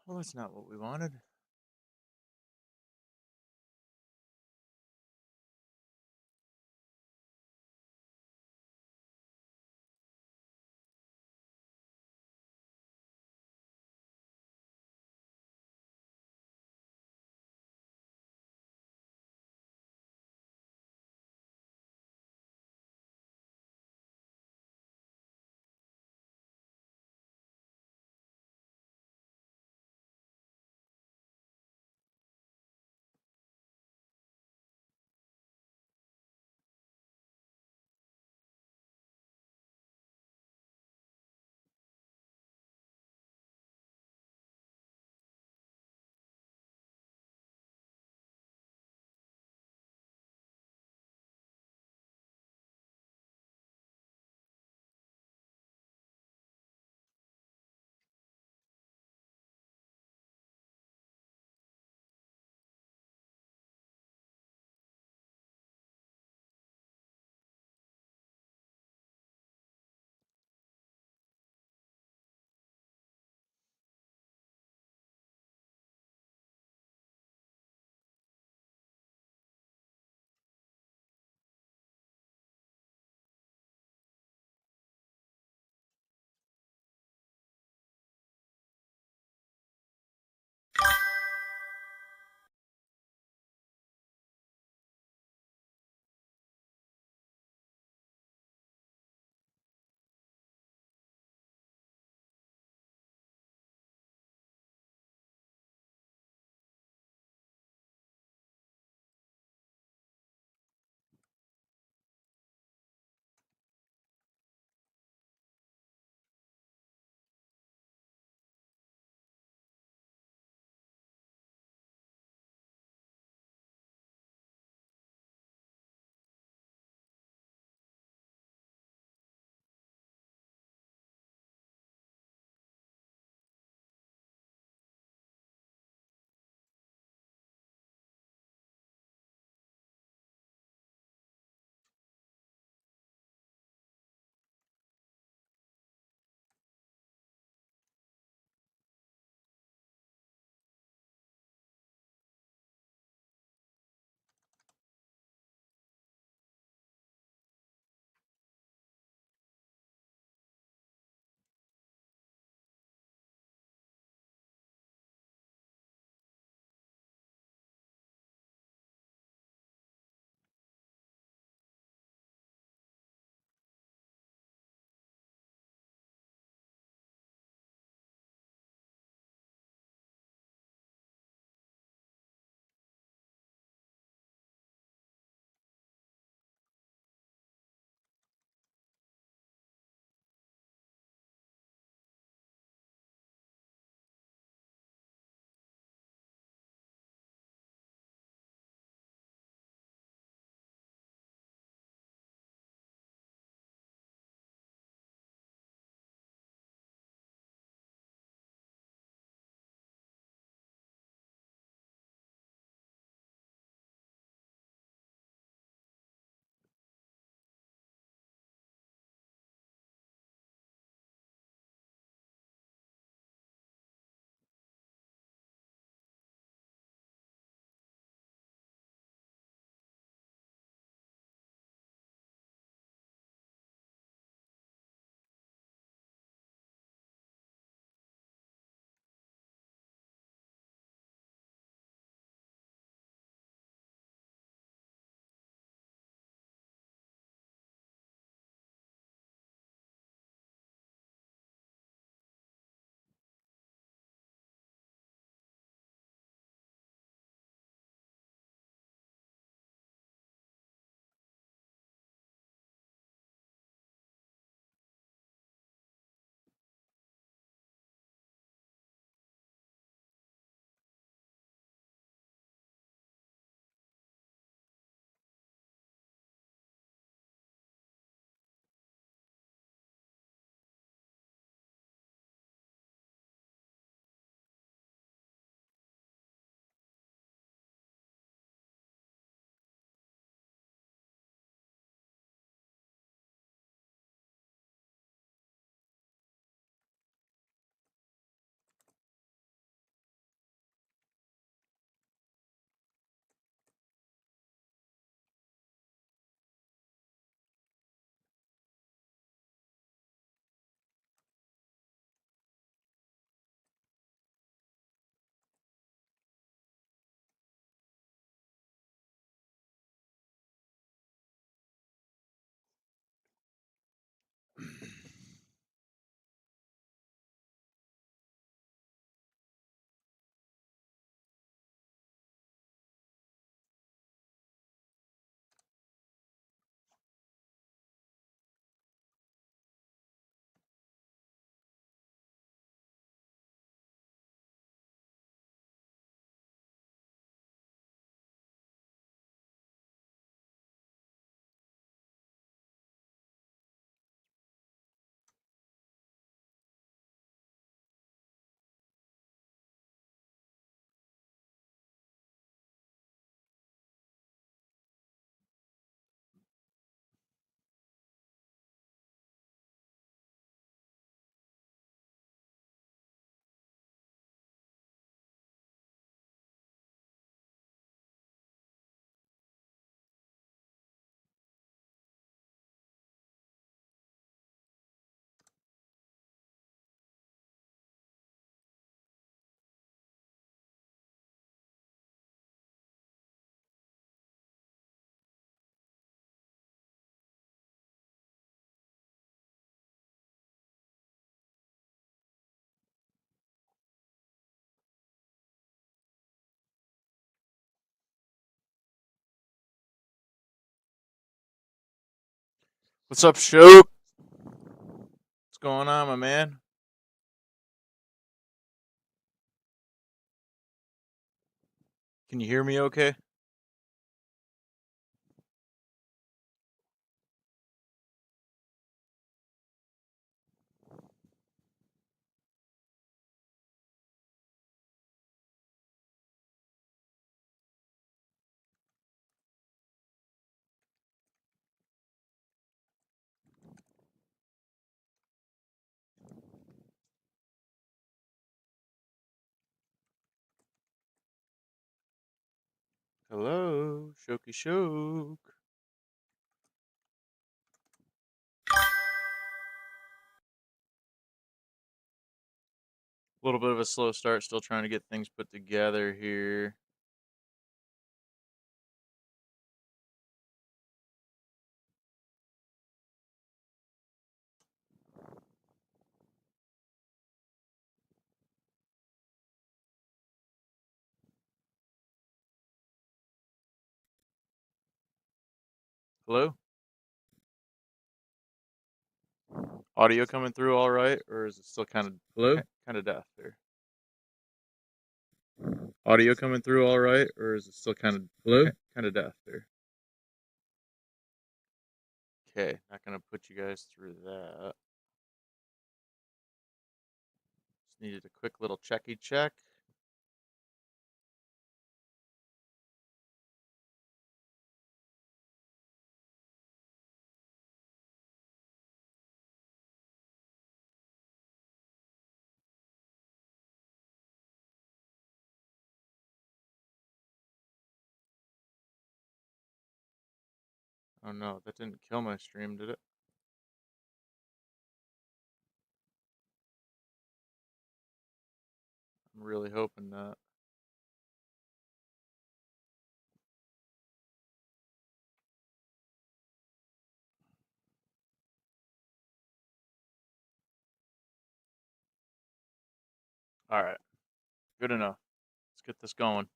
Well, that's not what we wanted. What's up, Shoop? What's going on, my man? Can you hear me okay? Hello, Shoky Shook. A little bit of a slow start, still trying to get things put together here. Hello? Audio coming through all right, or is it still Hello? kind of deaf there? Audio coming through all right, or is it still Hello? kind of deaf there? Okay, not gonna put you guys through that. Just needed a quick little checky check. Oh no, that didn't kill my stream, did it? I'm really hoping not. Alright, good enough. Let's get this going.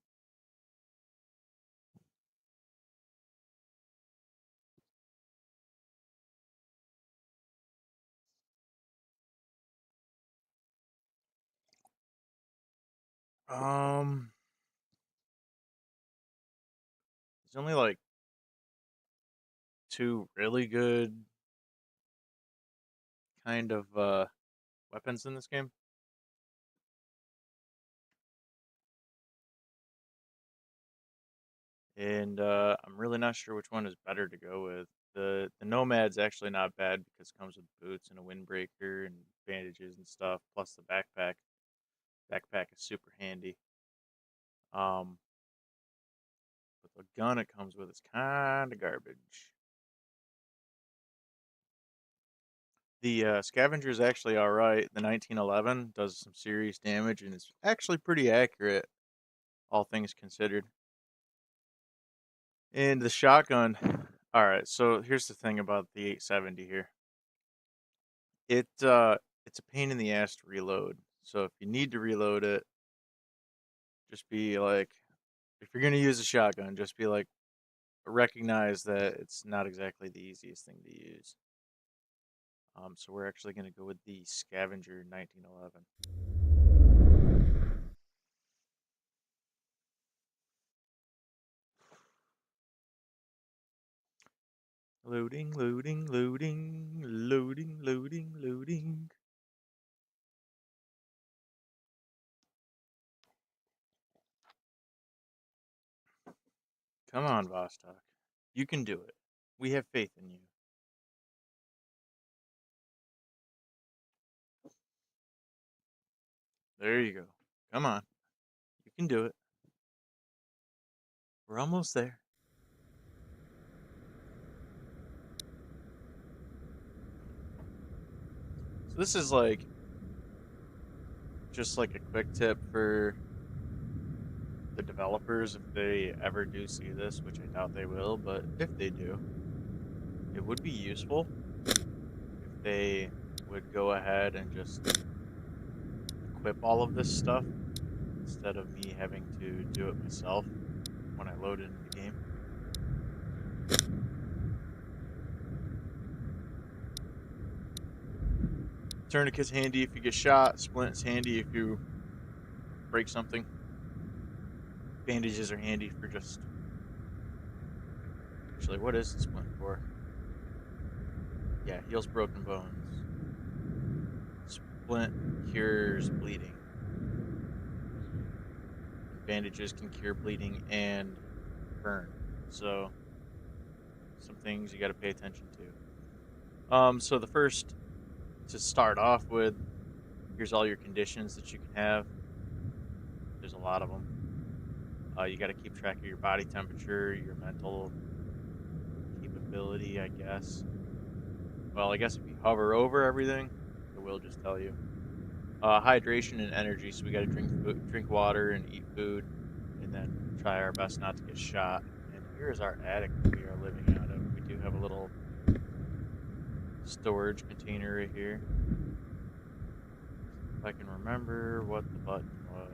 Um, there's only like two really good kind of weapons in this game. And I'm really not sure which one is better to go with. The Nomad's actually not bad because it comes with boots and a windbreaker and bandages and stuff, plus the backpack. Backpack is super handy. Um, but the gun it comes with is kind of garbage. The Scavenger is actually all right. The 1911 does some serious damage and is actually pretty accurate, all things considered. And the shotgun. All right, so here's the thing about the 870 here. It's a pain in the ass to reload. So if you need to reload it, just be like, if you're gonna use a shotgun, just be like, recognize that it's not exactly the easiest thing to use. So we're actually gonna go with the Scavenger 1911. Loading, loading, loading, loading, loading, loading. Come on, Vostok. You can do it. We have faith in you. There you go. Come on. You can do it. We're almost there. So this is like just like a quick tip for the developers if they ever do see this, which I doubt they will, but if they do, it would be useful if they would go ahead and just equip all of this stuff instead of me having to do it myself when I load it into the game. Tourniquet's handy if you get shot. Splint's handy if you break something. Bandages are handy for just... Actually, what is the splint for? Yeah, heals broken bones. Splint cures bleeding. Bandages can cure bleeding and burn. So, some things you got to pay attention to. So the first, to start off with, here's all your conditions that you can have. There's a lot of them. You got to keep track of your body temperature, your mental capability, I guess. Well, I guess if you hover over everything, it will just tell you. Hydration and energy, so we got to drink water and eat food, and then try our best not to get shot. And here's our attic that we are living out of. We do have a little storage container right here. If I can remember what the button was.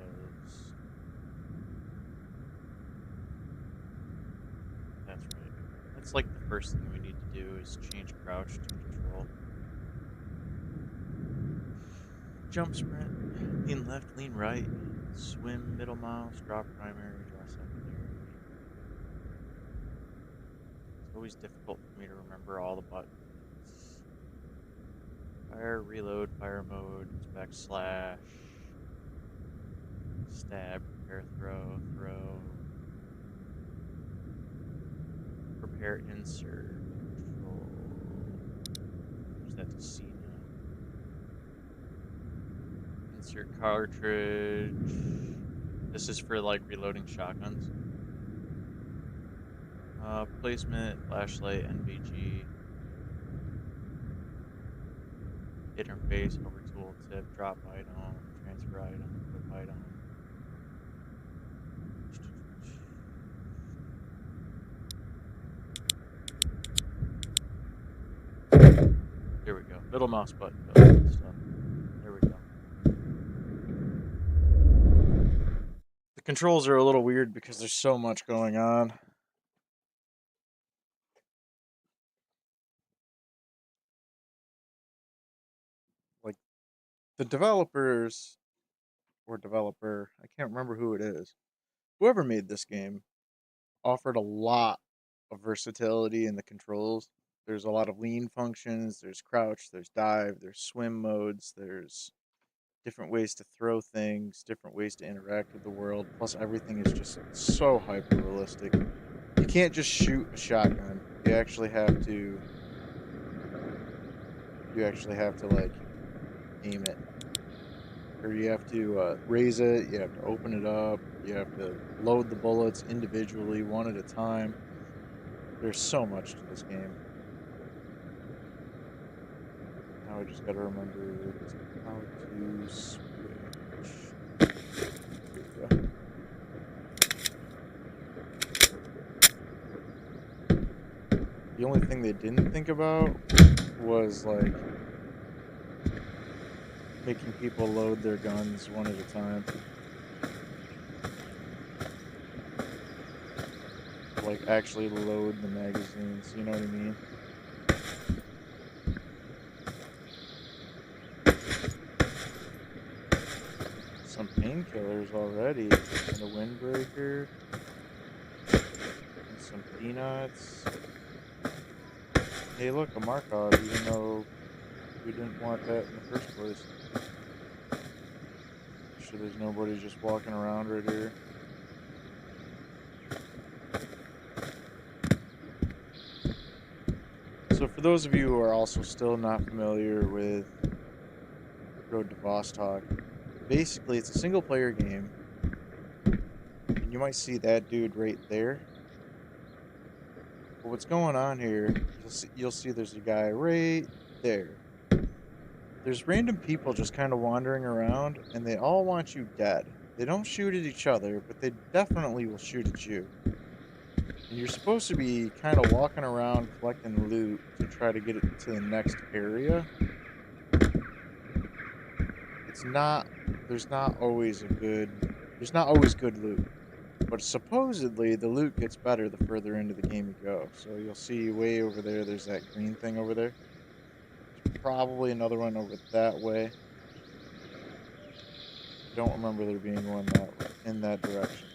That's right. That's like the first thing we need to do is change crouch to control. Jump sprint, lean left, lean right, swim, middle mouse, drop primary, draw secondary. It's always difficult for me to remember all the buttons. Fire, reload, fire mode, backslash, stab, prepare, throw, prepare, insert, control. Use that to C now. Insert cartridge. This is for like reloading shotguns. Placement, flashlight, NVG. Interface, over tool tip, drop item, transfer item, equip item. There we go. Middle mouse button. Stuff. There we go. The controls are a little weird because there's so much going on. Like, the developers, or developer, I can't remember who it is. Whoever made this game offered a lot of versatility in the controls. There's a lot of lean functions, there's crouch, there's dive, there's swim modes, there's different ways to throw things, different ways to interact with the world, plus everything is just so hyper realistic. You can't just shoot a shotgun. You actually have to like aim it. Or you have to raise it, you have to open it up, you have to load the bullets individually, one at a time. There's so much to this game. Now I just gotta remember how to switch. Here we go. The only thing they didn't think about was like making people load their guns one at a time. Like actually load the magazines, you know what I mean? Some painkillers already, and a windbreaker, and some peanuts. Hey look, a Markov, even though we didn't want that in the first place. Sure there's nobody just walking around right here. So for those of you who are also still not familiar with Road to Vostok, basically it's a single player game, and you might see that dude right there. But what's going on here, you'll see there's a guy right there. There's random people just kind of wandering around, and they all want you dead. They don't shoot at each other, but they definitely will shoot at you. And you're supposed to be kind of walking around collecting loot to try to get it to the next area. There's not always good loot. But supposedly the loot gets better the further into the game you go. So you'll see way over there's that green thing over there. There's probably another one over that way. I don't remember there being one in that direction.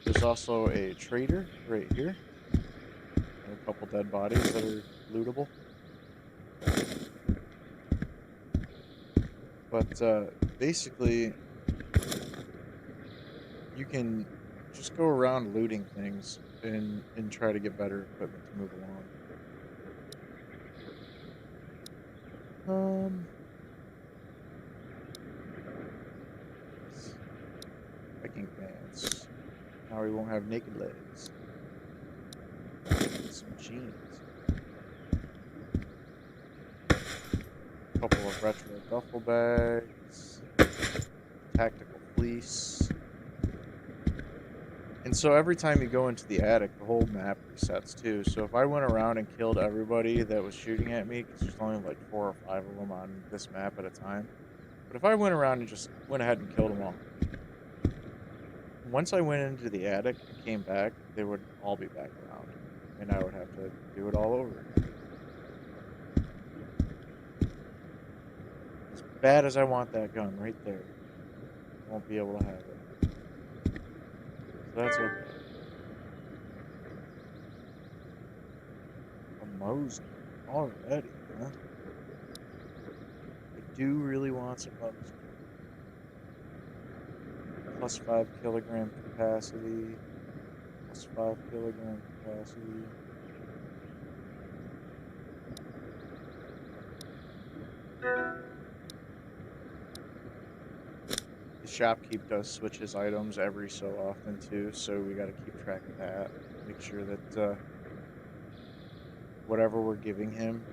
There's also a trader right here, and a couple dead bodies that are lootable. But basically, you can just go around looting things and try to get better equipment to move along. Hiking pants. Now we won't have naked legs. Some jeans. A couple of retro duffel bags. Tactical fleece. And so every time you go into the attic, the whole map resets too. So if I went around and killed everybody that was shooting at me, because there's only like 4 or 5 of them on this map at a time. But if I went around and just went ahead and killed them all, once I went into the attic and came back, they would all be back around. And I would have to do it all over again. As bad as I want that gun right there, I won't be able to have it. So that's okay. A Mosin already, huh? I do really want some Mosin. Plus 5 kilogram capacity. Plus 5 kilogram capacity. The shopkeep does switch his items every so often too, so we gotta keep track of that. Make sure that whatever we're giving him,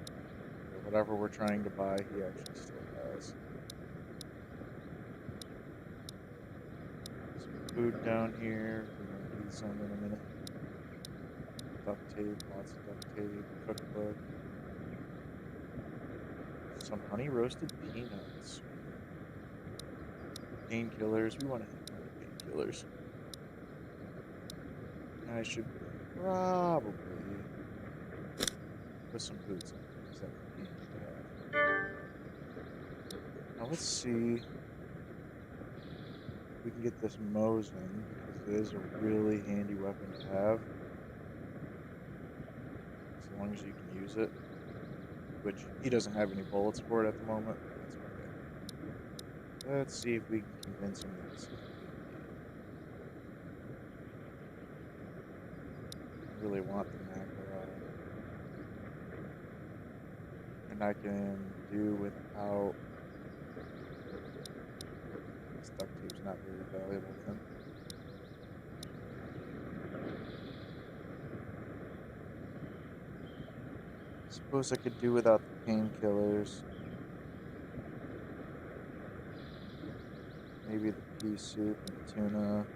or whatever we're trying to buy, he actually still has. Some food down here. We're gonna need some in a minute. Duct tape, lots of duct tape, cookbook. Some honey roasted peanuts. Painkillers. We want to have painkillers. I should probably put some boots on because that would be handy to have. Now let's see if we can get this Mosin because it is a really handy weapon to have. As long as you can use it. Which he doesn't have any bullets for it at the moment. That's okay. Let's see if we can convince him that this is a good game. I really want the Makarov. And I can do without. This duct tape's not very valuable to him. Suppose I could do without the painkillers. Maybe the pea soup and the tuna.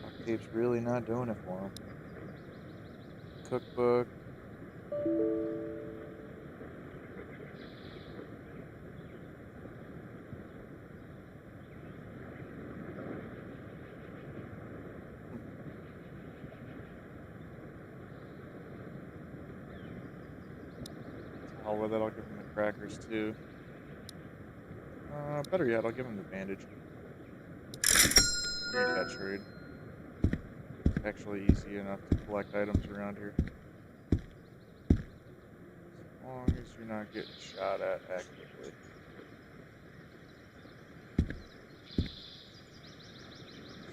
Duct tape's really not doing it for him. Cookbook. With it, I'll give him the crackers too. Better yet, I'll give him the bandage. I'll make that trade. It's actually easy enough to collect items around here. As long as you're not getting shot at actively. See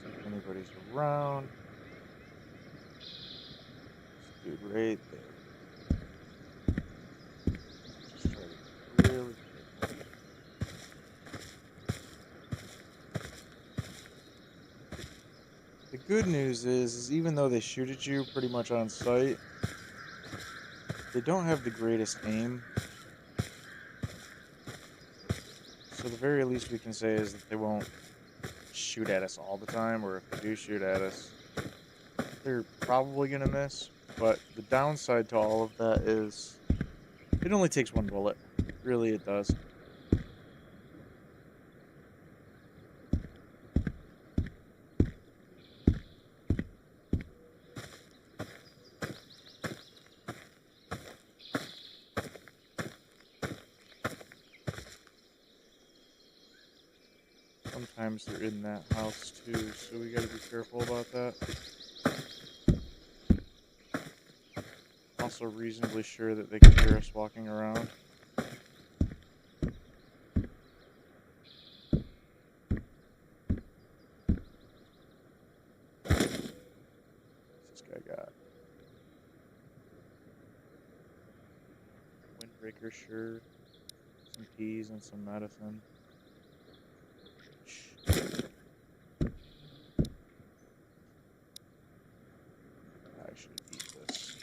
if anybody's around. This dude right there. Really the good news is even though they shoot at you pretty much on sight, they don't have the greatest aim. So the very least we can say is that they won't shoot at us all the time, or if they do shoot at us, they're probably gonna miss. But the downside to all of that is it only takes one bullet. Really, it does. sometimes they're in that house too, so we gotta be careful about that. Also reasonably sure that they can hear us walking around. What's this guy got? Windbreaker, sure. Some peas and some medicine. I should eat this.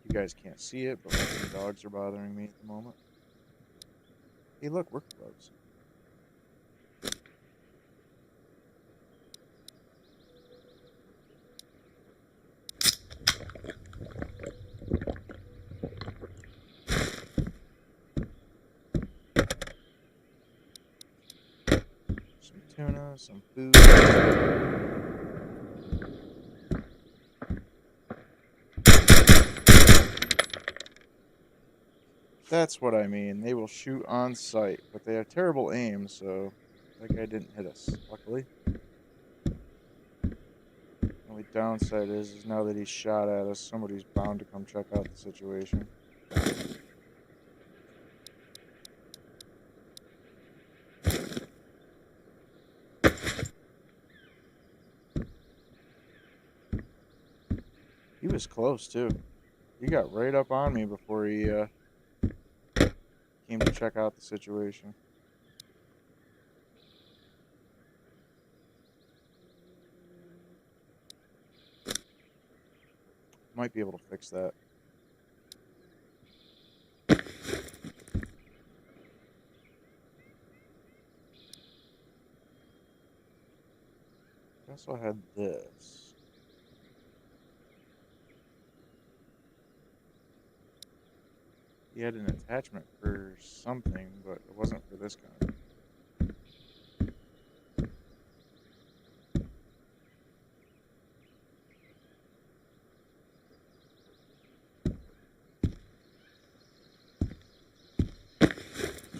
You guys can't see it, but my dogs are bothering me at the moment. Hey, look, work gloves. Some tuna, some food. That's what I mean. They will shoot on sight, but they have terrible aim, so that guy didn't hit us, luckily. The only downside is now that he's shot at us, somebody's bound to come check out the situation. He was close, too. He got right up on me before he came to check out the situation. Might be able to fix that. I also had this. He had an attachment for something, but it wasn't for this kind.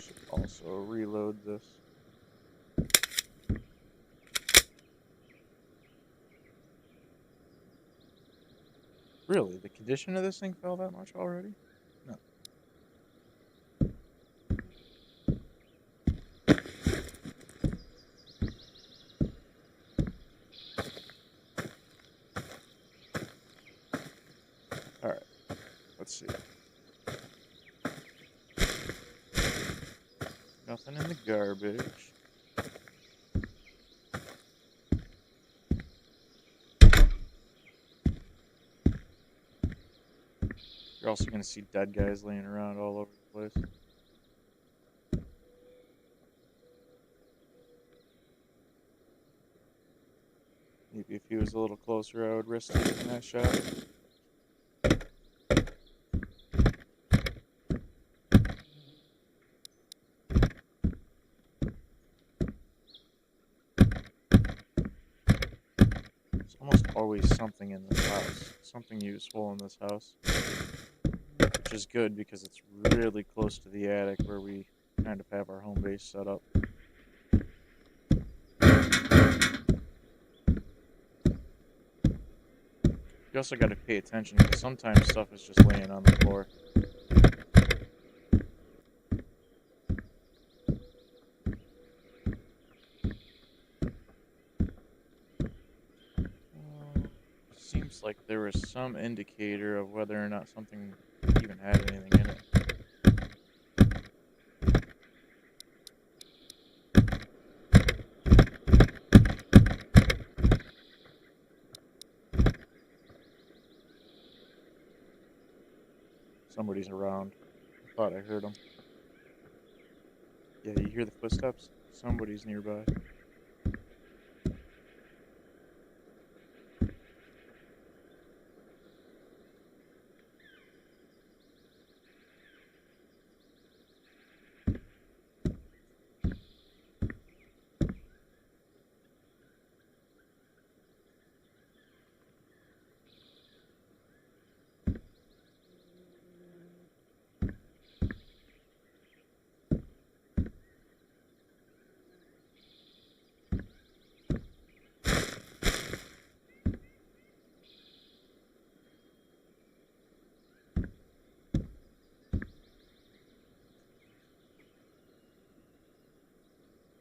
Should also reload this. Really, the condition of this thing fell that much already? No. Alright, let's see. Nothing in the garbage. You're also going to see dead guys laying around all over the place. Maybe if he was a little closer, I would risk taking that shot. There's almost always something in this house. Something useful in this house. Which is good because it's really close to the attic where we kind of have our home base set up. You also got to pay attention because sometimes stuff is just laying on the floor. Seems like there was some indicator of whether or not something even had anything in it. Somebody's around. I thought I heard them. Yeah, you hear the footsteps? Somebody's nearby.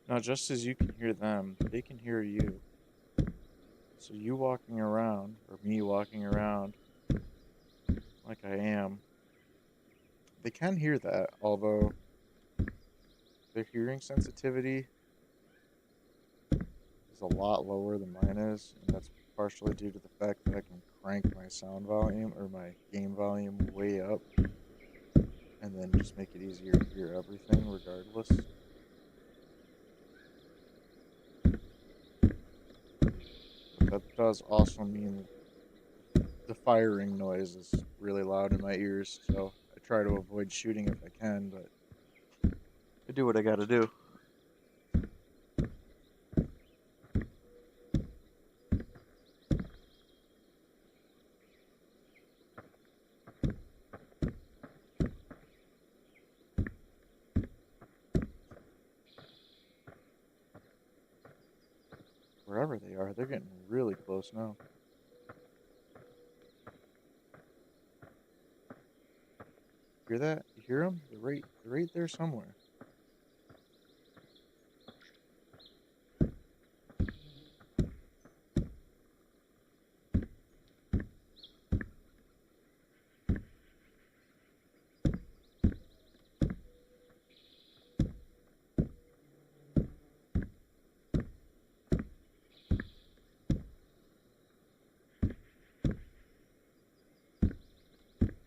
Now, just as you can hear them, they can hear you. So you walking around, or me walking around, like I am, they can hear that, although their hearing sensitivity is a lot lower than mine is, and that's partially due to the fact that I can crank my sound volume, or my game volume, way up, and then just make it easier to hear everything regardless. But that does also mean the firing noise is really loud in my ears, so I try to avoid shooting if I can, but I do what I gotta do. Wherever they are, they're getting really close now. Hear that? You hear them? They're right there somewhere.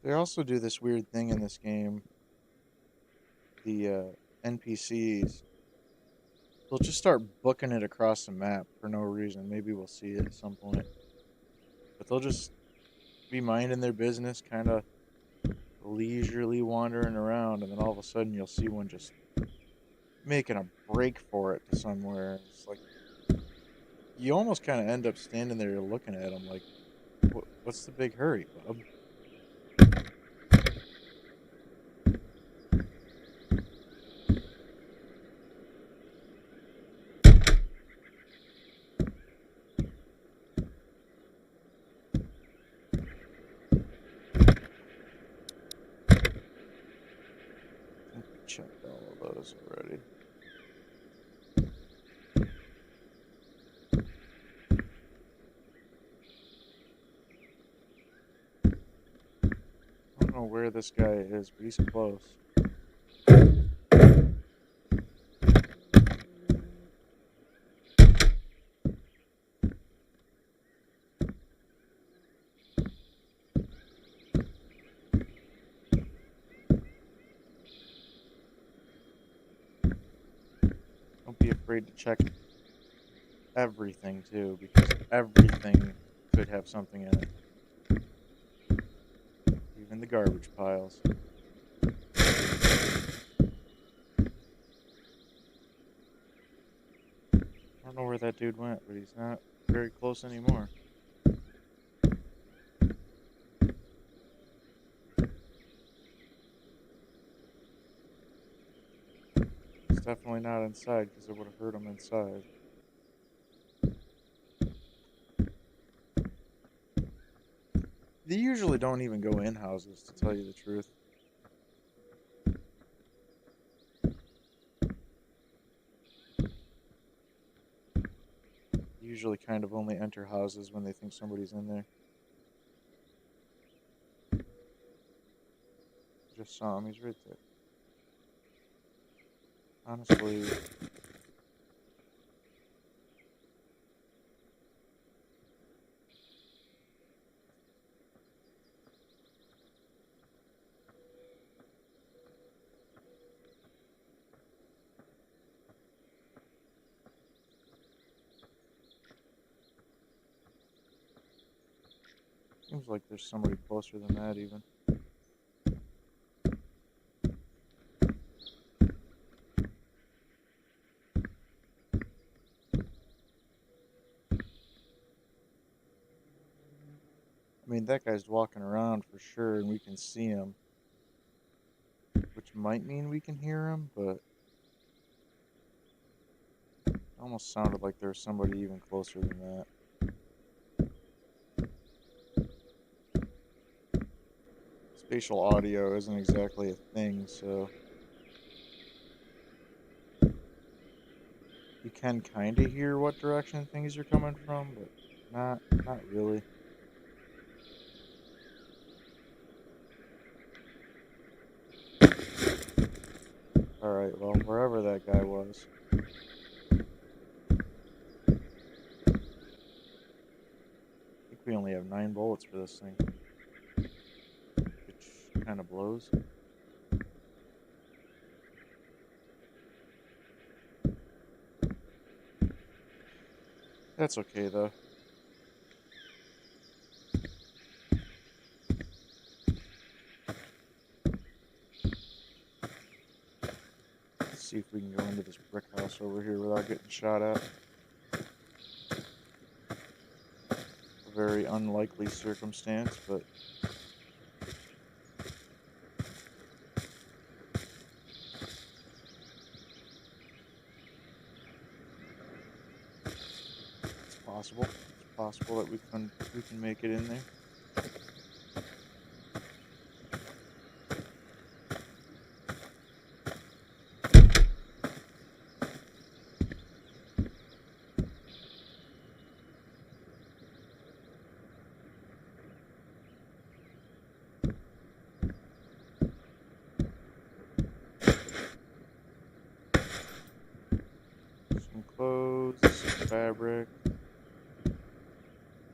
They also do this weird thing in this game. The NPCs, they'll just start booking it across the map for no reason. Maybe we'll see it at some point. But they'll just be minding their business, kind of leisurely wandering around, and then all of a sudden you'll see one just making a break for it to somewhere. It's like, you almost kind of end up standing there looking at them like, what's the big hurry, bub? I think we checked all of those already. I don't know where this guy is, but he's close. Don't be afraid to check everything too, because everything could have something in it. Even the garbage piles. I don't know where that dude went, but he's not very close anymore. He's definitely not inside, because it would have hurt him inside. They usually don't even go in houses, to tell you the truth. They usually kind of only enter houses when they think somebody's in there. Just saw him, he's right there. Honestly, seems like there's somebody closer than that even. I mean, that guy's walking around for sure, and we can see him. Which might mean we can hear him, but it almost sounded like there was somebody even closer than that. Spatial audio isn't exactly a thing, so You can kind of hear what direction things are coming from, but not really. Alright, well, wherever that guy was. I think we only have 9 bullets for this thing. Which kind of blows. That's okay, though. Let's see if we can go into this brick house over here without getting shot at. A very unlikely circumstance, but... it's possible. It's possible that we can make it in there. Some clothes, some fabric.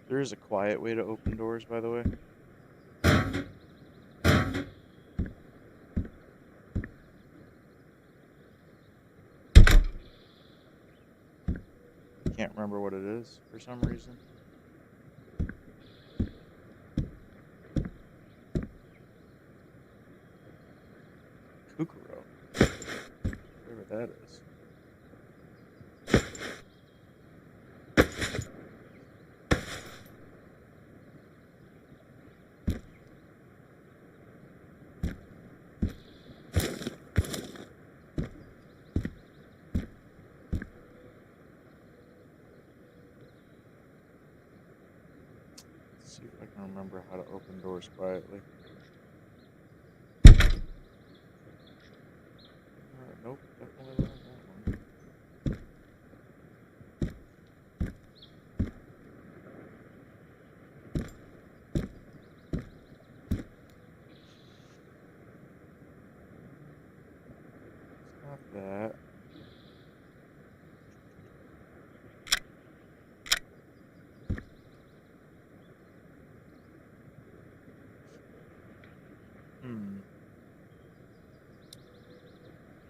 There is a quiet way to open doors, by the way. Can't remember what it is for some reason. Kukuro. Whatever that is. See if I can remember how to open doors quietly. Nope, definitely wasn't that one. It's not that.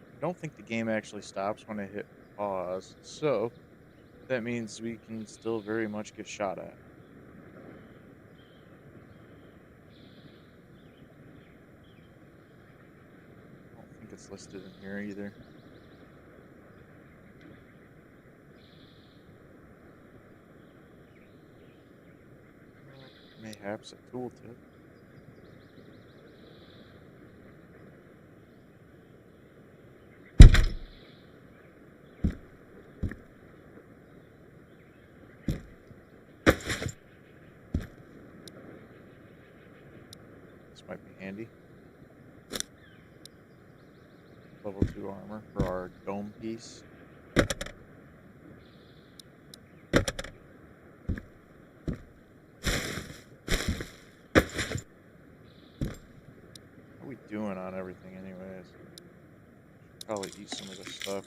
I don't think the game actually stops when I hit pause, so that means we can still very much get shot at. I don't think it's listed in here either. Mayhaps a tooltip. This might be handy. Level 2 armor for our dome piece. How are we doing on everything anyways? Should probably eat some of this stuff.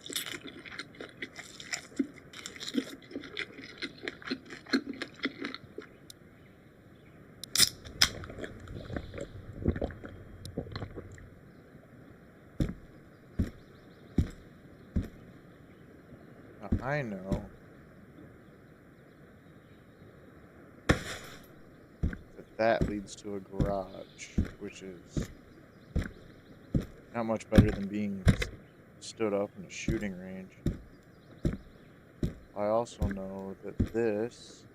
Now, I know that leads to a garage, which is not much better than being stood up in a shooting range. I also know that this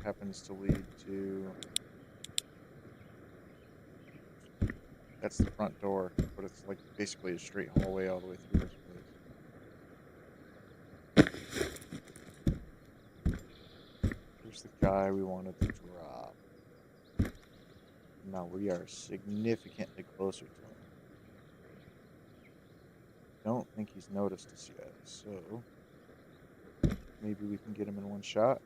happens to lead to... That's the front door, but it's like basically a straight hallway all the way through this place. There's the guy we wanted to drop. Now we are significantly closer to him. don't think he's noticed us yet, so maybe we can get him in one shot.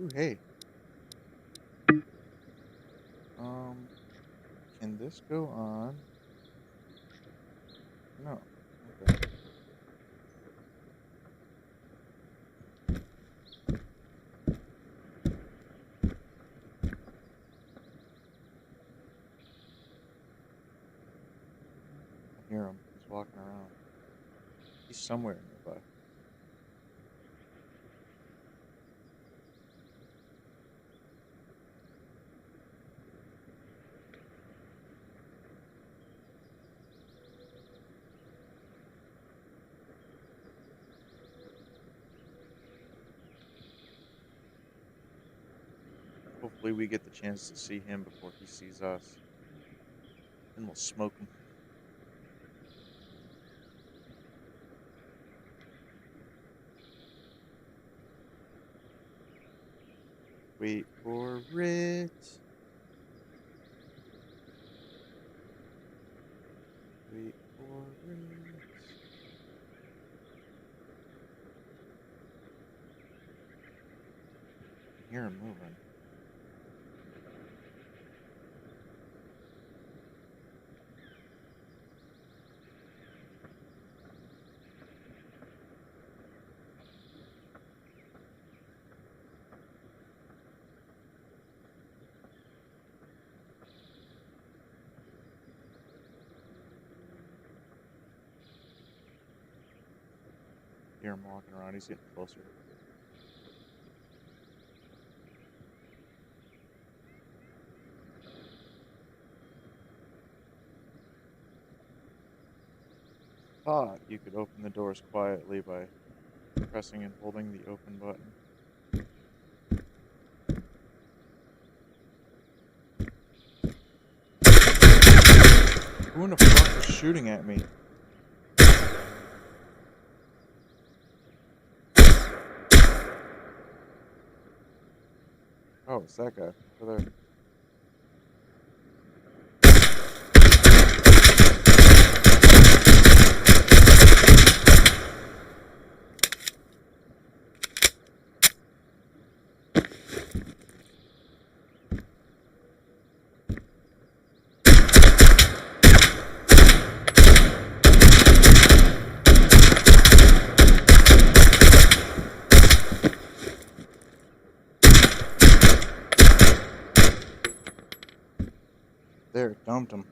Ooh, hey. Can this go on? No. Okay. I hear him. He's walking around. He's somewhere nearby. Hopefully we get the chance to see him before he sees us. And we'll smoke him. Wait for it. Wait for it. I hear him moving. Hear him walking around. He's getting closer. Thought you could open the doors quietly by pressing and holding the open button. Who in the fuck is shooting at me? Oh, it's that guy over there. There, dumped him.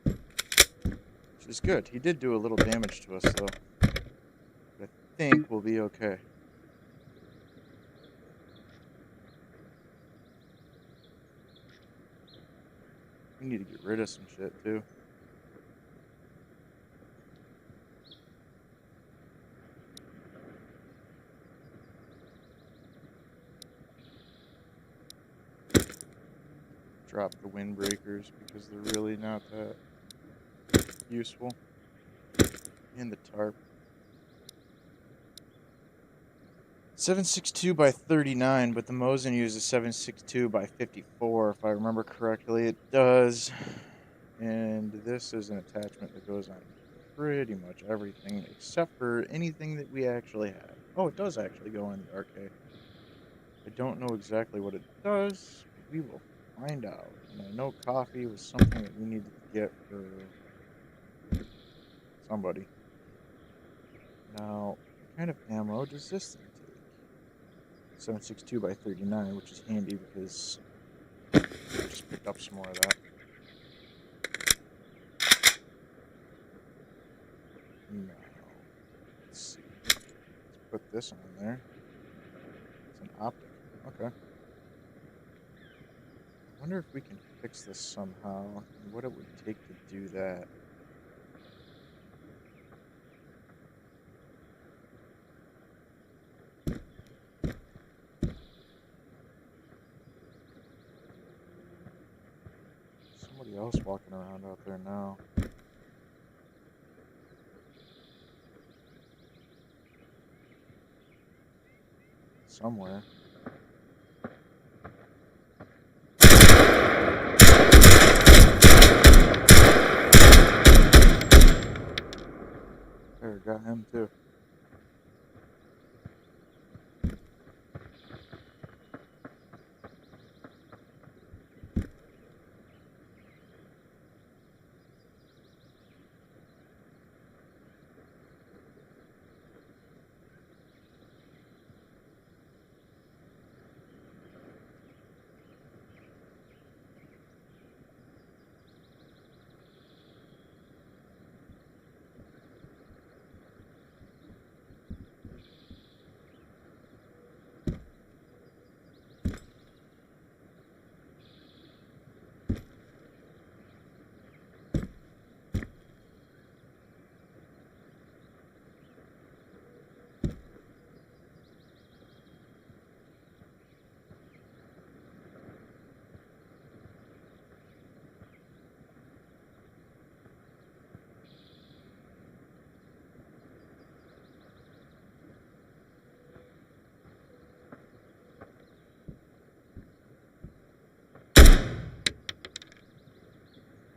Which is good. He did do a little damage to us, though. But I think we'll be okay. We need to get rid of some shit, too. Drop the windbreakers because they're really not that useful. And the tarp. 762 by 39, but the Mosin uses 762 by 54, if I remember correctly. It does. And this is an attachment that goes on pretty much everything except for anything that we actually have. Oh, it does actually go on the arcade. I don't know exactly what it does, but we will find out. And I know coffee was something that we needed to get for somebody. Now, what kind of ammo does this thing take? 762 by 39, which is handy because I just picked up some more of that. Now, let's see. Let's put this on there. It's an optic. Okay. I wonder if we can fix this somehow and what it would take to do that. else walking around out there now. Somewhere. There, got him too.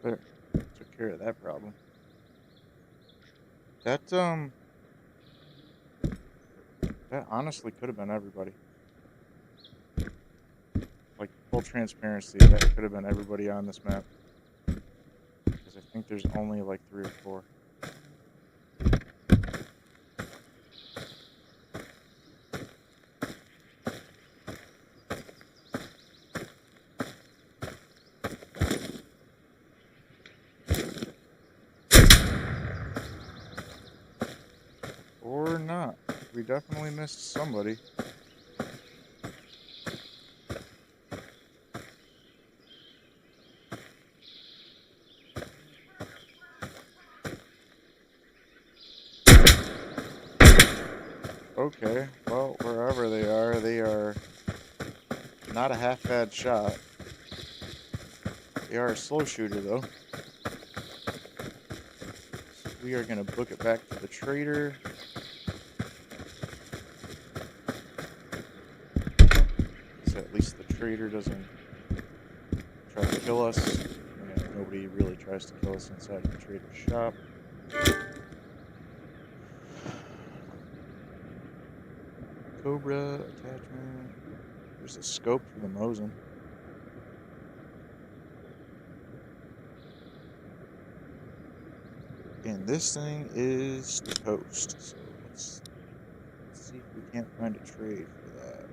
There, took care of that problem. That honestly could have been everybody. Like, full transparency, that could have been everybody on this map. Because I think there's only like 3 or 4. Or not. We definitely missed somebody. Okay, well, wherever they are not a half bad shot. They are a slow shooter, though. So we are going to book it back to the trader. So at least the trader doesn't try to kill us. And nobody really tries to kill us inside the trader's shop. Cobra attachment. There's a scope for the Mosin. And this thing is toast. So let's see if we can't find a trade for that.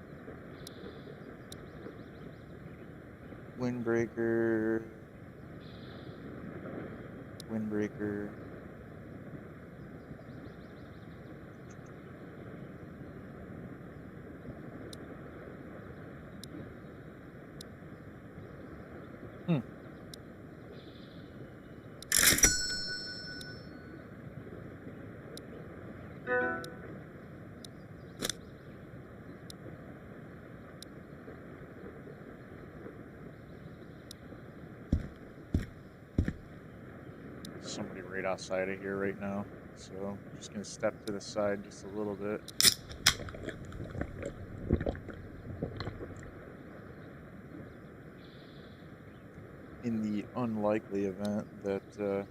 Windbreaker. Windbreaker. Somebody right outside of here right now, so I'm just gonna step to the side just a little bit. In the unlikely event that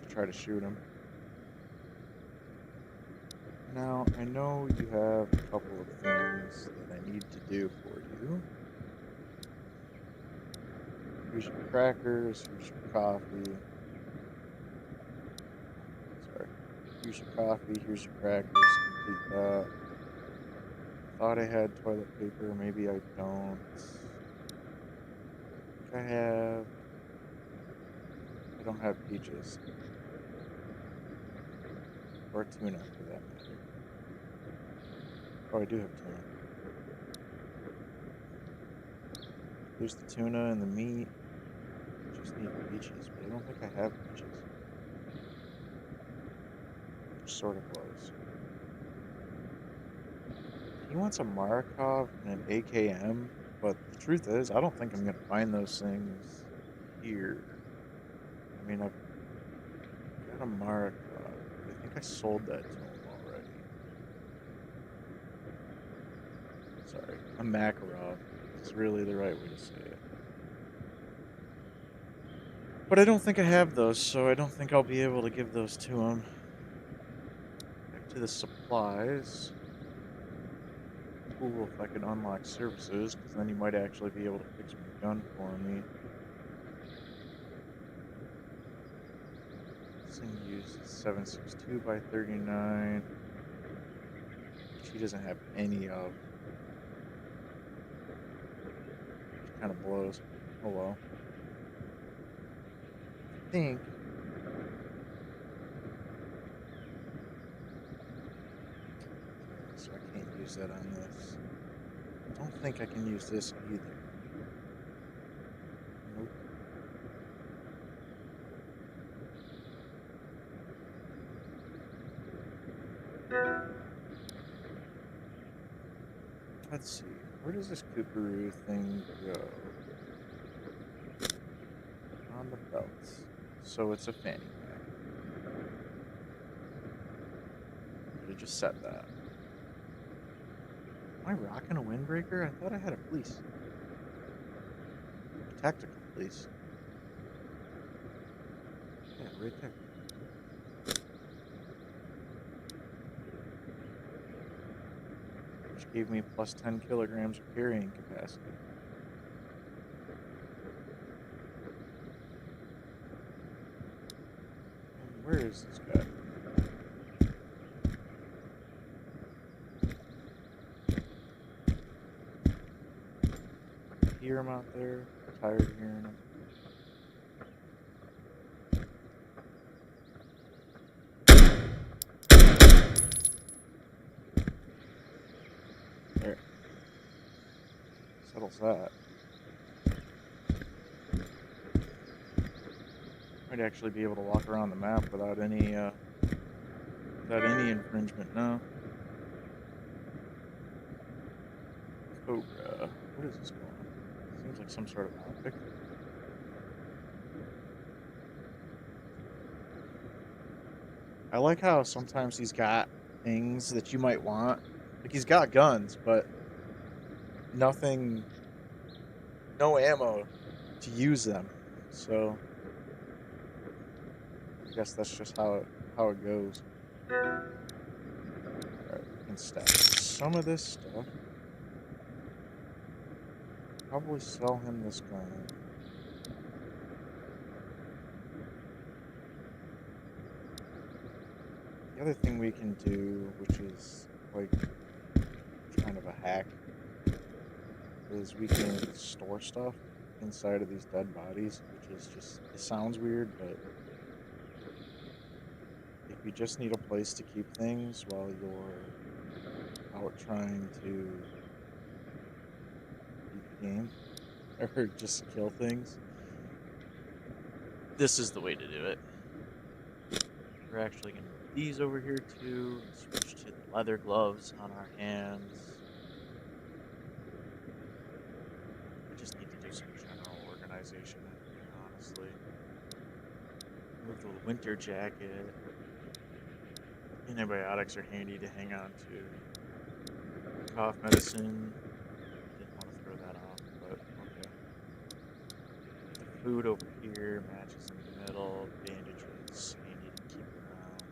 try to shoot him. Now I know you have a couple of things that I need to do for you. Here's your crackers, here's your coffee. Sorry. Here's your coffee, here's your crackers, complete that. Thought I had toilet paper, maybe I don't. I think I don't have peaches. Or tuna, for that matter. Oh, I do have tuna. There's the tuna and the meat. I just need peaches, but I don't think I have peaches. They're sort of close. He wants a Markov and an AKM, but The truth is, I don't think I'm gonna find those things here. I mean, I've got a Mark, but I think I sold that to him already. Sorry, a Makarov is really the right way to say it. But I don't think I have those, so I don't think I'll be able to give those to him. Back to the supplies. Cool if I could unlock services, because then he might actually be able to fix my gun for me. This thing uses 7.62 by 39, which he doesn't have any of. It kind of blows. Oh well. I think so I can't use that on this. I don't think I can use this either. Nope. Let's see. Where does this kookaroo thing go? On the belts. So it's a fanny pack. I just said that. Am I rocking a windbreaker? I thought I had a fleece. A tactical fleece. Yeah, right there. Which gave me plus 10 kilograms of carrying capacity. And where is this guy? Hear him out there. I'm tired of hearing him. There. Settles that. Might actually be able to walk around the map without any infringement now. Cobra. What is this going? Seems like some sort of optic. I like how sometimes he's got things that you might want. Like he's got guns, but nothing, no ammo to use them. So I guess that's just how it goes. Alright, we can stack some of this stuff. Probably sell him this gun. The other thing we can do, which is like kind of a hack, is we can store stuff inside of these dead bodies, which is just, it sounds weird, but if you just need a place to keep things while you're out trying to beat the game, or just kill things, this is the way to do it. We're actually going to move these over here too, switch to the leather gloves on our hands. I just need to do some general organization, honestly. Move to a winter jacket. Antibiotics are handy to hang on to. Cough medicine. Didn't want to throw that off, but okay. The food over here, matches in the middle, bandages, handy to keep around.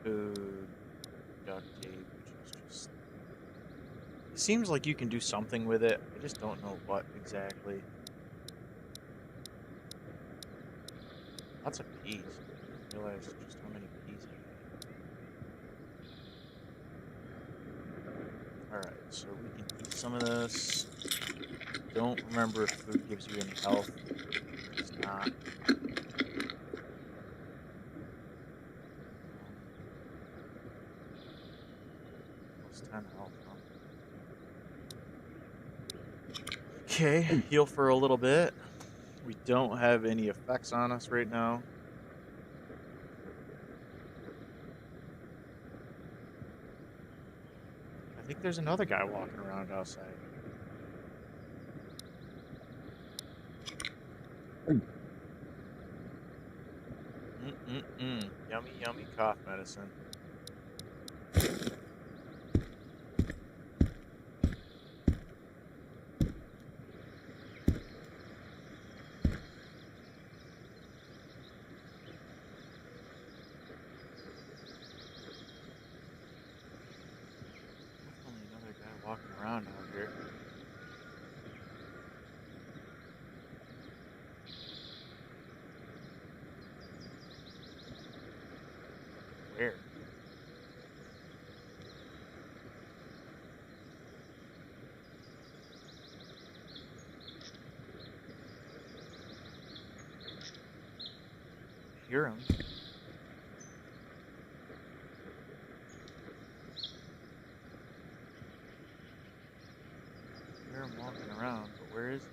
Food, duct tape, which is just... It seems like you can do something with it. I just don't know what exactly. Lots of peas. I didn't realize just how many peas I had. Alright, so we can eat some of this. Don't remember if food gives you any health. It's not. Plus 10 health, huh? Okay, heal for a little bit. We don't have any effects on us right now. I think there's another guy walking around outside. Yummy, yummy cough medicine. Definitely another guy walking around out here. Where? Hear him. Hear him walking around, but where is he?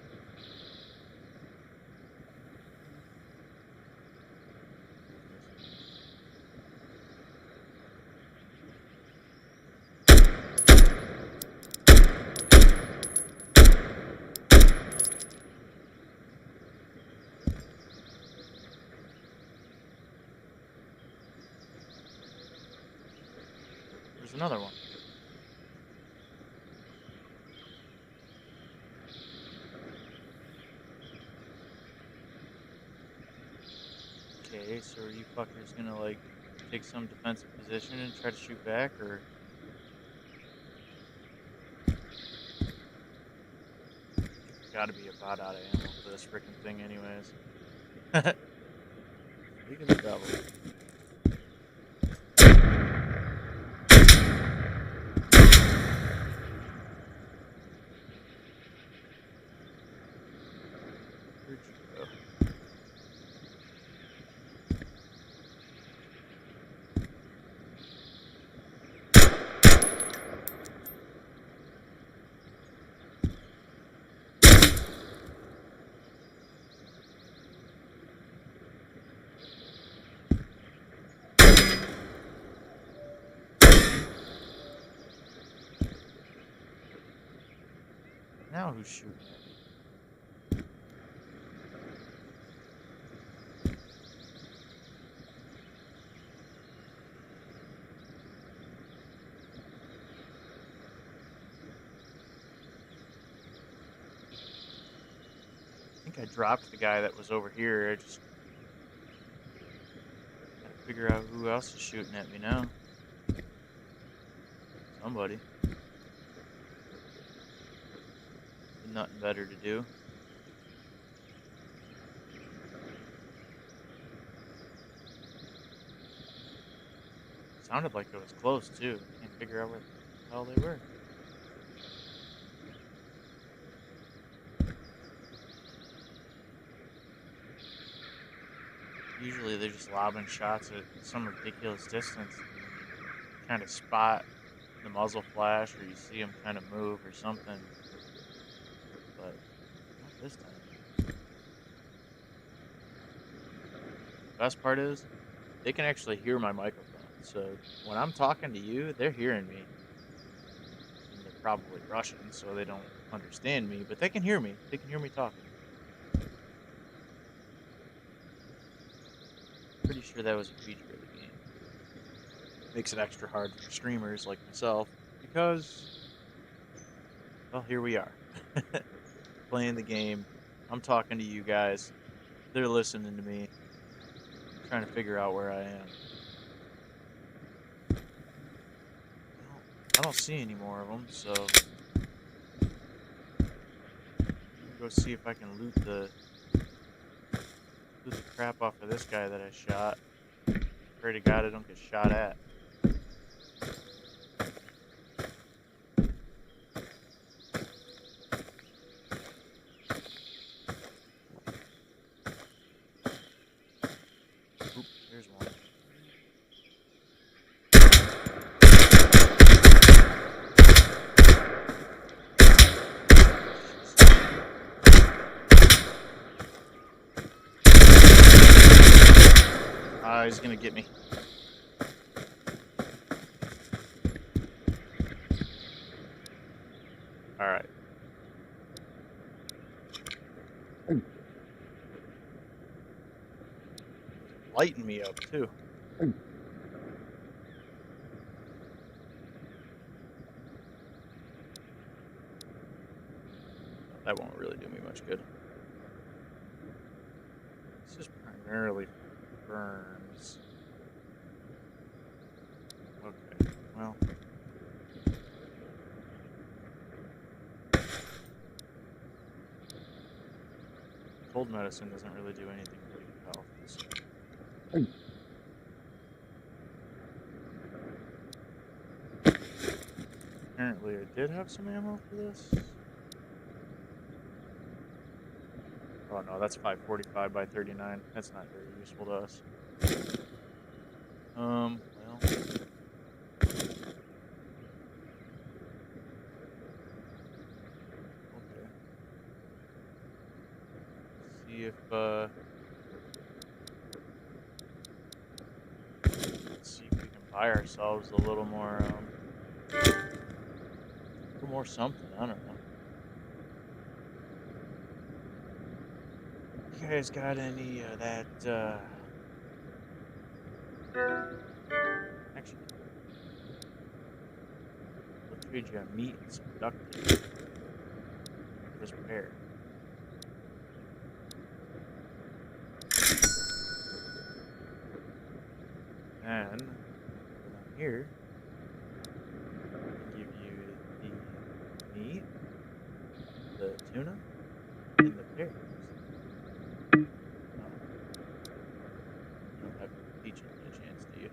There's another one. Okay, so are you fuckers gonna, like, take some defensive position and try to shoot back, or...? Gotta be about out of ammo for this freaking thing anyways. Speaking of the devil. Where'd you go? Now who's shooting at me? I think I dropped the guy that was over here. I just gotta figure out who else is shooting at me now. Somebody. Nothing better to do. Sounded like it was close too. Can't figure out where the hell they were. Usually they're just lobbing shots at some ridiculous distance. You kind of spot the muzzle flash, or you see them kind of move or something. But not this time. Best part is, they can actually hear my microphone. So when I'm talking to you, they're hearing me. And they're probably Russian, so they don't understand me, but they can hear me. They can hear me talking. Pretty sure that was a feature of the game. Makes it extra hard for streamers like myself, because, well, here we are. Playing the game. I'm talking to you guys. They're listening to me. Trying to figure out where I am. Well, I don't see any more of them, so I'm gonna go see if I can loot the crap off of this guy that I shot. Pray to God I don't get shot at. Oop, there's one. He's gonna get me. Alright. lighting me up too. That won't really do me much good. This is primarily burns. Okay, well. Cold medicine doesn't really do anything for your health. Apparently I did have some ammo for this. Oh no, that's 545 by 39. That's not very useful to us. Well. Okay. See if, let's see if we can buy ourselves a little more something. I don't know. You guys got any of that, actually, we'll trade you a meat and some duct tape for this pair. And down here, I'll give you the meat, the tuna, and the pears. Oh, you don't have peaches by chance, do you?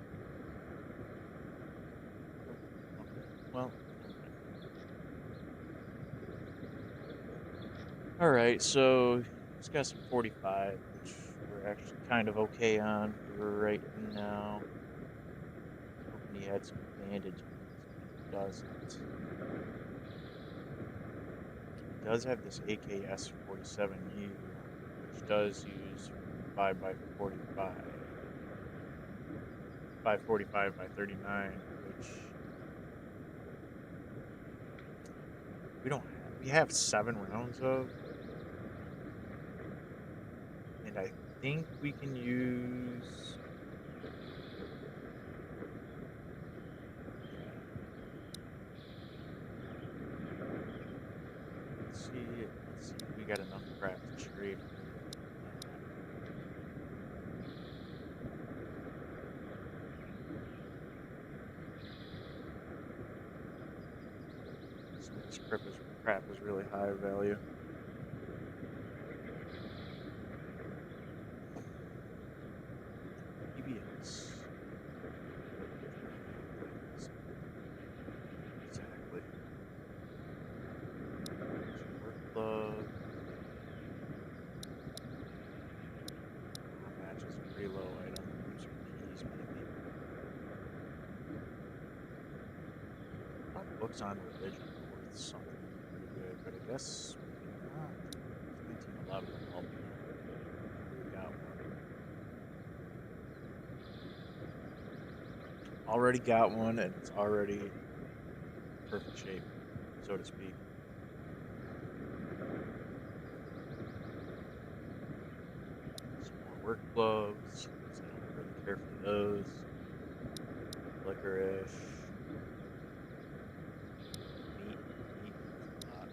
Oh, okay. Well, alright, so it's got some 45, which we're actually kind of okay on right now. Hoping he had some bandages, but he doesn't. He does have this AKS 47U, which does use 5x45. 545 by 39, which we don't have. We have 7 rounds of, and I think we can use. Let's see if we got enough crap to trade. Some of this crap is really high value. EBS. Exactly. Work glove. Matches a pretty low item. Use keys maybe. Books on religion are worth something pretty good, but I guess not. 1911 will help you. We got one. Already got one, and it's already in perfect shape, so to speak. Some more work gloves, so I don't really care for those. Licorice. Meat worth a lot.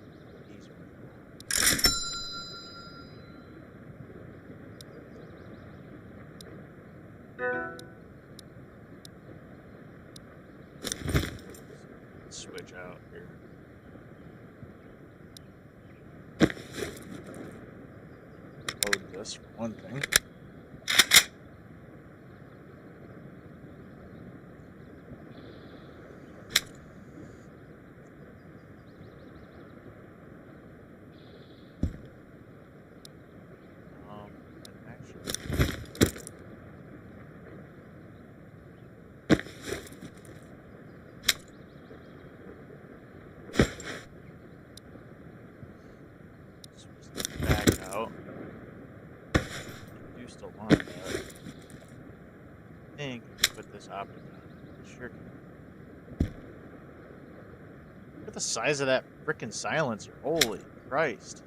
These worth a lot. Switch out here. Load this for one thing. And actually, switch the bag out. I do still want that. I think I can put this optic on. Sure can. Look at the size of that frickin' silencer. Holy Christ.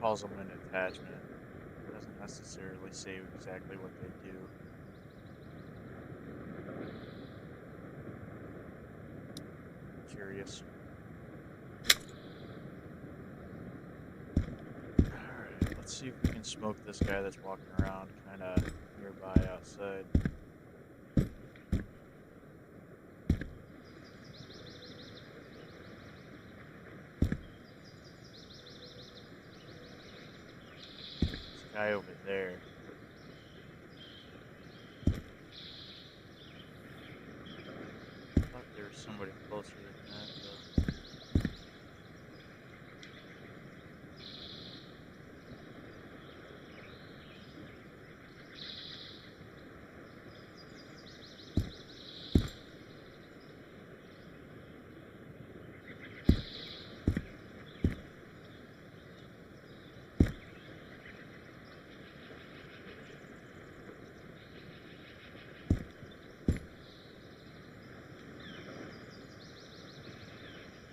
calls them an attachment. It doesn't necessarily say exactly what they do. Curious. Alright, let's see if we can smoke this guy that's walking around kind of nearby outside. This guy over there. I thought there was somebody closer than that, though.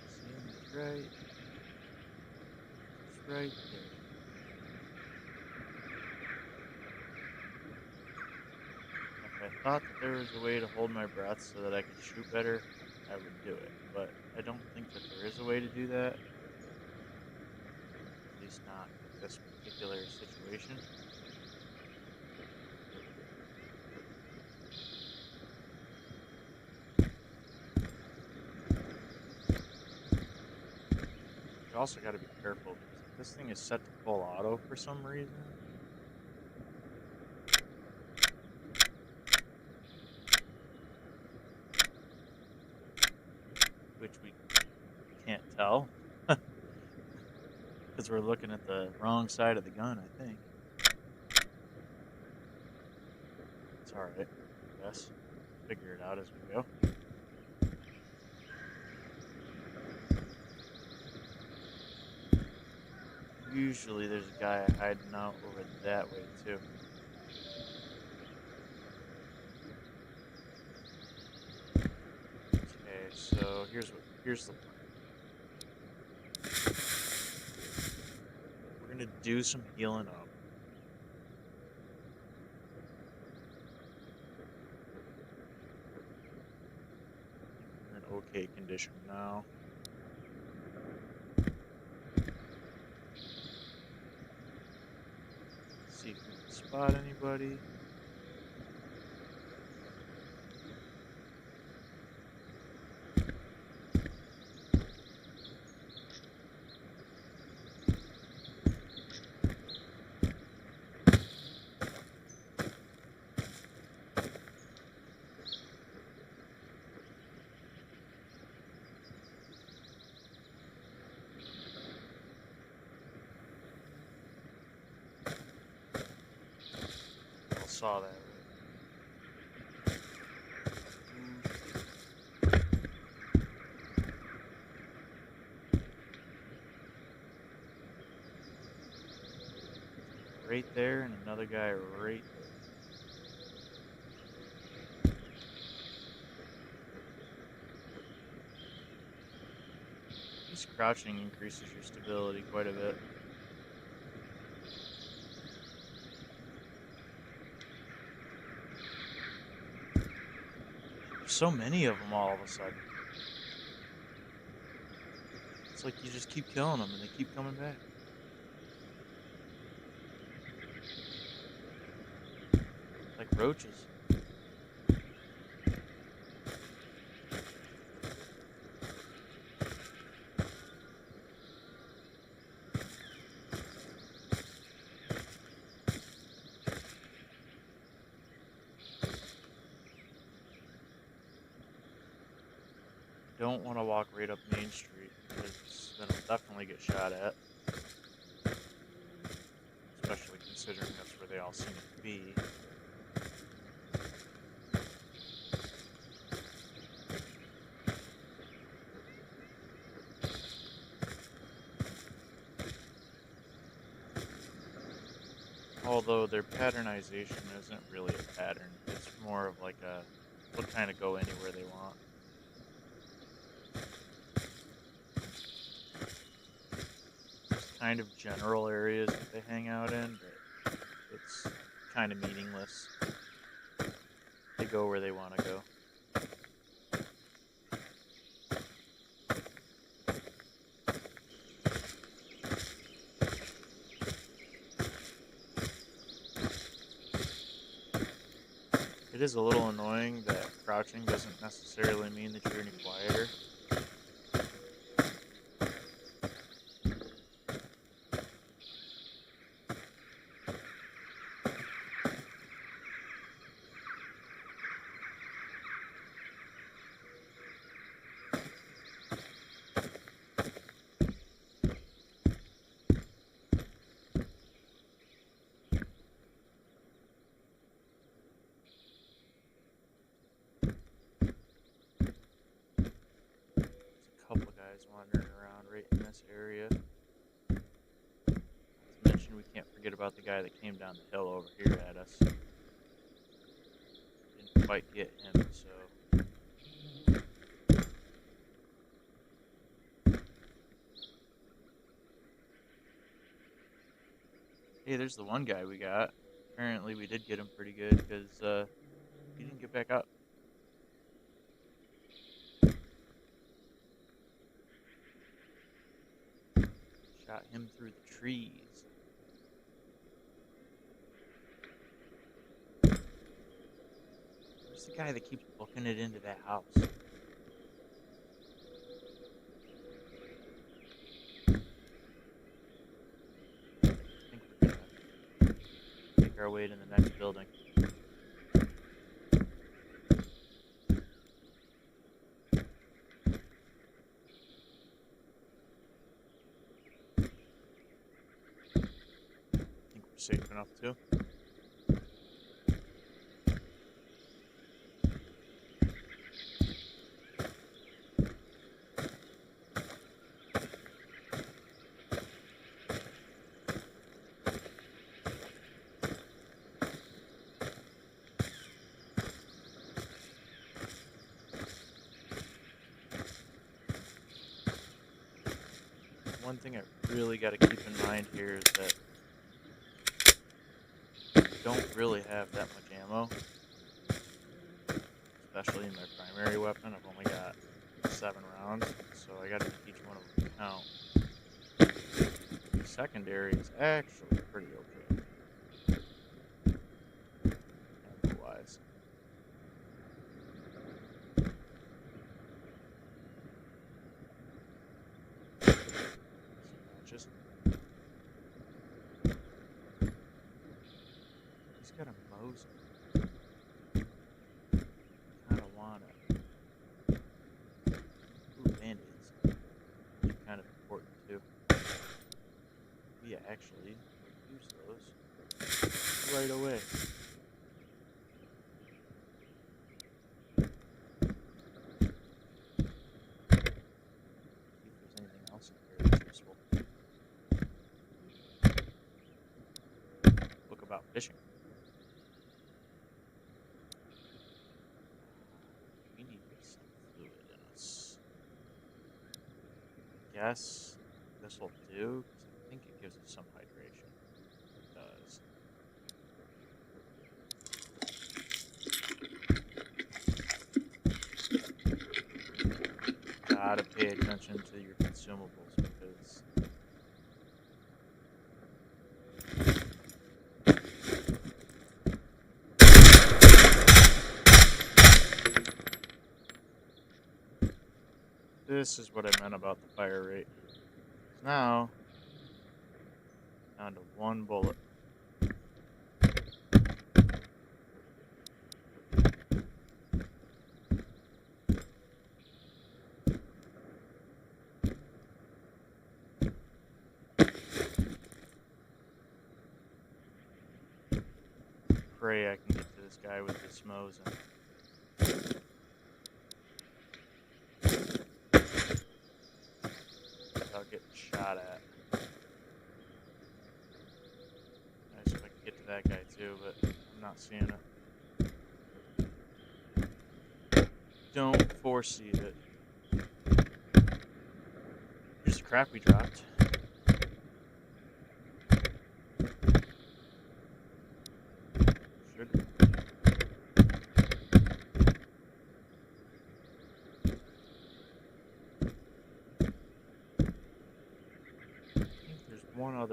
See him? He's right. He's right there. If I thought that there was a way to hold my breath so that I could shoot better, I would do it. But I don't think that there is a way to do that. At least not with this particular situation. You also got to be careful because if this thing is set to full auto for some reason, which we can't tell because we're looking at the wrong side of the gun, I think. It's alright, I guess. Figure it out as we go. Usually there's a guy hiding out over that way too. Okay, so here's the plan. We're gonna do some healing up. We're in okay condition now. See if we can spot anybody. I saw that. Right there, and another guy right there. This crouching increases your stability quite a bit. There's so many of them all of a sudden. It's like you just keep killing them and they keep coming back. Like roaches. Don't want to walk right up Main Street because then I'll definitely get shot at. Especially considering that's where they all seem to be. Although their patternization isn't really a pattern, it's more of like a, they'll kind of go anywhere they want. kind of general areas that they hang out in, but it's kind of meaningless. They go where they want to go. It is a little annoying that crouching doesn't necessarily mean that you're any quieter. Couple guys wandering around right in this area. Not to mention, we can't forget about the guy that came down the hill over here at us. Didn't quite get him, so. Hey, there's the one guy we got. Apparently, we did get him pretty good because he didn't get back up. Shot him through the trees. Where's the guy that keeps booking it into that house? I think we're gonna make our way to the next building. Safe enough too. One thing I really got to keep in mind here is that don't really have that much ammo, especially in their primary weapon. I've only got 7 rounds, so I gotta make each one of them count. The secondary is actually pretty okay, ammo-wise. Just got a Moser. Kinda want it. Ooh, band-aids. Kind of important too. We actually use those right away. See if there's anything else in here that's useful. Book about fishing. Guess this will do, because I think it gives us some hydration. It does. Gotta pay attention to your consumables, because this is what I meant about the fire rate. Now, down to 1 bullet. Pray I can get to this guy with the smos in. Without getting shot at. Nice if I could get to that guy too, but I'm not seeing it. Don't foresee it. Here's the crap we dropped.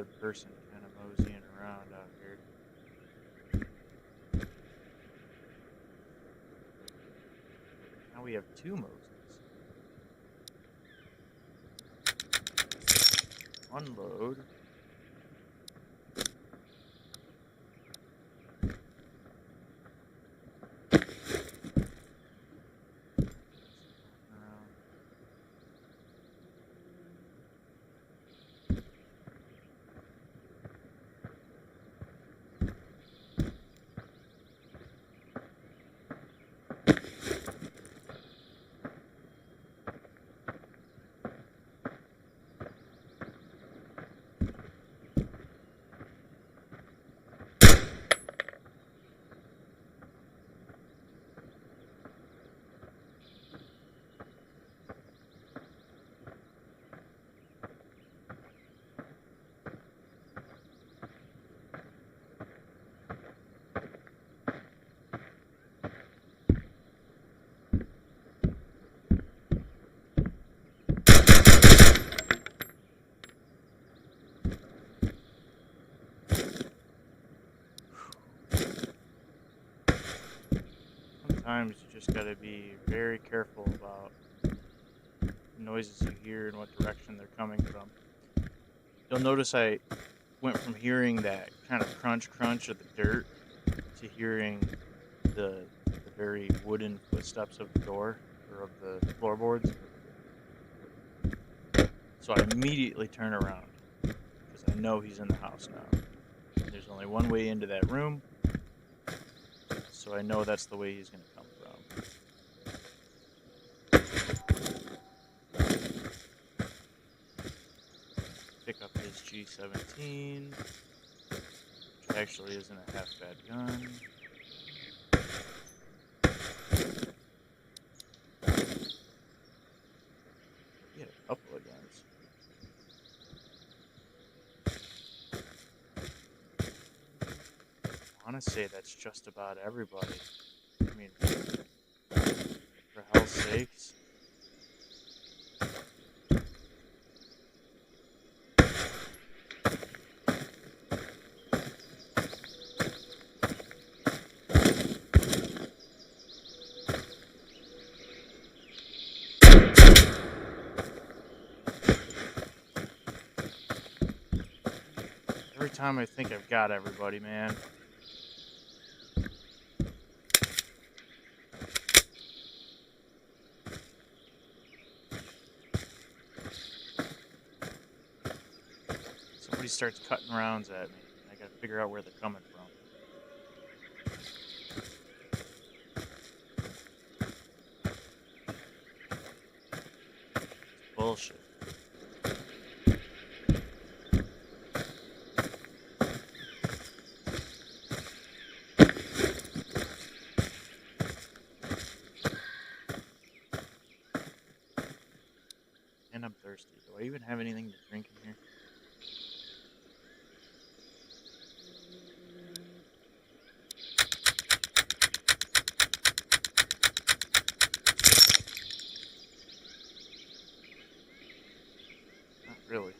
another person kind of moseying around out here. Now we have 2 Moses. Unload. Sometimes you just gotta be very careful about the noises you hear and what direction they're coming from. You'll notice I went from hearing that kind of crunch of the dirt to hearing the very wooden footsteps of the door or of the floorboards. So I immediately turn around because I know he's in the house now. There's only one way into that room, so I know that's the way he's going to come from. Pick up his G17, which actually isn't a half bad gun. He had a couple of guns. I want to say that's just about everybody. I mean, for hell's sakes. Every time I think I've got everybody, man. Somebody starts cutting rounds at me. I gotta figure out where they're coming from. It's bullshit. And I'm thirsty. Do I even have anything to drink in here? Not really.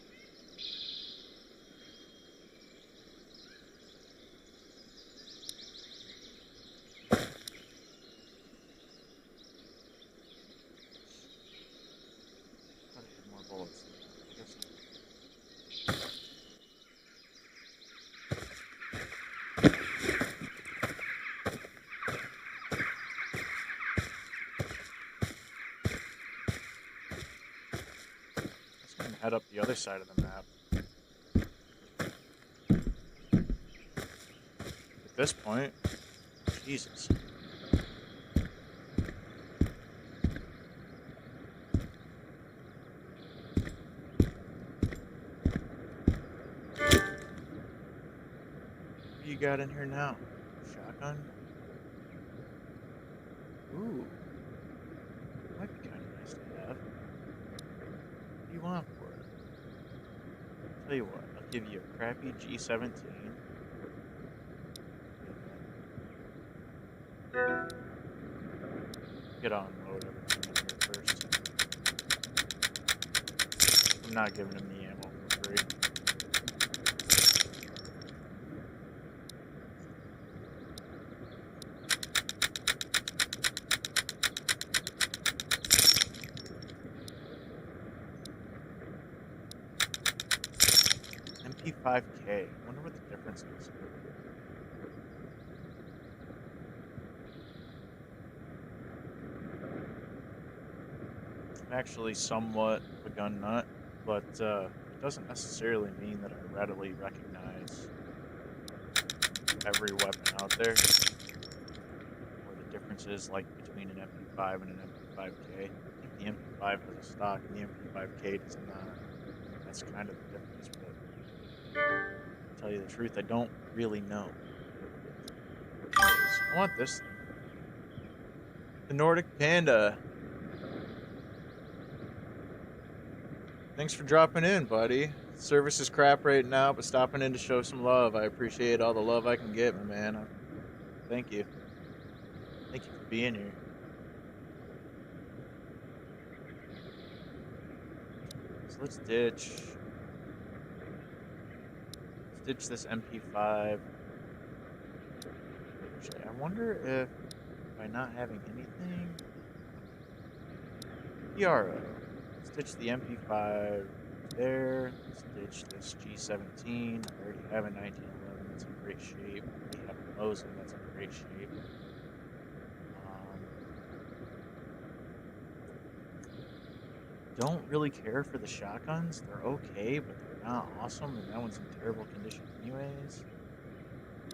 Thought I had more bullets. I guess not. Let's go and head up the other side of the map. At this point, Jesus. What do you got in here now? Shotgun? Ooh. Might be kind of nice to have. What do you want for it? Tell you what, I'll give you a crappy G17. Get on load everything in here first. I'm not giving him the ammo for free. MP5K. I wonder what the difference is. I'm actually somewhat of a gun nut, but it doesn't necessarily mean that I readily recognize every weapon out there, or the differences like between an MP5 and an MP5K. I think the MP5 has a stock and the MP5K does not. That's kind of the difference, but to tell you the truth, I don't really know. Anyways, I want this thing. The Nordic Panda. Thanks for dropping in, buddy. Service is crap right now, but stopping in to show some love. I appreciate all the love I can get, my man. Thank you. Thank you for being here. So let's ditch this MP5. Actually, I wonder if by not having anything, PRO. Let's ditch the MP5 there. Let's ditch this G17. I already have a 1911. That's in great shape. We have a Mosin. That's in great shape. Don't really care for the shotguns. They're okay, but they're not awesome, and that one's in terrible condition anyways.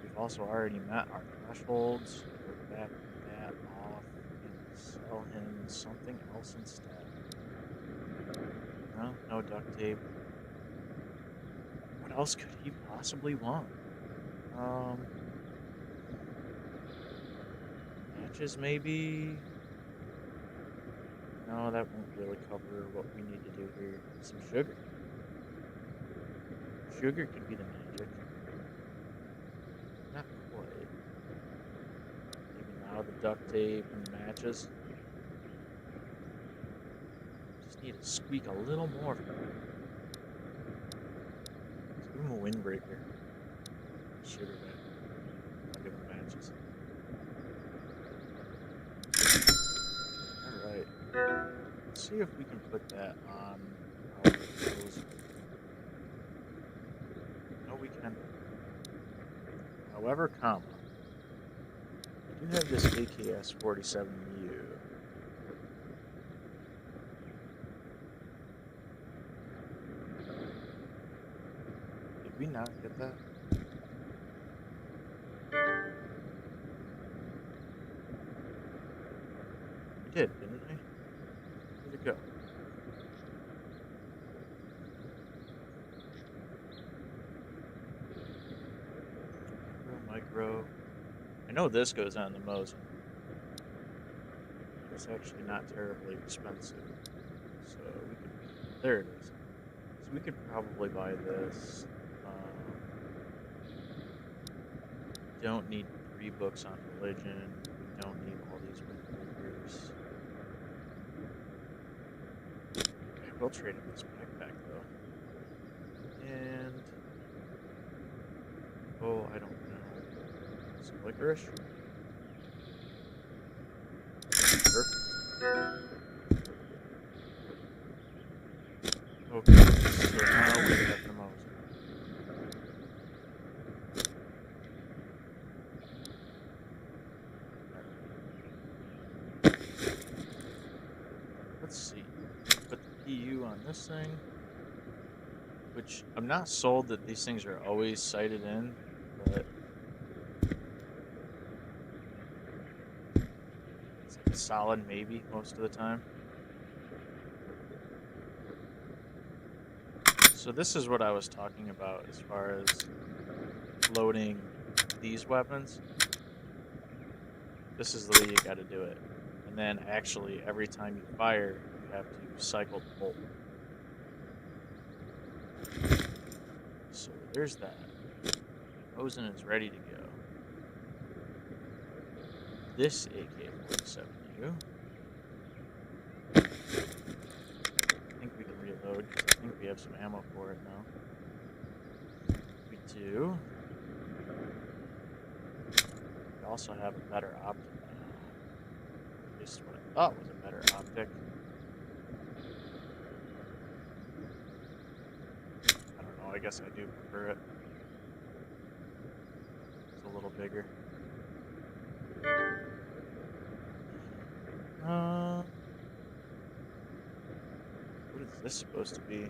We've also already met our thresholds. We'll back that off and sell him something else instead. No duct tape. What else could he possibly want? Matches maybe? No, that won't really cover what we need to do here. Some sugar. Sugar could be the magic. Not quite. Maybe now the duct tape and the matches. Just need to squeak a little more. Let's give him a windbreaker. Sugar back. I'll give him matches. Alright. Let's see if we can put that on our clothes. No, we can. However, comma. I do have this AKS-47U. Did we not get that? We did, didn't we? Where'd it go? Micro. I know this goes on the Mosin. It's actually not terribly expensive. So we could. There it is. So we could probably buy this. Don't need 3 books on religion. We don't need all these windbreakers. Okay, we'll trade in this backpack though. And oh, I don't know. Some licorice. Perfect. Okay, so now we have the Mosin. Let's see. Put the PU on this thing. Which I'm not sold that these things are always sighted in, but it's like a solid maybe most of the time. So this is what I was talking about as far as loading these weapons. This is the way you got to do it. And then actually every time you fire, you have to cycle the bolt. So there's that. Mosin is ready to go. This AK-47U. I think we can reload because I think we have some ammo for it now. We do. We also have a better optic now. At least what I thought was a better optic. I don't know. I I guess I do prefer it. It's a little bigger. What is this supposed to be?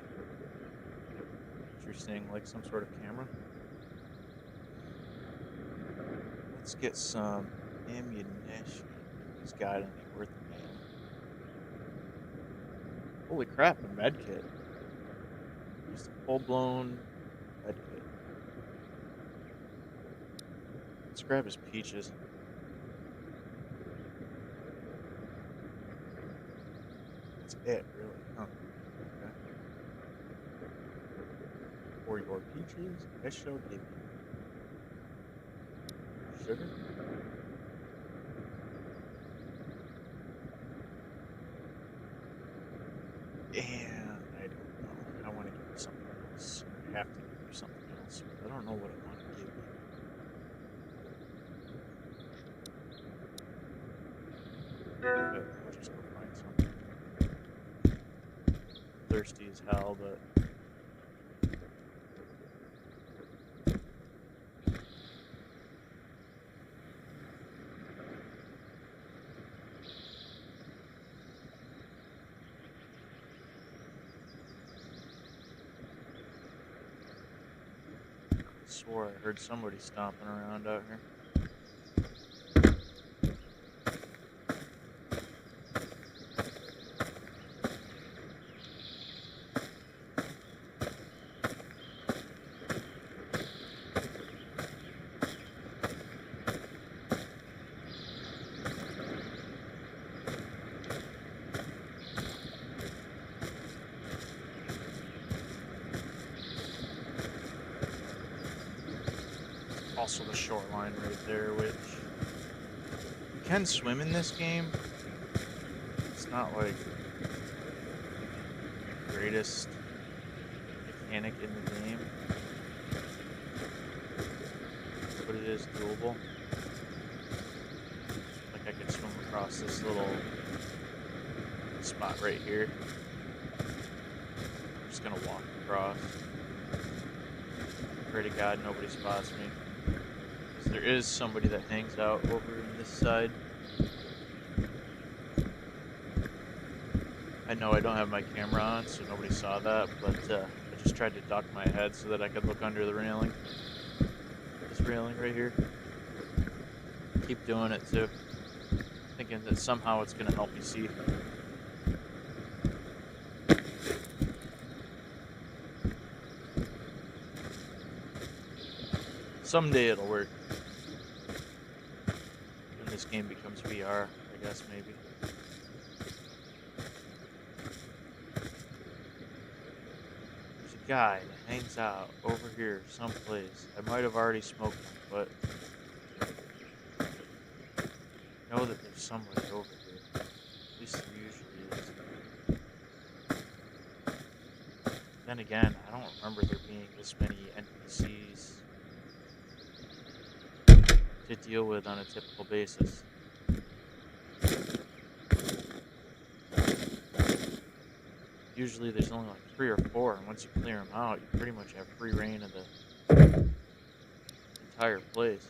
Interesting, like some sort of camera. Let's get some ammunition. He's got any worth of man. Holy crap, a med kit. Just a full-blown med kit. Let's grab his peaches. That's it, really, huh? Okay. For your peaches, I shall give you sugar. And I don't know. I want to give you something else. I have to give you something else, but I don't know what I want to give you. But I'll just go find something. Thirsty as hell, but I swore I heard somebody stomping around out here. Also the shoreline right there, which you can swim in this game. It's not like the greatest mechanic in the game, but it is doable. Like I could swim across this little spot right here. I'm just gonna walk across. Pray to God nobody spots me. There is somebody that hangs out over in this side. I know I don't have my camera on, so nobody saw that, but I just tried to duck my head so that I could look under the railing. This railing right here. Keep doing it too. Thinking that somehow it's going to help me see. Someday it'll work. When this game becomes VR, I guess, maybe. There's a guy that hangs out over here someplace. I might have already smoked him, but I know that there's somebody over here. At least there usually is. Then again, I don't remember there being this many NPCs to deal with on a typical basis. Usually there's only like 3 or 4, and once you clear them out, you pretty much have free reign of the entire place.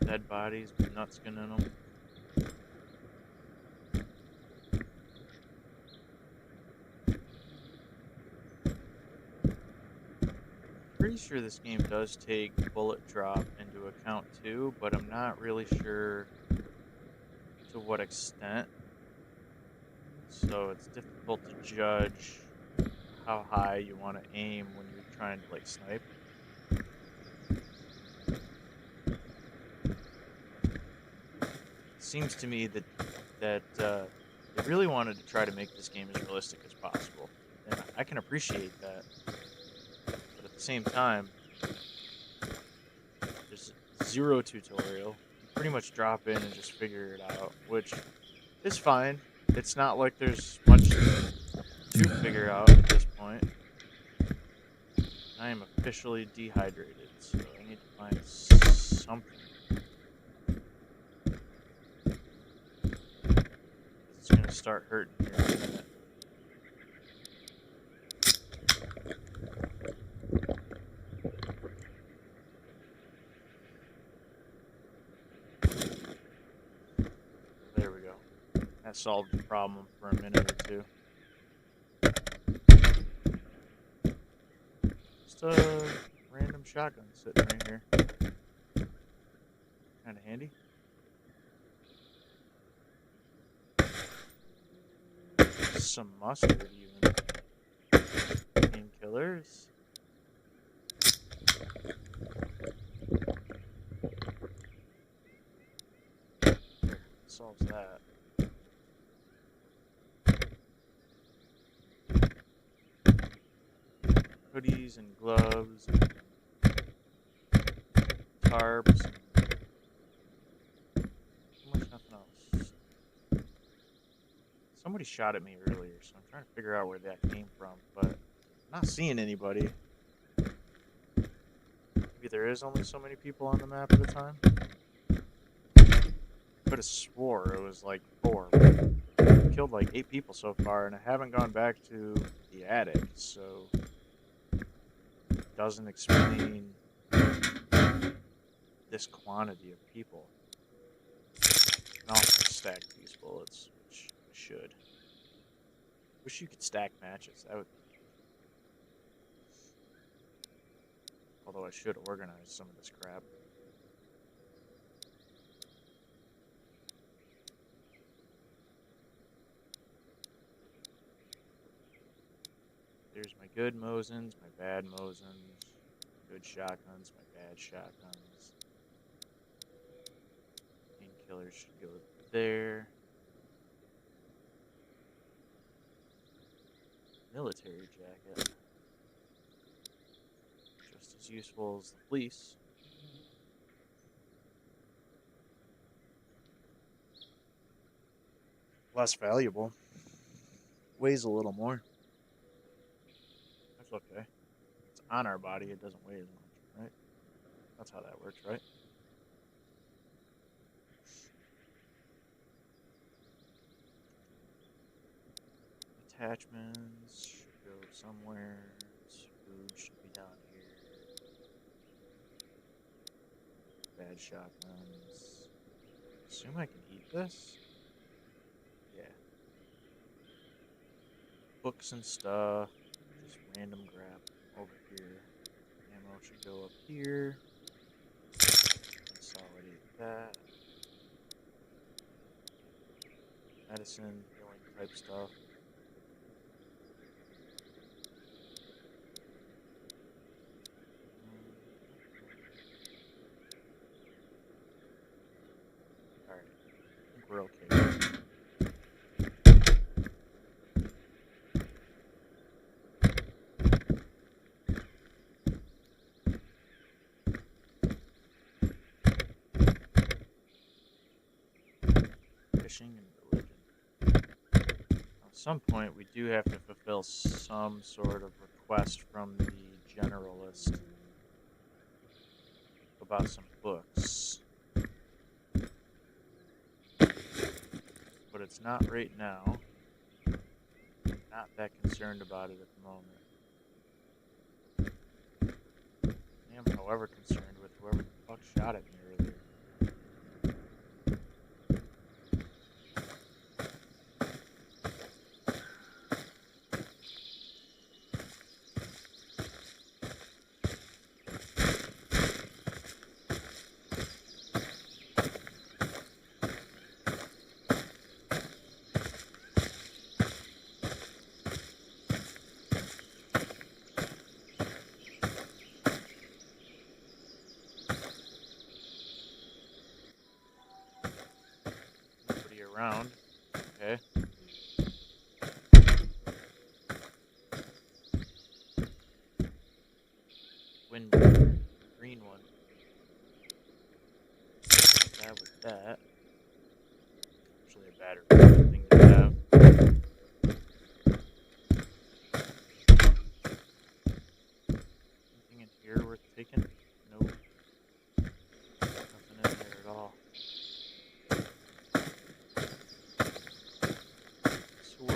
Dead bodies with nutskin in them. Pretty sure this game does take bullet drop into account too, but I'm not really sure to what extent. So it's difficult to judge how high you want to aim when you're trying to like snipe. Seems to me that they really wanted to try to make this game as realistic as possible, and I can appreciate that. But at the same time, there's 0 tutorial. You pretty much drop in and just figure it out, which is fine. It's not like there's much to figure out at this point. I am officially dehydrated, so I need to find something. It's gonna start hurting here in a minute. There we go. That solved the problem for a minute or two. Just a random shotgun sitting right here. Kind of handy. Some mustard even. Painkillers. Solves that. Hoodies and gloves and tarps and almost nothing else. Somebody shot at me earlier, so I'm trying to figure out where that came from, but I'm not seeing anybody. Maybe there is only so many people on the map at a time. Could have swore it was like 4. I've killed like 8 people so far, and I haven't gone back to the attic, so it doesn't explain this quantity of people. I can also stack these bullets, which I should. Wish you could stack matches. That would. Although I should organize some of this crap. There's my good Mosins, my bad Mosins, good shotguns, my bad shotguns. Painkillers should go there. Military jacket. Just as useful as the fleece. Less valuable. Weighs a little more. That's okay. It's on our body, it doesn't weigh as much, right? That's how that works, right? Attachments should go somewhere. Food should be down here. Bad shotguns. Assume I can eat this? Yeah. Books and stuff. Just random crap over here. Ammo should go up here. Consolidate that. Medicine, healing type stuff. Alright. I think we're okay. Fishing and religion. At some point, we do have to fulfill some sort of request from the generalist about some books. But it's not right now. Not that concerned about it at the moment. I am, however, concerned with whoever the fuck shot at me earlier. Nobody around. Okay. Window. Green one. That with that. Actually, a battery thing to have.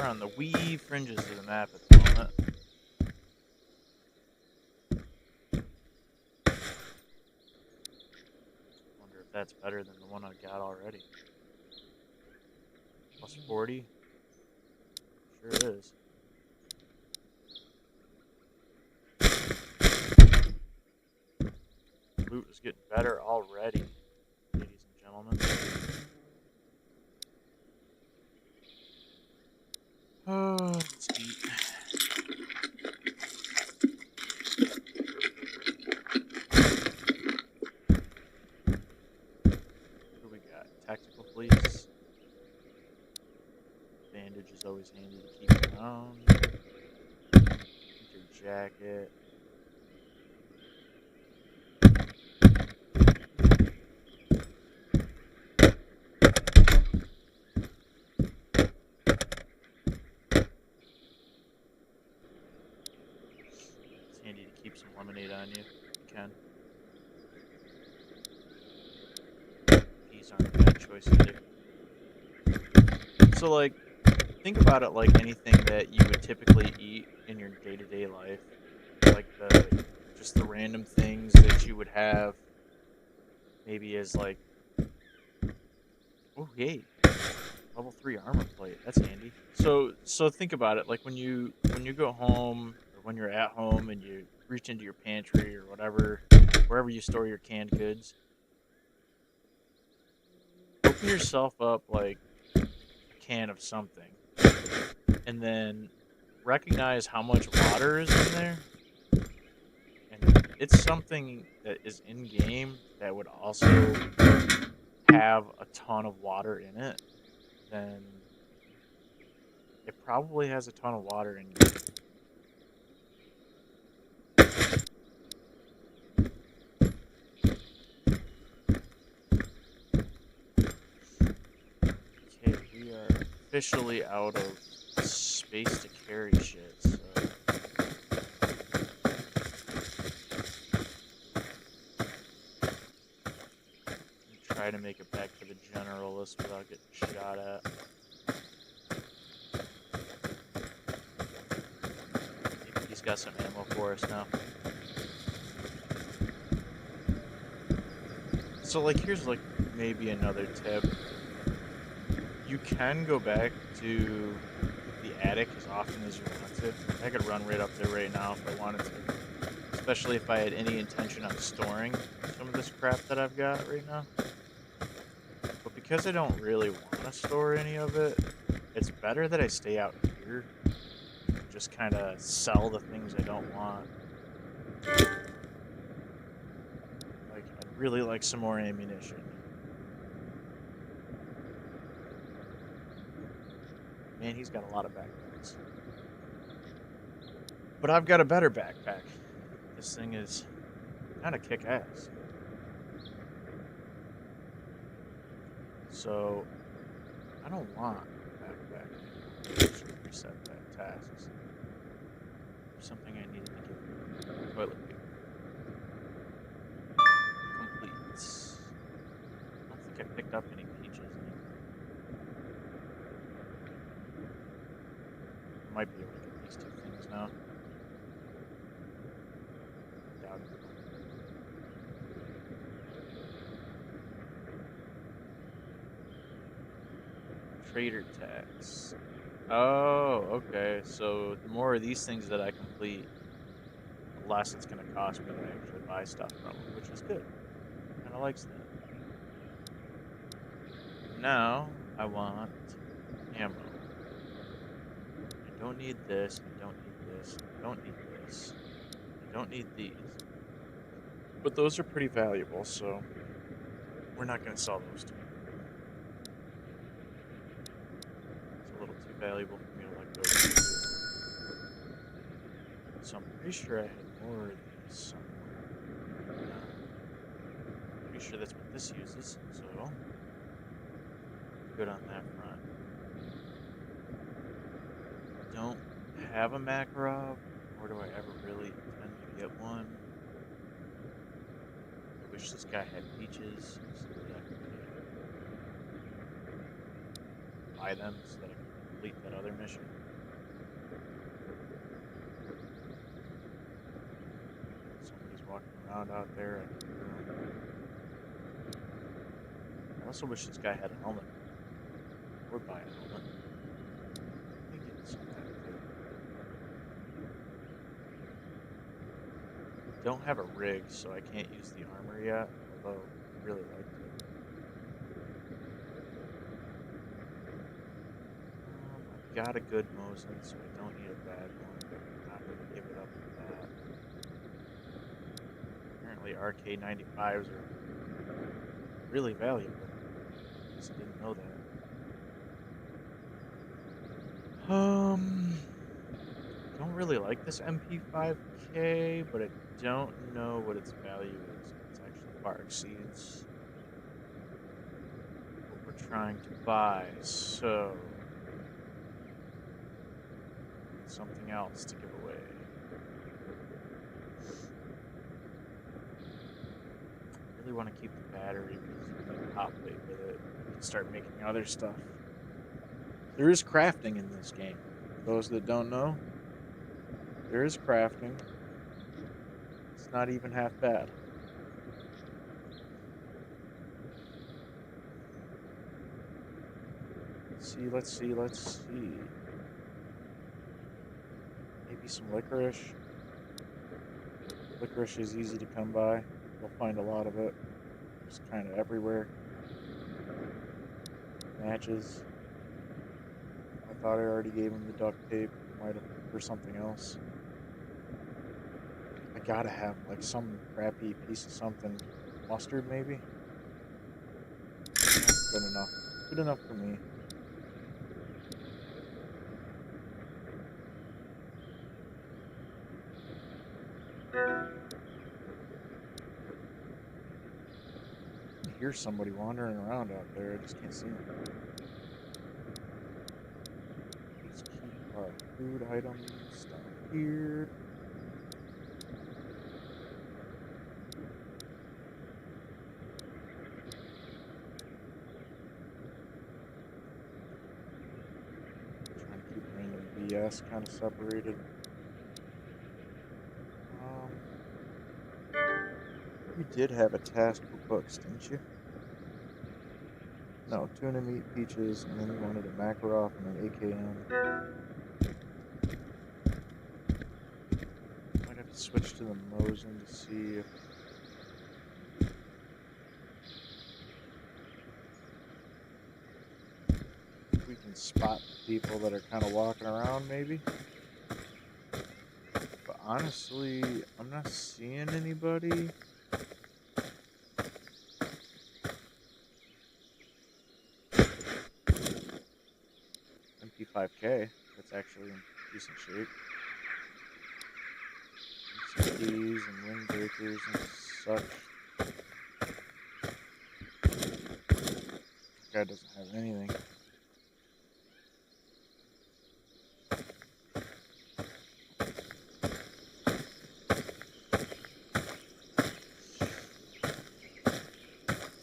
on the wee fringes of the map at the moment. Wonder if that's better than the one I got already. Plus 40? Sure is. Loot is getting better already, ladies and gentlemen. Oh, let's eat. What do we got? Tactical fleece. Bandage is always handy to keep around. Winter jacket. It's handy to keep some lemonade on you if you can. Peas aren't a bad choice either. So, like, think about it like anything that you would typically eat in your day-to-day life. Like just the random things that you would have maybe as like, oh, yay, level 3 armor plate. That's handy. So think about it like when you go home or when you're at home and you reach into your pantry or whatever, wherever you store your canned goods. Open yourself up like a can of something and then recognize how much water is in there. And it's something that is in game that would also have a ton of water in it, then it probably has a ton of water in game. Okay, we are officially out of space to carry shit, so try to make it back to the generalist without getting shot at. Maybe he's got some ammo for us now. So, like, here's, like, maybe another tip. You can go back to the attic as often as you want to. I could run right up there right now if I wanted to. Especially if I had any intention on storing some of this crap that I've got right now. But because I don't really want to store any of it, it's better that I stay out here and just kind of sell the things I don't want. Like, I'd really like some more ammunition. Man, he's got a lot of backpacks. But I've got a better backpack. This thing is kind of kick-ass. So, I don't want a backpack. I should reset that tasks. There's something I needed to give you. Toilet paper. Complete. I don't think I picked up any peaches anywhere. I might be able to get these two things now. Doubt it. Trader tax. Oh, okay. So the more of these things that I complete, the less it's going to cost me to actually buy stuff from them, which is good. Kind of likes that. Now I want ammo. I don't need this. I don't need this. I don't need this. I don't need these. But those are pretty valuable, so we're not going to sell those to me. It's a little too valuable for me to let go of. So I'm pretty sure I had more of these somewhere. Pretty sure that's what this uses, so good on that front. Don't have a Makarov, nor do I ever really intend to get one. I wish this guy had peaches so that I could buy them so that I could complete that other mission. walking around out there. I also wish this guy had a helmet. I would buy a helmet. Let me get some of that too. I don't have a rig, so I can't use the armor yet, although I really liked it. I've got a good Mosin, so I don't need a bad one, but I'm not going to give it up for that. Apparently RK95s are really valuable. I just didn't know that. Don't really like this MP5K, but I don't know what its value is. It actually far exceeds what we're trying to buy, so something else to give away. I really want to keep the battery because you can make a hot plate with it. You can start making other stuff. There is crafting in this game. For those that don't know, there is crafting. It's not even half bad. Let's see. Maybe some licorice. Licorice is easy to come by. You'll find a lot of it. Just kind of everywhere. Matches. I thought I already gave him the duct tape. Might have for something else. I gotta have like some crappy piece of something. Mustard maybe? Good enough. Good enough for me. I hear somebody wandering around out there. I just can't see them. Let's keep our food items down here. Trying to keep random BS kind of separated. You did have a task for books, didn't you? No, tuna meat, peaches, and then you wanted a Makarov and an AKM. Might have to switch to the Mosin to see if we can spot the people that are kind of walking around, maybe. But honestly, I'm not seeing anybody. MP5K, that's actually in decent shape. Some keys and windbreakers and such. This guy doesn't have anything.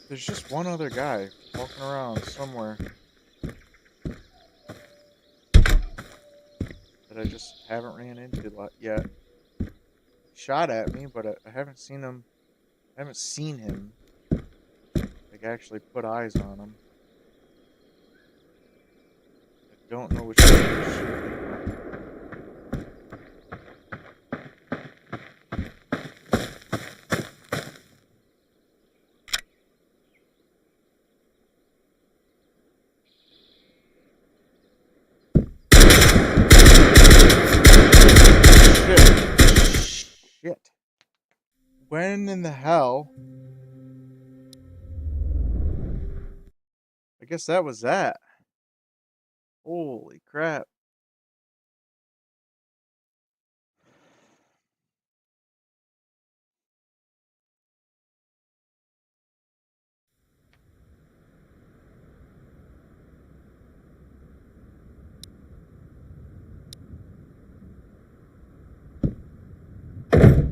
There's just one other guy walking around somewhere that I just haven't ran into yet. Shot at me, but I haven't seen him. I haven't seen him. Like actually put eyes on him. I don't know which one he's shooting at. Shit. When in the hell? I guess that was that. Holy crap.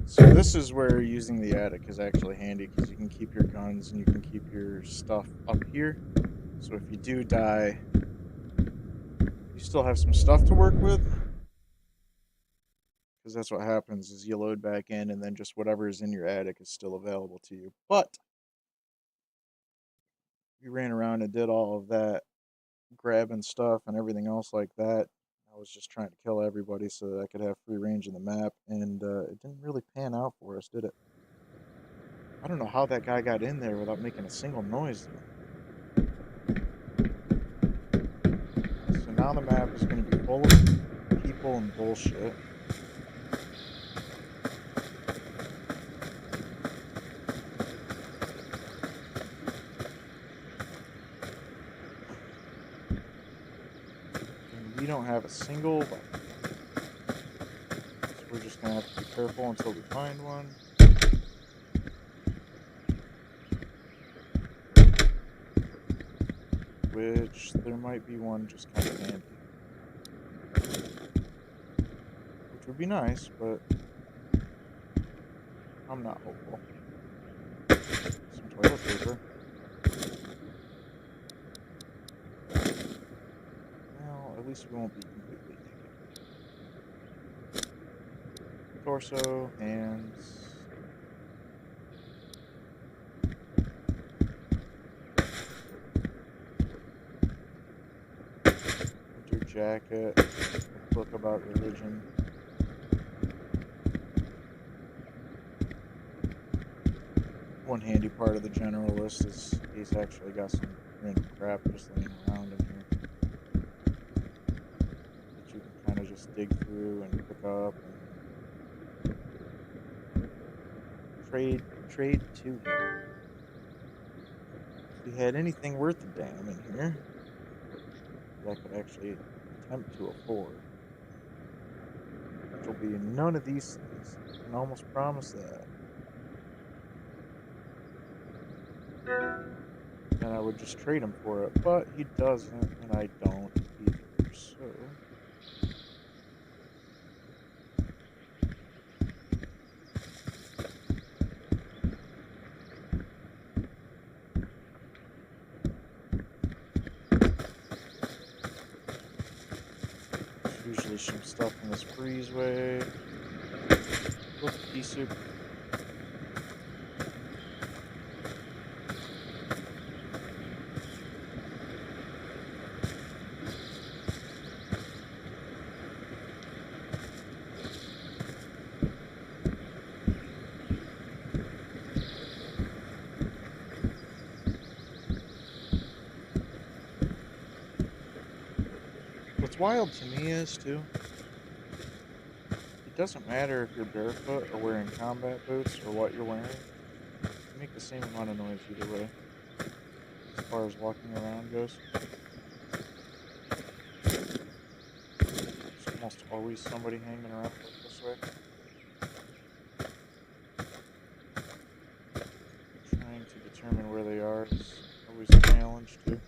So this is where using the attic is actually handy because you can keep your guns and you can keep your stuff up here. So if you do die, you still have some stuff to work with. because that's what happens is you load back in and then just whatever is in your attic is still available to you. But we ran around and did all of that, grabbing stuff and everything else like that. I was just trying to kill everybody so that I could have free range in the map, and it didn't really pan out for us, did it? I don't know how that guy got in there without making a single noise. So now the map is going to be full of people and bullshit. And we don't have a single weapon. So we're just going to have to be careful until we find one. Which there might be one just kind of handy. Which would be nice, but I'm not hopeful. Some toilet paper. Well, at least we won't be completely naked. Torso, hands. Winter jacket. A book about religion. One handy part of the general list is he's actually got some random crap just laying around in here that you can kind of just dig through and pick up and trade to him. If we had anything worth a damn in here that I could actually attempt to afford, which will be none of these things. I can almost promise that. And I would just trade him for it, but he doesn't, and I don't either, so... There's usually some stuff in this breezeway. With pea soup. What's wild to me is, too, it doesn't matter if you're barefoot or wearing combat boots or what you're wearing. You make the same amount of noise either way, as far as walking around goes. There's almost always somebody hanging around this way. Trying to determine where they are is always a challenge, too.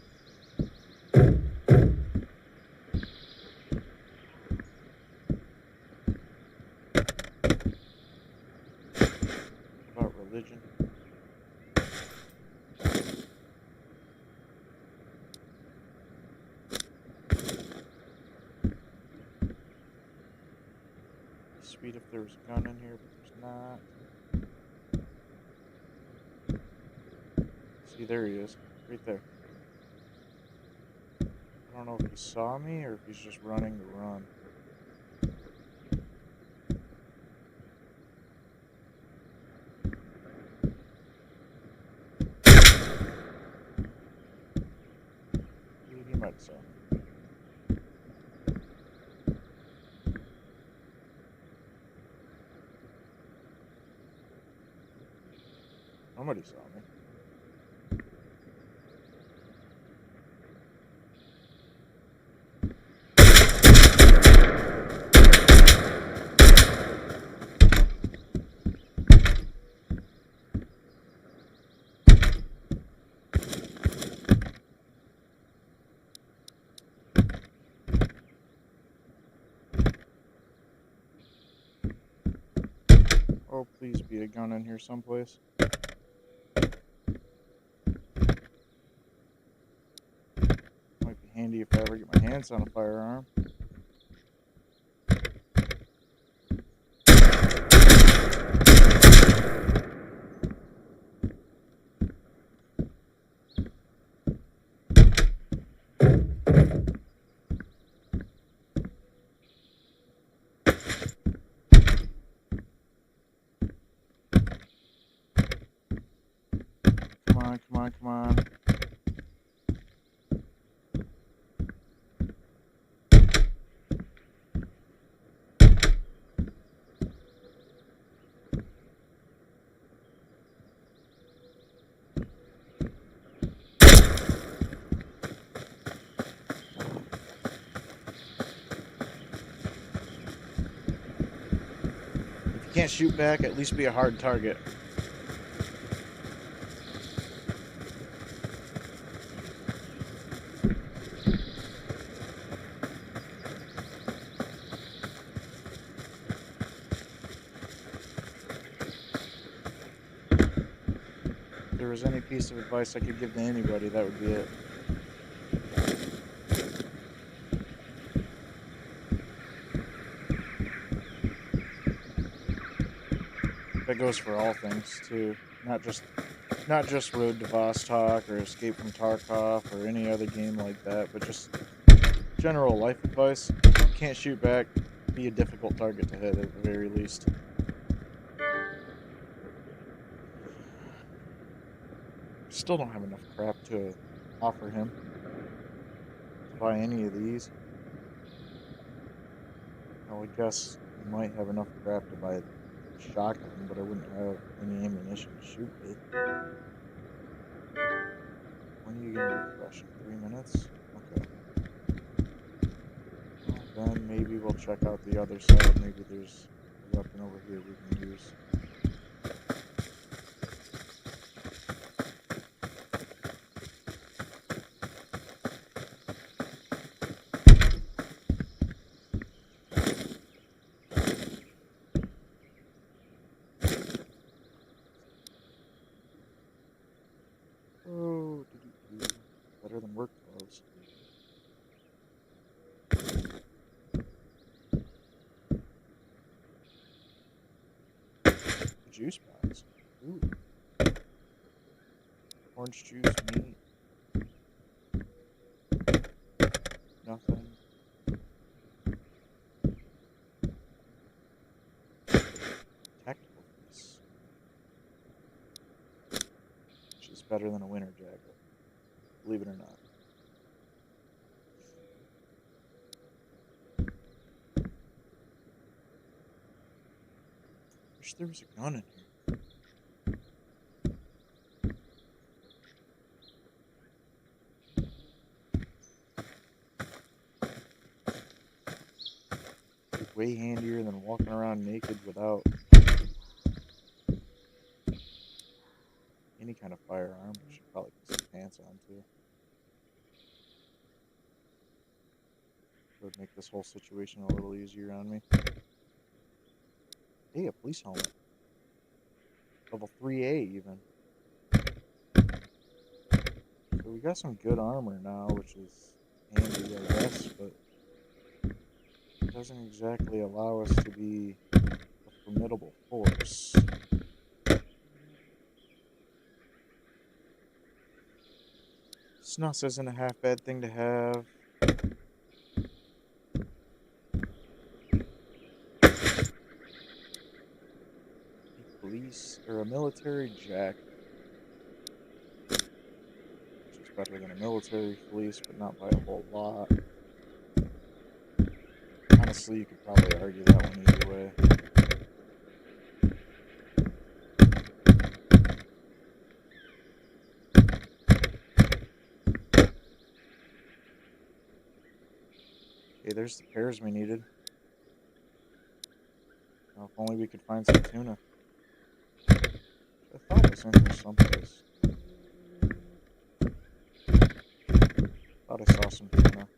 Religion. Sweet if there was a gun in here, but there's not. See, there he is, right there. I don't know if he saw me or if he's just running to run. He might have saw me. Nobody saw me. Oh, please be a gun in here someplace. Might be handy if I ever get my hands on a firearm. Can't shoot back, at least be a hard target. If there was any piece of advice I could give to anybody, that would be it. That goes for all things too, not just Road to Vostok or Escape from Tarkov or any other game like that, but just general life advice. Can't shoot back, be a difficult target to hit at the very least. Still don't have enough crap to offer him to buy any of these. Well, I guess I might have enough crap to buy a shotgun, but I wouldn't have any ammunition to shoot with. When are you gonna refresh? In 3 minutes? Okay. Well, then maybe we'll check out the other side. Maybe there's a weapon over here we can use. Oh, better than work clothes. Juice box. Ooh. Orange juice, meat. Nothing. Tactical piece. Which is better than a winter jacket. Believe it or not. Wish there was a gun in here. Way handier than walking around naked without any kind of firearm. I should probably put some pants on too. It would make this whole situation a little easier on me. Hey, a police helmet. Level 3A even. So we got some good armor now, which is handy, I guess, but it doesn't exactly allow us to be a formidable force. Snus isn't a half bad thing to have. A police or a military jacket, which is better than a military fleece, but not by a whole lot. Honestly, you could probably argue that one either way. Okay, there's the pears we needed. Now, if only we could find some tuna. I thought was in here someplace. Thought I saw some tuna.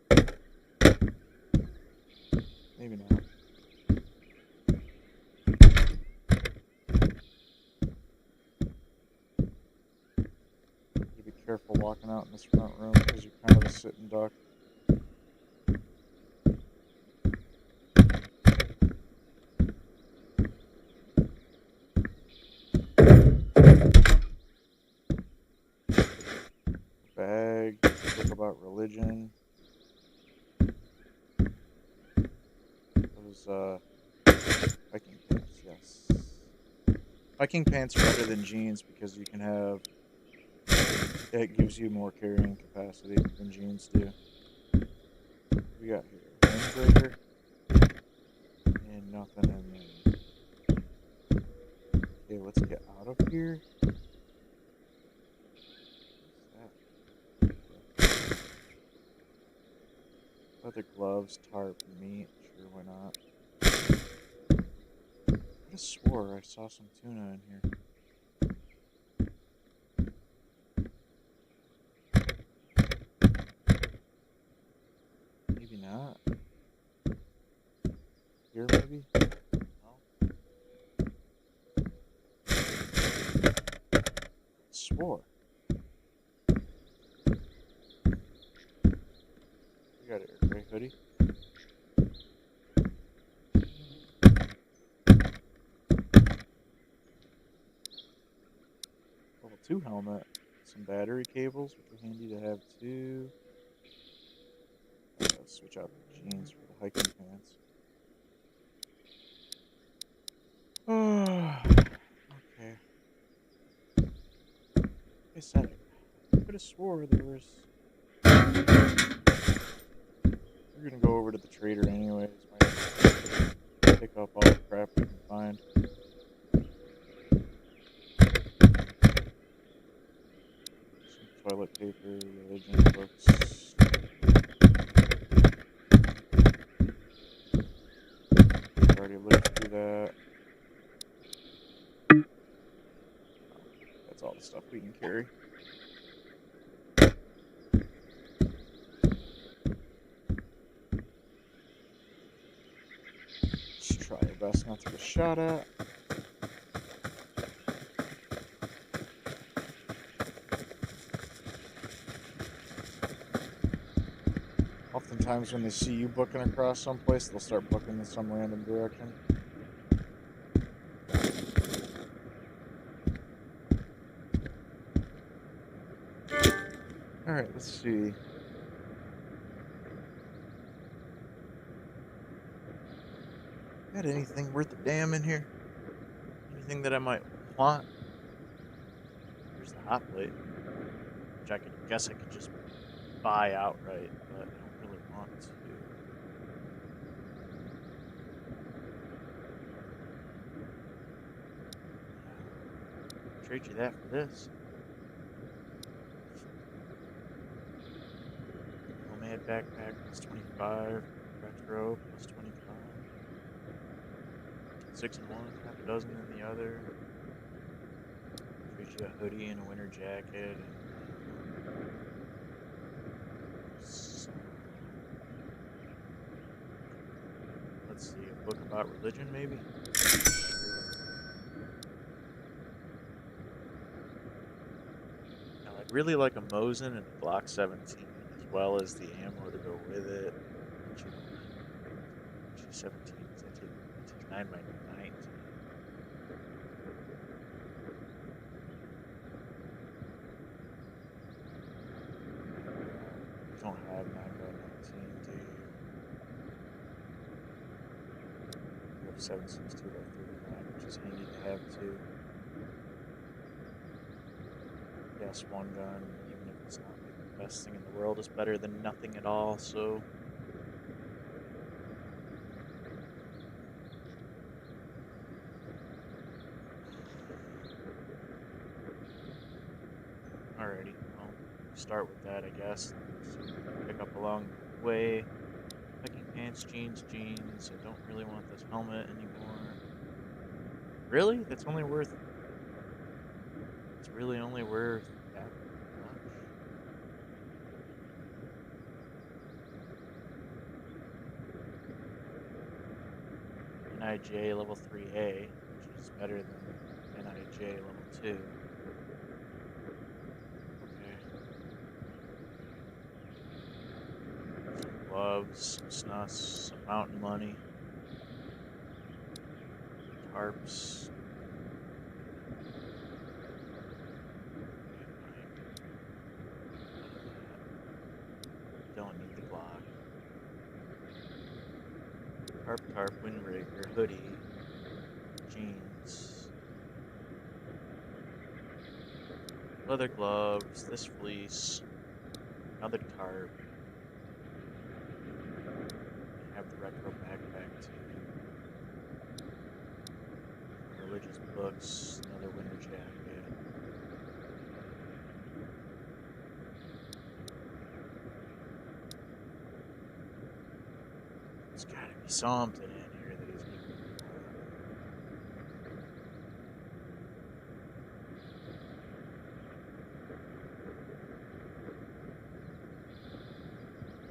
Maybe not. You be careful walking out in this front room because you're kind of a sitting duck. Bag, book about religion. Those, hiking pants, yes. Hiking pants are better than jeans because you can have, it gives you more carrying capacity than jeans do. What we got here? Windbreaker. And nothing in there. Okay, let's get out of here. Leather gloves, tarp, meat. Sure, why not? What have swore I saw some tuna in here. Maybe not. Here, maybe? No. Swore. You got it, gray hoodie. Level 2 helmet. Some battery cables, which are handy to have too. Switch out the jeans for the hiking pants. Okay. Like I said, I could have swore there was. We're gonna go over to the trader anyways. Might pick up all the crap we can find. Some toilet paper, religion books. Already looked through that. That's all the stuff we can carry. Just try our best not to get shot at. Oftentimes when they see you booking across someplace, they'll start booking in some random direction. Alright, let's see. Got anything worth a damn in here? Anything that I might want? Here's the hot plate, which I guess I could just buy outright, but I don't really want to. Trade you that for this. Nomad backpack plus 25. Retro plus 25. 6 in one, half a dozen in the other. Trade you a hoodie and a winter jacket. And let's see, a book about religion, maybe? Now, I'd really like a Mosin and a Glock 17, as well as the ammo to go with it. G17, I take 9 by 19. You don't have 9 by 19, do you? You have 7.62 by 39, which is handy to have too. Yes, one gun, even if it's not like the best thing in the world, is better than nothing at all, so. Alrighty, well, start with that, I guess. Pick up along the way. Hiking pants, jeans. I don't really want this helmet anymore. Really? That's only worth. It's really only worth that much. NIJ level 3A, which is better than NIJ level 2. Gloves, some snus, some mountain money, tarps. Don't need the Glock. Tarp, windbreaker, hoodie, jeans, leather gloves, this fleece, another tarp. Have the retro backpack too. Religious books, another winter jacket. There's gotta be something in here that he's giving me.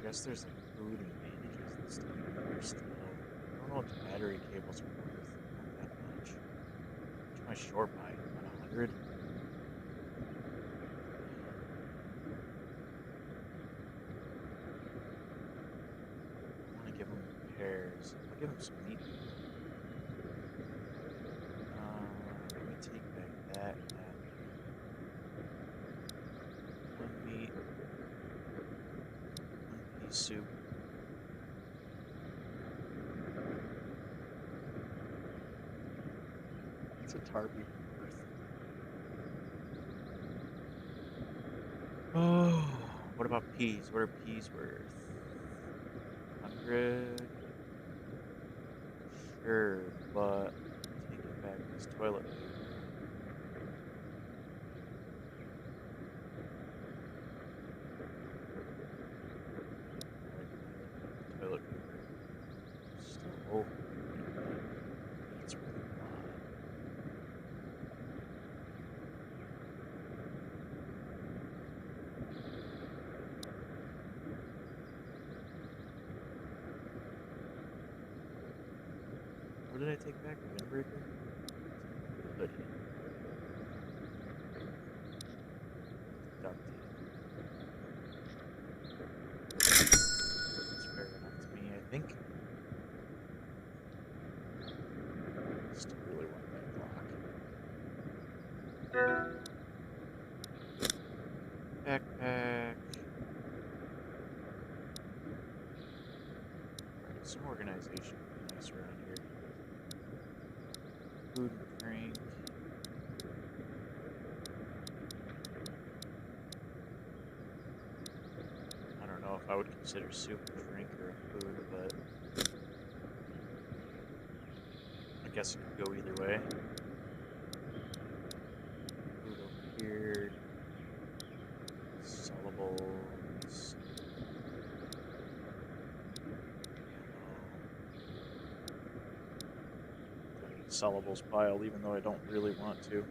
guess there's like food advantages and stuff here still. I don't know what the battery cables are worth. Not that much. How much am I short by? About 100? I want to give them repairs. I'll give them some meat. Let me take back that. One meat. One pea soup. It's a tarpy worth. Oh, what about peas? What are peas worth? 100. Sure, but taking back this toilet paper. Toilet paper. Still over. It's worth a lot. What did I take back? The windbreaker? The hoodie. Duct tape. That's fair enough to me, I think. Still really want that clock. Backpack. Alright, some organization would be nice around here. Food and drink. I don't know if I would consider soup a drink or a food, but I guess it could go either way. Food over here. Sellables. Sellables pile, even though I don't really want to.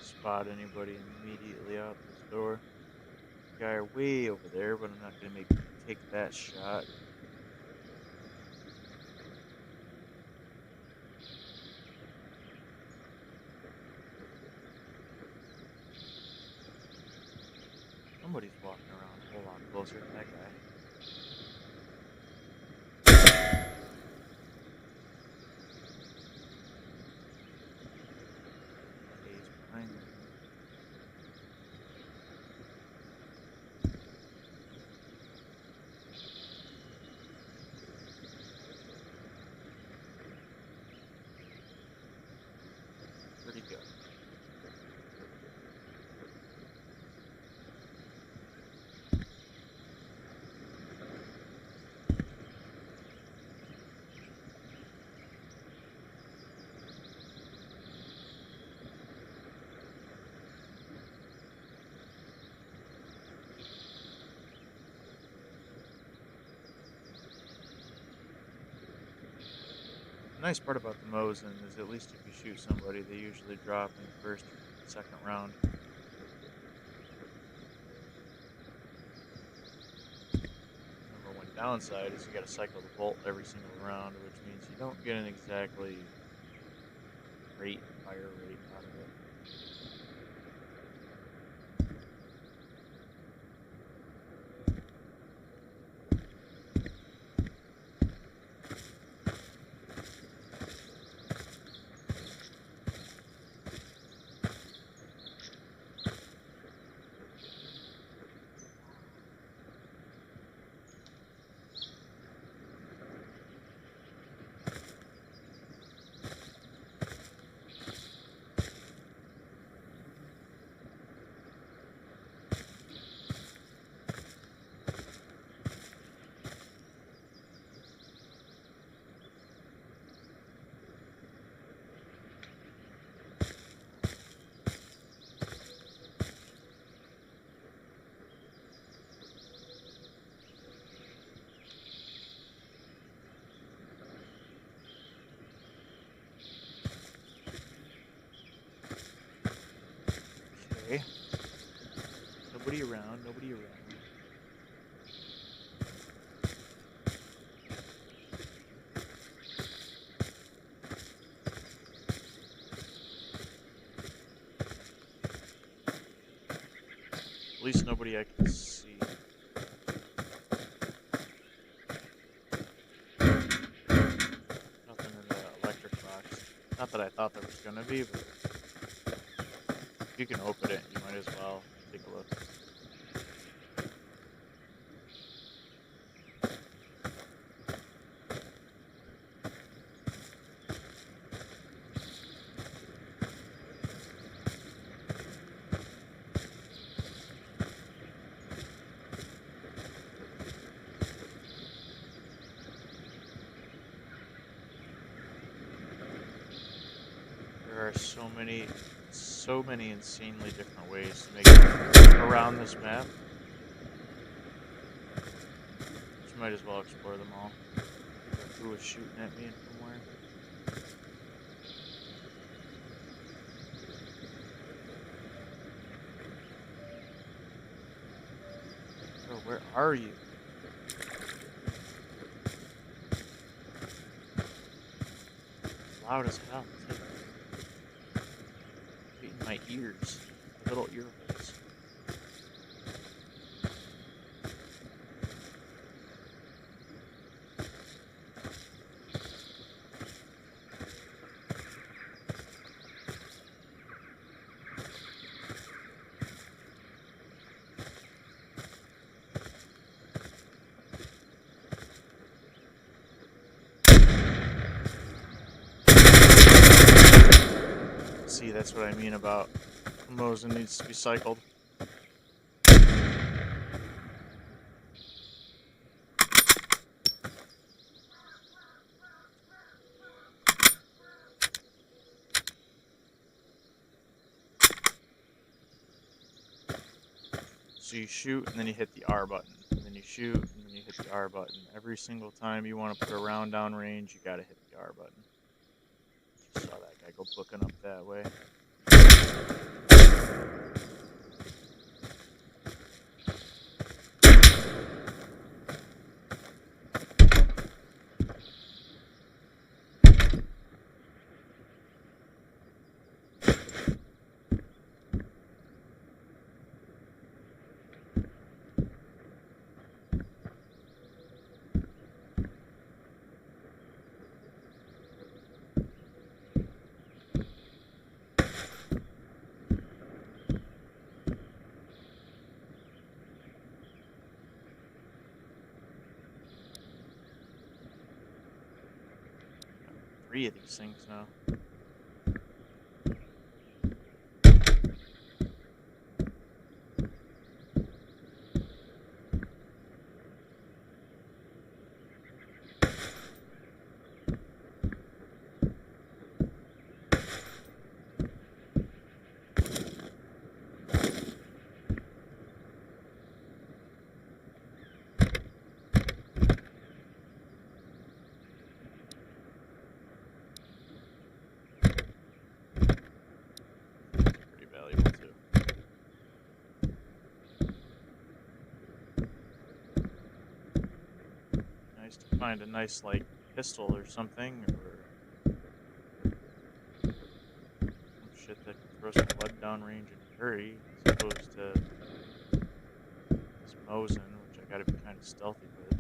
Spot anybody immediately out this door. Guy way over there, but I'm not gonna take that shot. Somebody's walking around a whole lot closer than that guy. He's behind me. Where'd he go? The nice part about the Mosin is at least if you shoot somebody, they usually drop in the first or second round. Number one downside is you gotta cycle the bolt every single round, which means you don't get an exactly great fire rate out of it. Okay. Nobody around, nobody around. At least nobody I can see. Nothing in the electric box. Not that I thought there was gonna be, but if you can open it, you might as well take a look. There are so many insanely different ways to make it around this map. You might as well explore them all. Who was shooting at me and from where? Bro, where are you? Loud as hell, too. Beating my ears. Little ear holes. See, that's what I mean about Mosin needs to be cycled. So you shoot and then you hit the R button. And then you shoot and then you hit the R button. Every single time you want to put a round down range, you gotta hit the R button. Just saw that guy go booking up that way. Three of these things now. Pretty valuable too. Nice to find a nice like pistol or something, or some shit that can throw some lead down range in a hurry, as opposed to this Mosin, which I gotta be kind of stealthy with.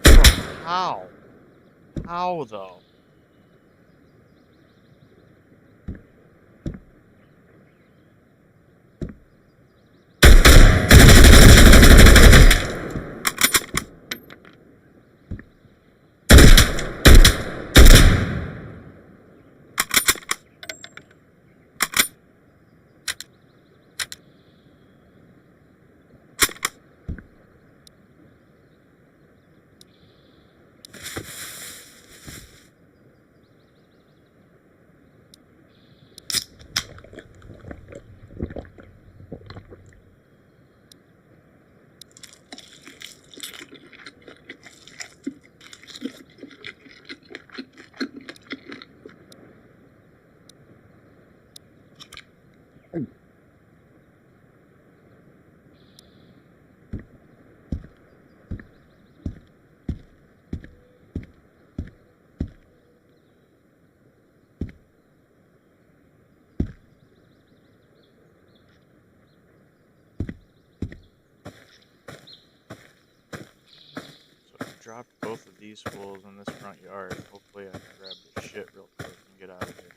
Bro, how? How though? Drop both of these fools in this front yard. Hopefully I can grab this shit real quick and get out of here.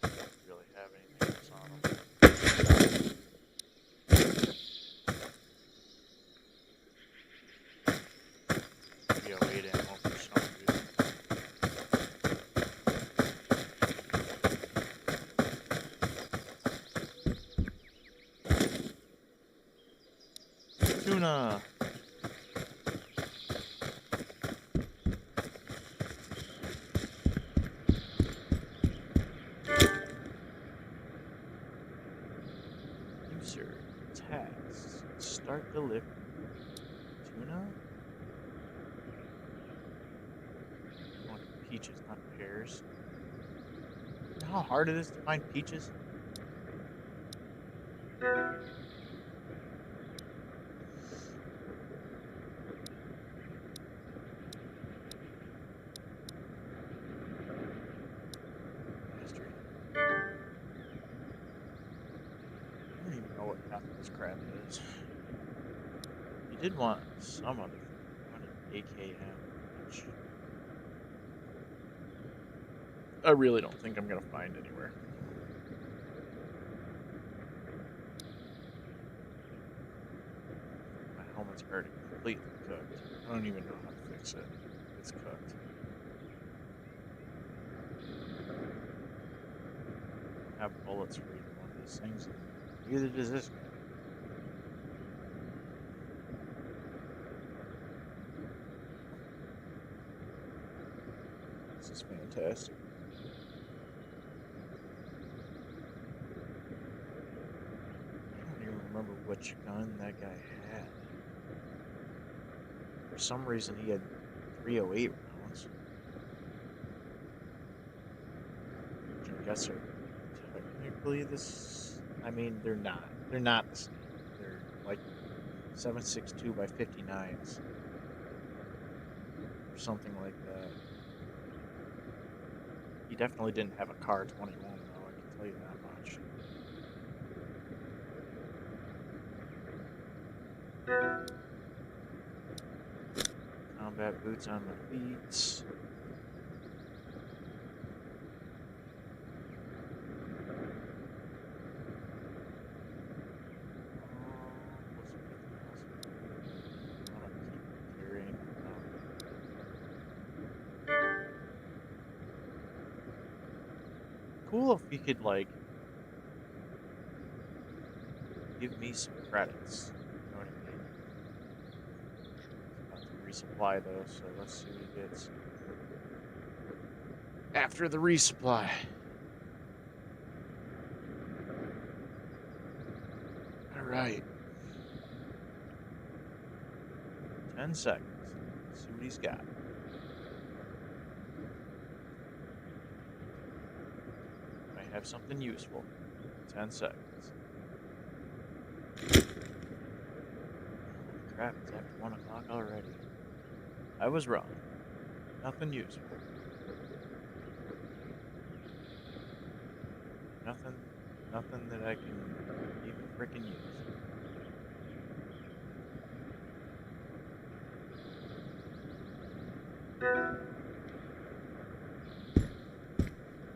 Don't really have anything else on them. Maybe I'll wait ammo for some reason. Tuna! User tasks. Start delivery. Tuna? I want peaches, not pears. You know how hard it is to find peaches? Bastard. I don't even know what half of this crap is. You did want some other thing. You wanted AKM, which I really don't think I'm gonna find anywhere. My helmet's already completely cooked. I don't even know how to fix it. It's cooked. I don't have bullets for either one of these things, and neither does this guy. This is fantastic. I don't even remember which gun that guy had. For some reason, he had 308 rounds. Which I guess are technically this. I mean, they're not. They're not the same. They're like 7.62 by 59s. Or something like that. He definitely didn't have a car 21, though, I can tell you that much. Combat boots on my feet. Cool if you could, like, give me some credits. You know what I mean? About to resupply though, so let's see what he gets after the resupply. Alright. 10 seconds. Let's see what he's got. Might have something useful. 10 seconds. Holy crap, it's after 1 o'clock already. I was wrong. Nothing useful. Nothing that I can even frickin' use.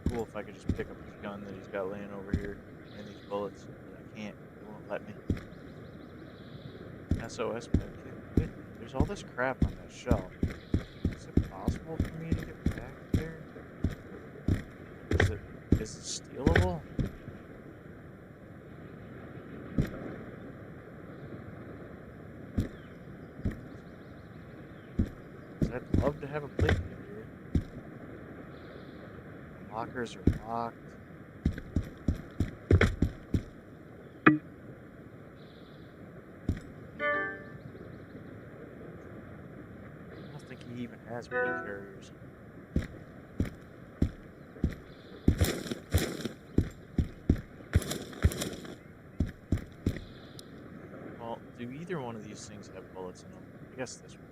Cool if I could just pick up his gun that he's got laying over here and these bullets, but I can't. It won't let me. SOS medkit. Wait, there's all this crap on that shelf. Is it possible for me to get back there? Is it stealable? 'Cause I'd love to have a plate here. The lockers are locked. I don't think he even has plate carriers. Well, do either one of these things have bullets in them? I guess this one does.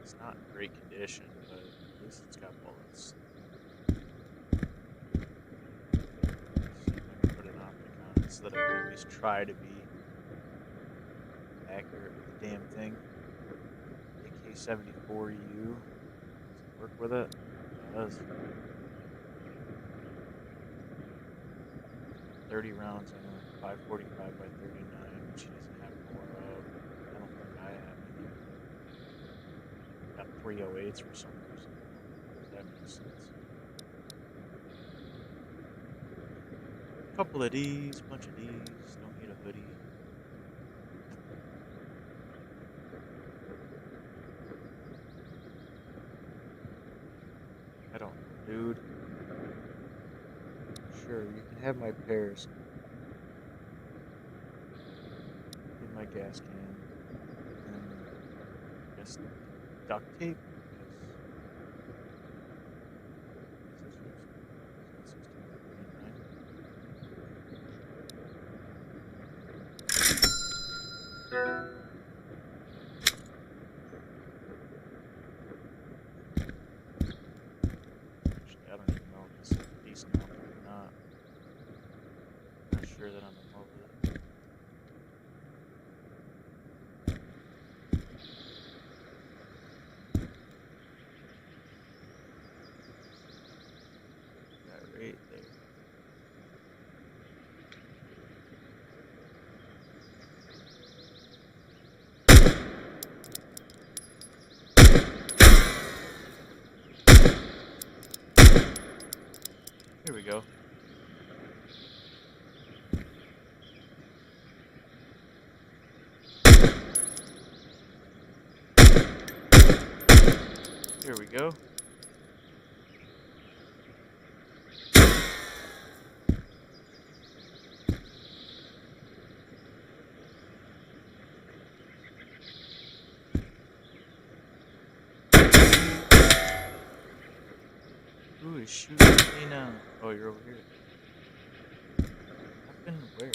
It's not in great condition, but at least it's got bullets. See if I can put an optic on it so that I can at least try to be accurate with the damn thing. AK-74U. Does it work with it? It does. 30 rounds in a 545 by 39, which he doesn't have more of. I don't think I have any. Got 308s for some reason. That makes sense. Couple of these, bunch of these. Don't need a hoodie. I don't know, dude. Sure, you can have my pears. In my gas can. And I guess duct tape? Actually, I don't even know if this is a decent outfit or not. I'm not sure that I'm in love with it. That right there. Here we go. Here we go. Who is shooting me now? Oh, you're over here. Up and where?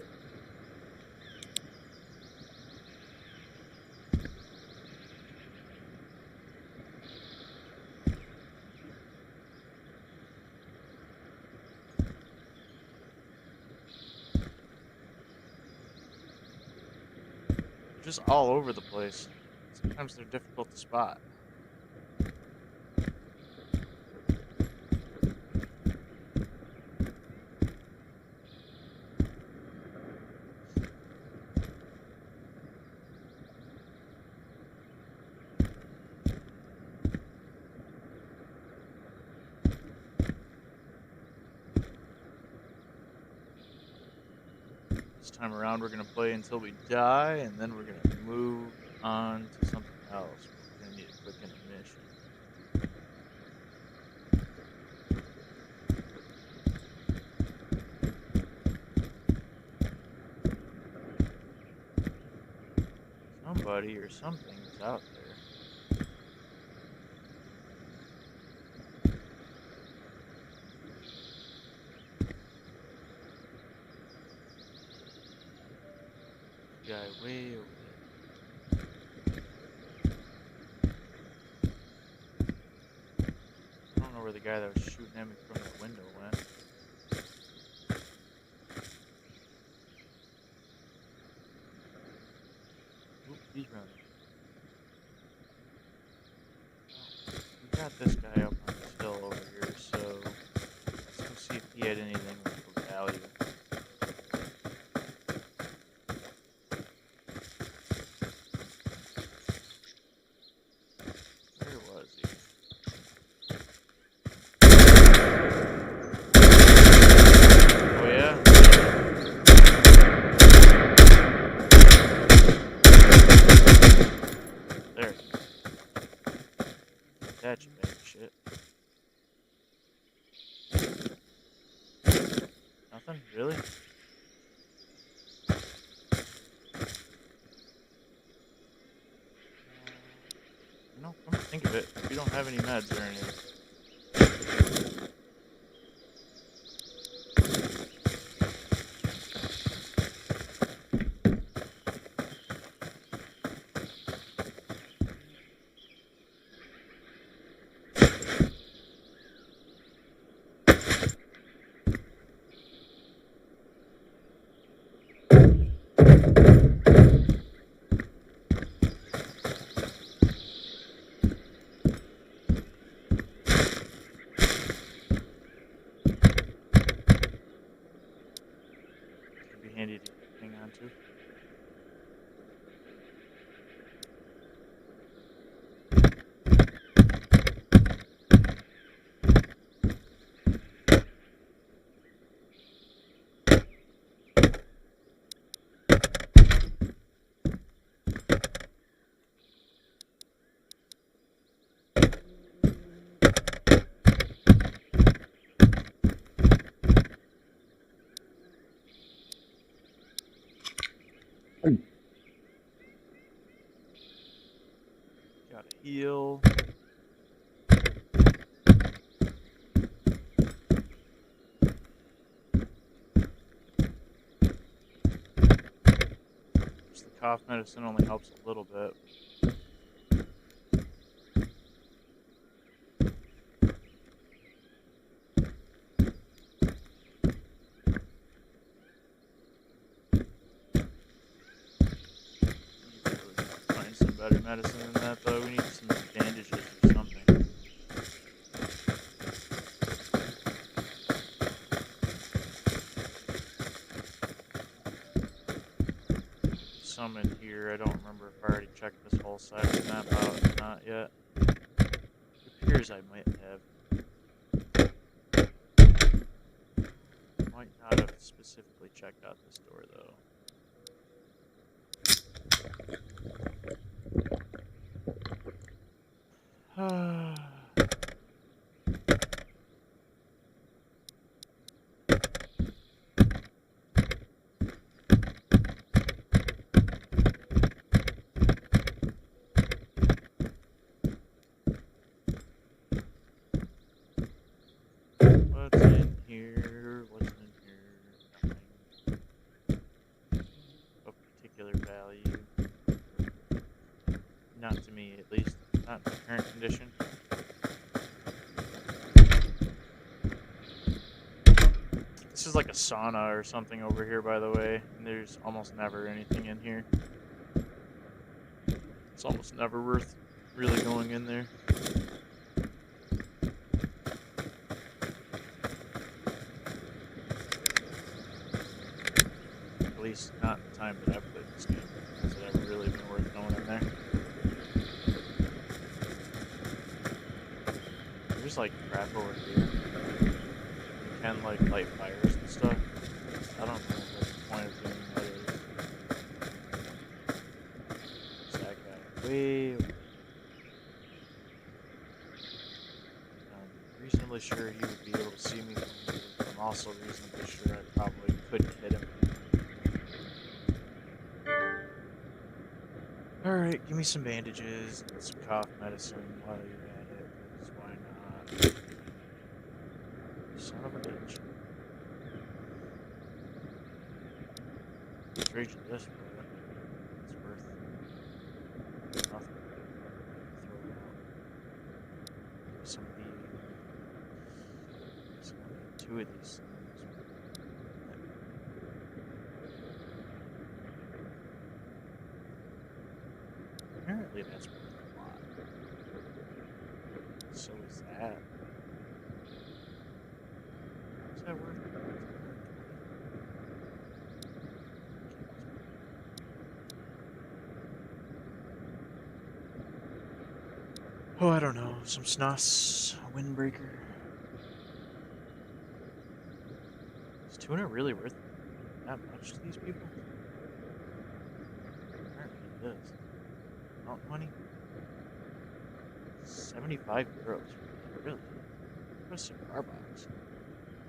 They're just all over the place. Sometimes they're difficult to spot. This time around, we're going to play until we die, and then we're going to move on to something else. We're going to need a quick intermission. Somebody or something is out there. Guy way over there. I don't know where the guy that was shooting at me from the window went. Oop, he's running. Oh, we got this guy up on this hill over here, so let's go see if he had anything of value. That you bag of shit. Nothing? Really? No, come to think of it, we don't have any meds or anything. Gotta heal. Just the cough medicine only helps a little bit. Find some better medicine than that, though. We need some bandages or something. Some in here. I don't remember if I already checked this whole side of the map out or not yet. It appears I might have. Might not have specifically checked out this door, though. What's in here? What's in here? Nothing of particular value. Not to me, at least. Not in the current condition. This is like a sauna or something over here, by the way. And there's almost never anything in here. It's almost never worth really going in there. At least not in the time that I've played this game. Has it ever really been worth going in there? There's like crap over here. You can like light fires and stuff. I don't know what the point of doing that is. Is that guy way over there? I'm reasonably sure he would be able to see me from here, but I'm also reasonably sure I probably couldn't hit him. Alright, give me some bandages and some cough medicine while you're at it, because why not? Son of a bitch. Trade you this for it. It's worth nothing. Throw it out. Give me some of these. So I need 2 of these things. Apparently that's worth a lot. So is that. Is that worth it? Oh, I don't know. Some snoss, a windbreaker. Is tuna really worth that much to these people? Apparently it is. Mountain money? 75 euros for that, really? What a cigar box.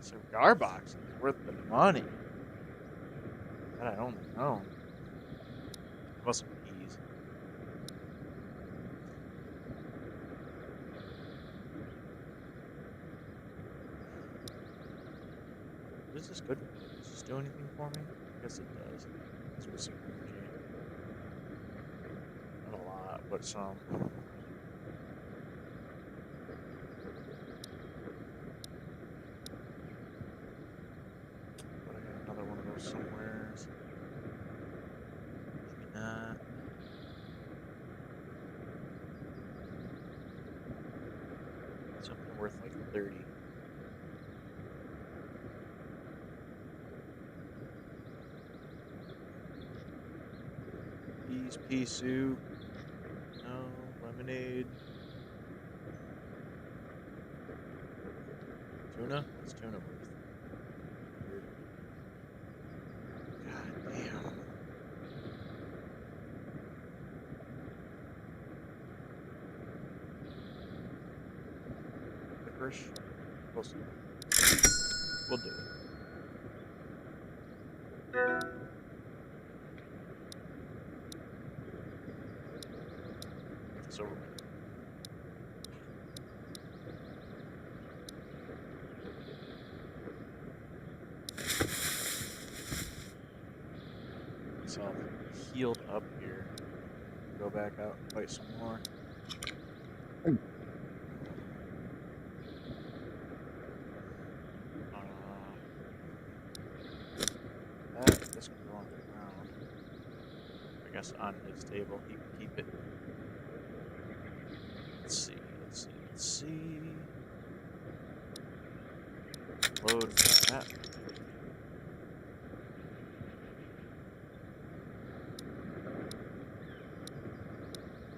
A cigar box is worth the money. That I only know. How about some peas? What is this good for? Does this do anything for me? I guess it does. It's with some energy. Not a lot, but some. But I got another one of those somewhere. Maybe not. Something worth like 30. Pea soup. No. Lemonade. Tuna? What's tuna worth? Weird. God damn. Licorice? We'll see. We'll do it. It's over with. healed up here. Go back out and fight some more. This can go on the ground. I guess on his table he can keep it. Let's see. Load that.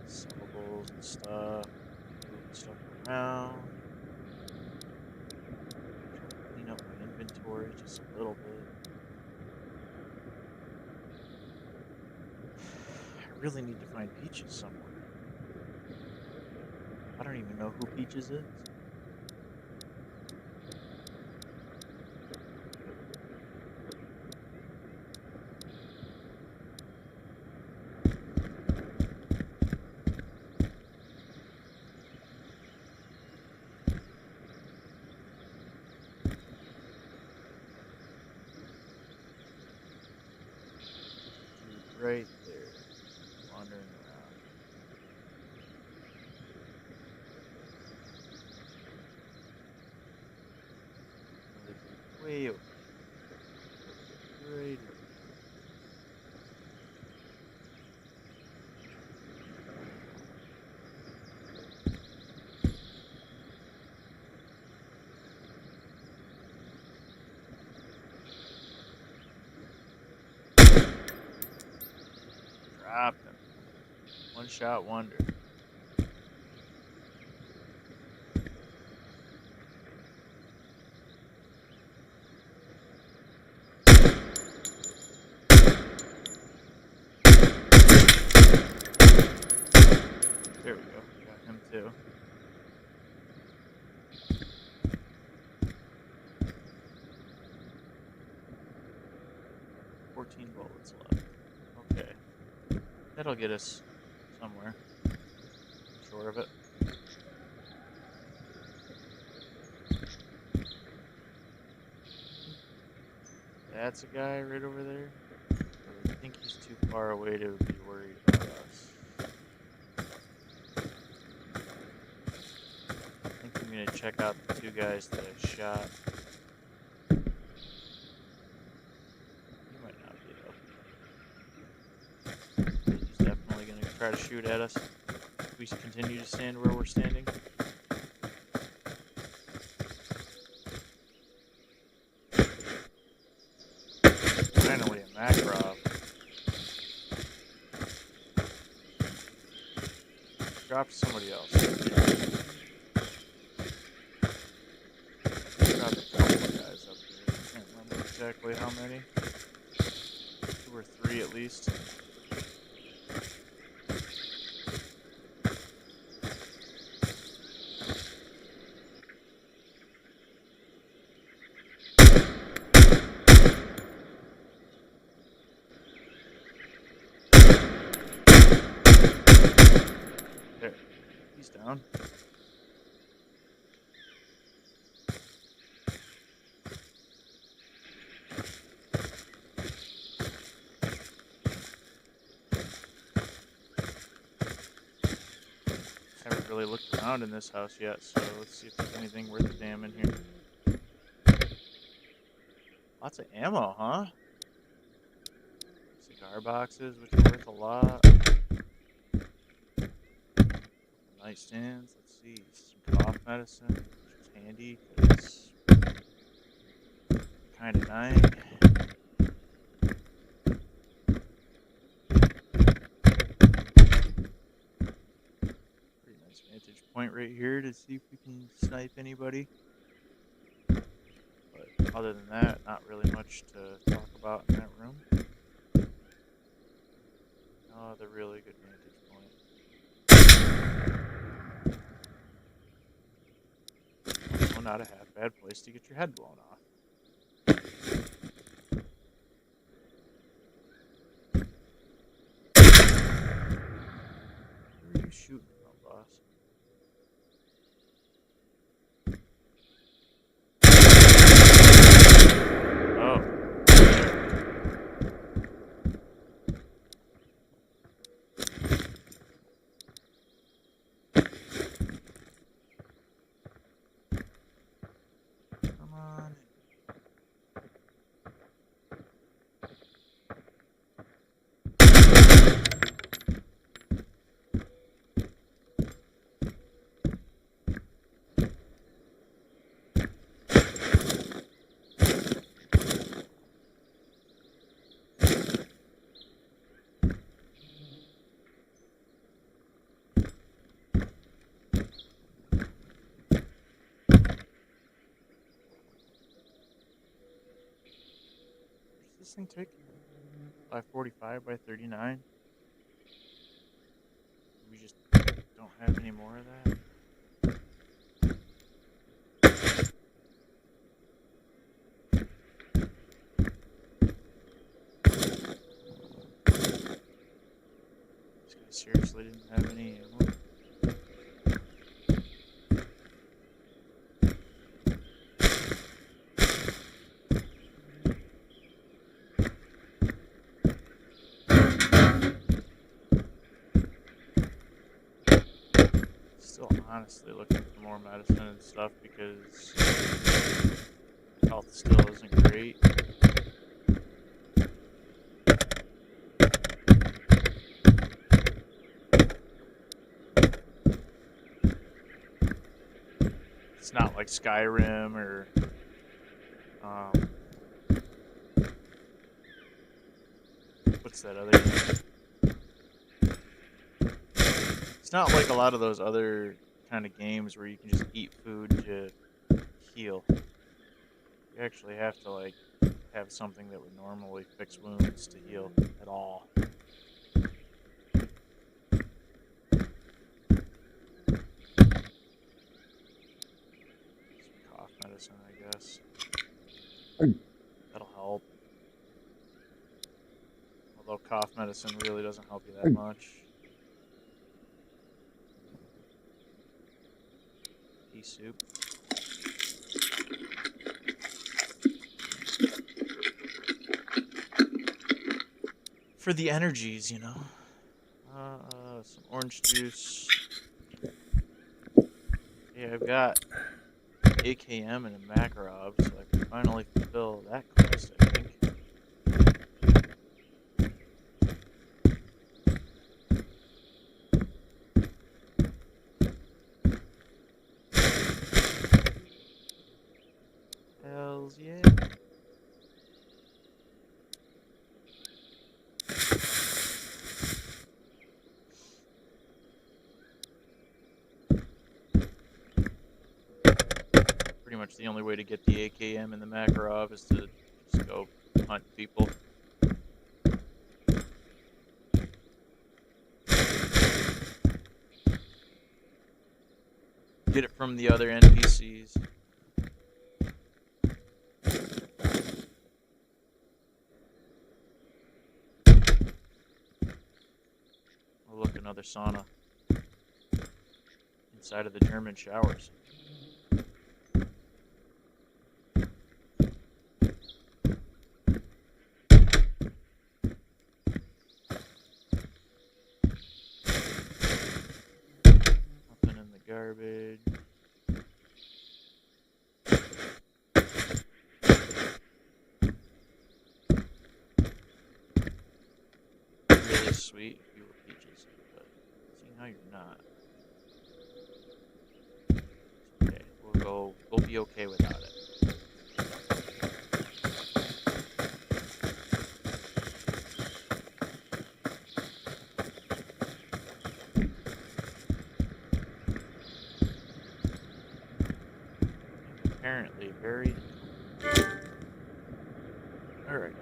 Sellables and stuff. Move stuff around. Clean up my inventory just a little bit. I really need to find Peaches somewhere. I don't even know who Peaches is. Right there, wandering around. Way over. Right over. Dropped him. One shot wonder. There we go. Got him too. $14 left. Okay. That'll get us somewhere. I'm sure of it. That's a guy right over there. I think he's too far away to be worried about us. I think I'm gonna check out the two guys that I shot. He might not be up. He's definitely gonna try to shoot at us if we continue to stand where we're standing. Finally, a Makarov. Drop to somebody else. Drop a couple of guys up here. I can't remember exactly how many. 2 or 3 at least. There. He's down. Haven't really looked around in this house yet, so let's see if there's anything worth a damn in here. Lots of ammo, huh? Cigar boxes, which are worth a lot. Nightstands, let's see, some cough medicine, which is handy because kind of dying. Pretty nice vantage point right here to see if we can snipe anybody. But other than that, not really much to talk about in that room. The really good vantage point. Oh, not a half bad place to get your head blown off. Where are you shooting from, boss? Oh. thing take? 545 by 39? We just don't have any more of that? This guy seriously didn't have any ammo? Still honestly looking for more medicine and stuff because health still isn't great. It's not like Skyrim or what's that other game? It's not like a lot of those other kind of games where you can just eat food to heal. You actually have to like have something that would normally fix wounds to heal at all. Some cough medicine, I guess. That'll help. Although cough medicine really doesn't help you that much. Pea soup. For the energies, you know. Some orange juice. Yeah, I've got AKM and a Makarov, so I can finally fulfill that quest, I think. Hells yeah. Pretty much the only way to get the AKM and the Makarov is to just go hunt people. Get it from the other NPCs. Oh look, another sauna. Inside of the German showers. Nothing in the garbage. Really sweet if you were peaches, but seeing how you're not. It's okay. We'll be okay without it. Apparently very... Alright.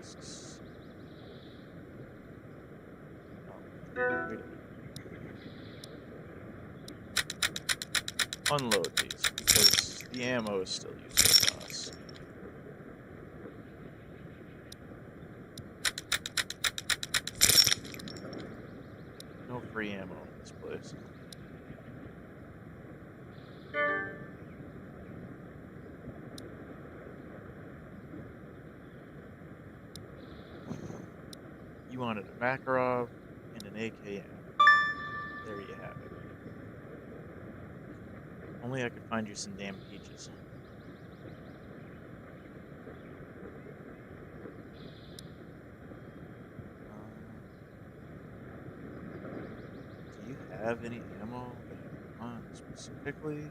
Tasks. Oh, wait a minute. Unload these, because the ammo is still useless to us. No free ammo in this place. You wanted a Makarov and an AKM. There you have it. Only I could find you some damn peaches. Do you have any ammo that you want specifically?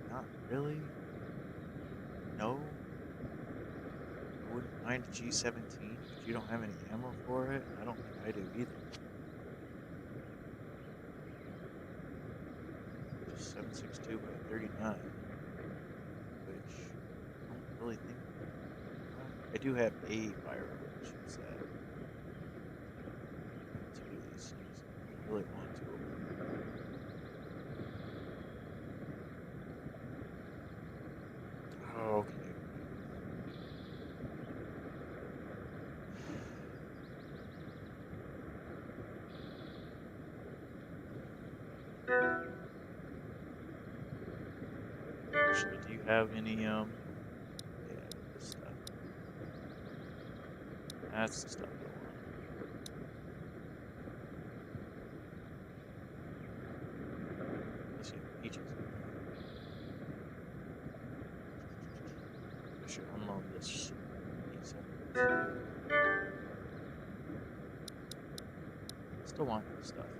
Not really? No? I wouldn't mind a G17, but you don't have any ammo for it? I don't think I do either. Just 7.62 by 39. Which, really think I do have a firearm, I should say. Two of these things. I really want two of them. Okay. Actually, do you have any, yeah, this stuff. That's the stuff I want. Unless you have peaches in there. I should unload this piece of it. Still want this stuff.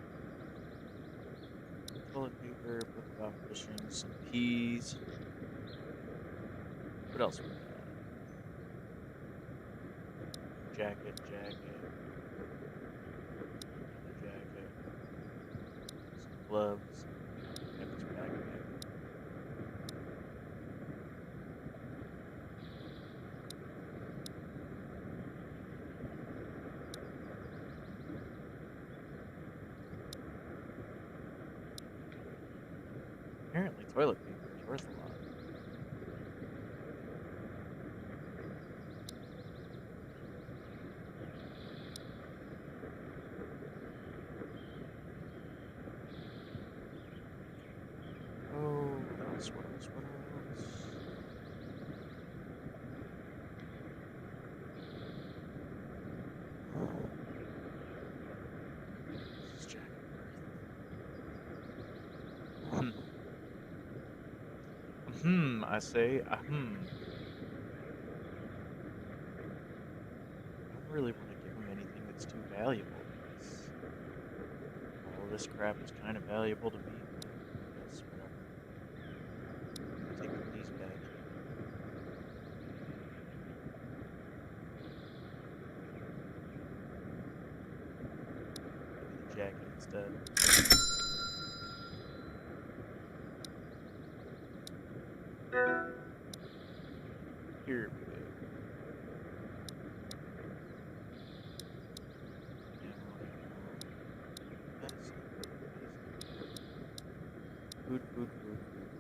Toilet paper, book about fishing, some peas. What else we got? Jacket. Another jacket. Some gloves. Got this backpack. Apparently toilet paper is worth a lot. What else? This jacket worth? I say, I don't really want to give him anything that's too valuable, because all this crap is kind of valuable to me. I guess, whatever. Take these back. Give me the jacket instead. Here we go.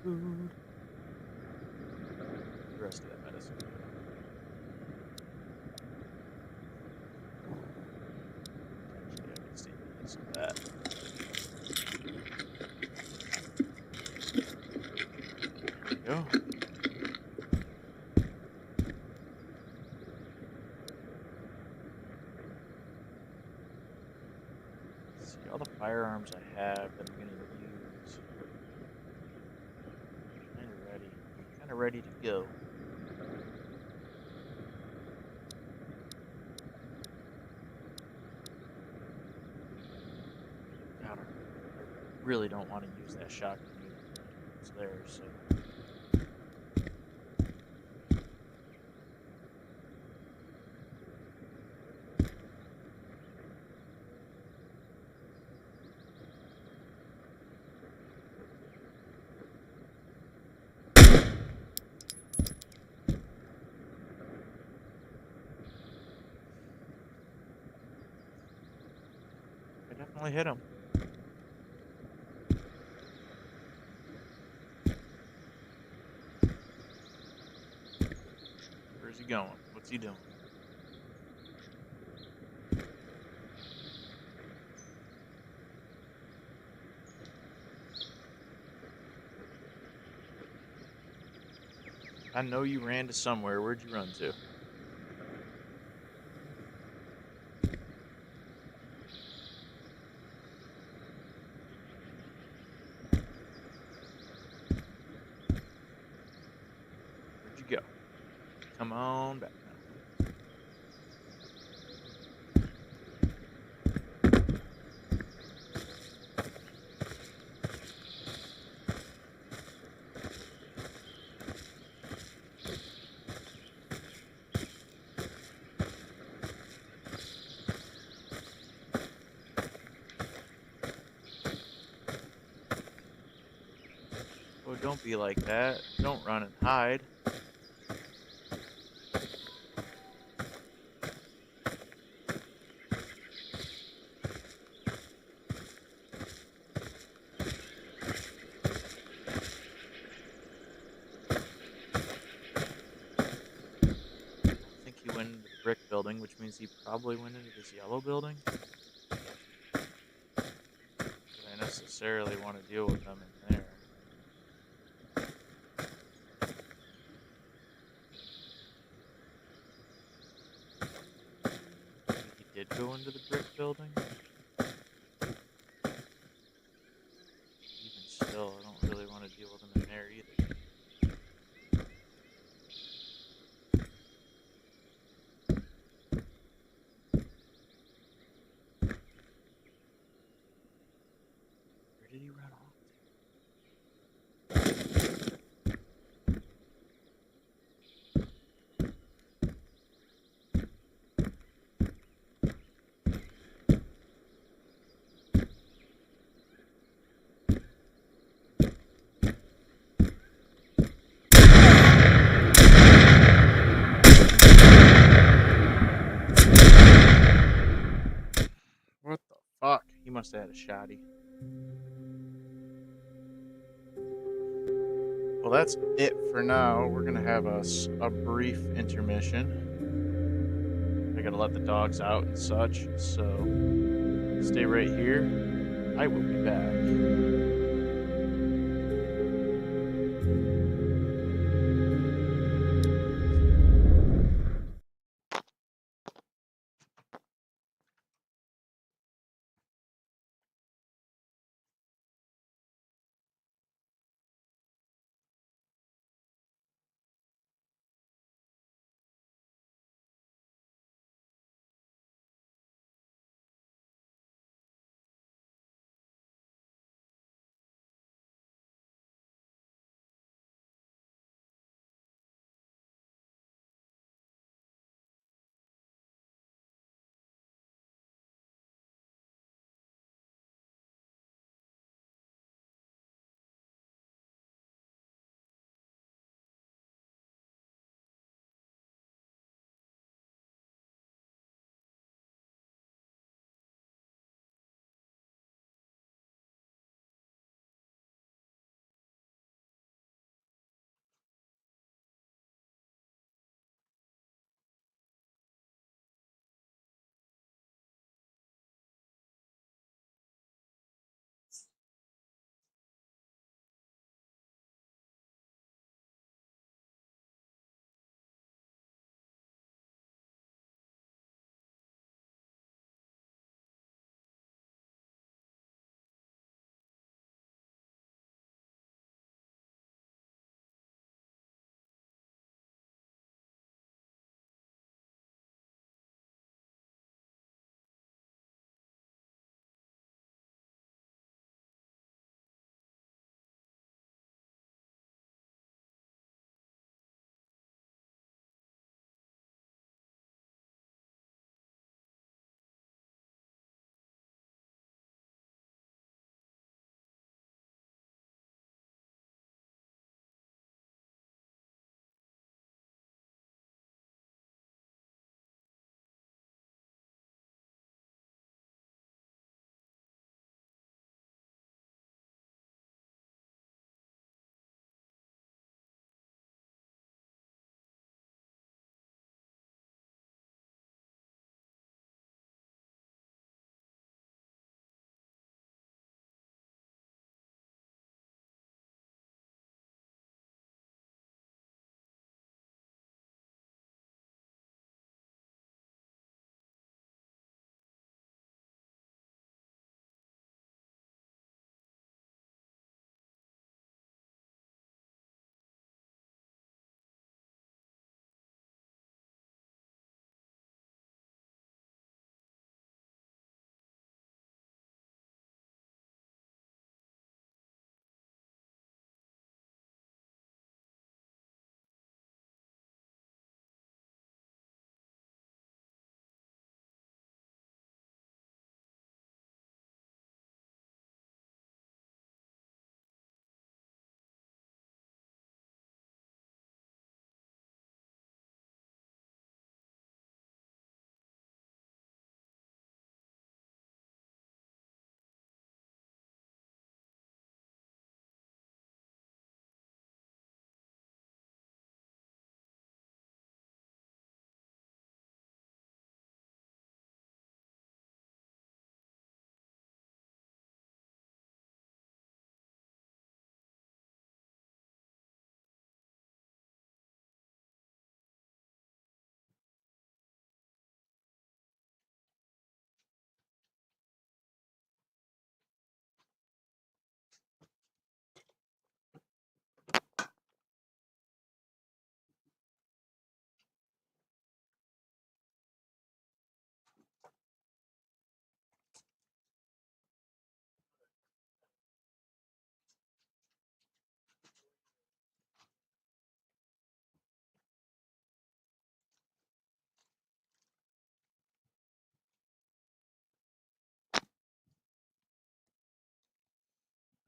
Food. The rest of that medicine. Actually, I can see some of that. There we go. See all the firearms I have that I'm gonna use. Kinda ready to go. God, I really don't want to use that shotgun either. It's there, so. I definitely hit him. Where's he going? What's he doing? I know you ran to somewhere. Where'd you run to? Where'd you go? Come on back now. Oh, don't be like that. Don't run and hide. building, which means he probably went into this yellow building. But I necessarily want to deal with them in there. Maybe he did go into the brick building. Even still, I don't really want to deal with him in there either. Where did he run off What the fuck? He must have had a shotty. Well, that's it for now. We're gonna have a brief intermission. I gotta let the dogs out and such, so stay right here. I will be back.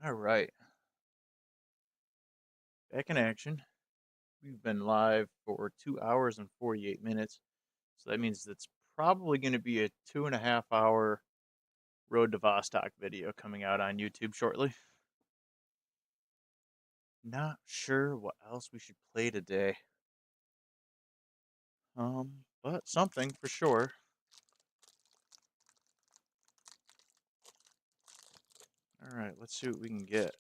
All right, back in action. We've been live for 2 hours and 48 minutes. So that means it's probably going to be a 2.5 hour Road to Vostok video coming out on YouTube shortly. Not sure what else we should play today. But something for sure. All right, let's see what we can get.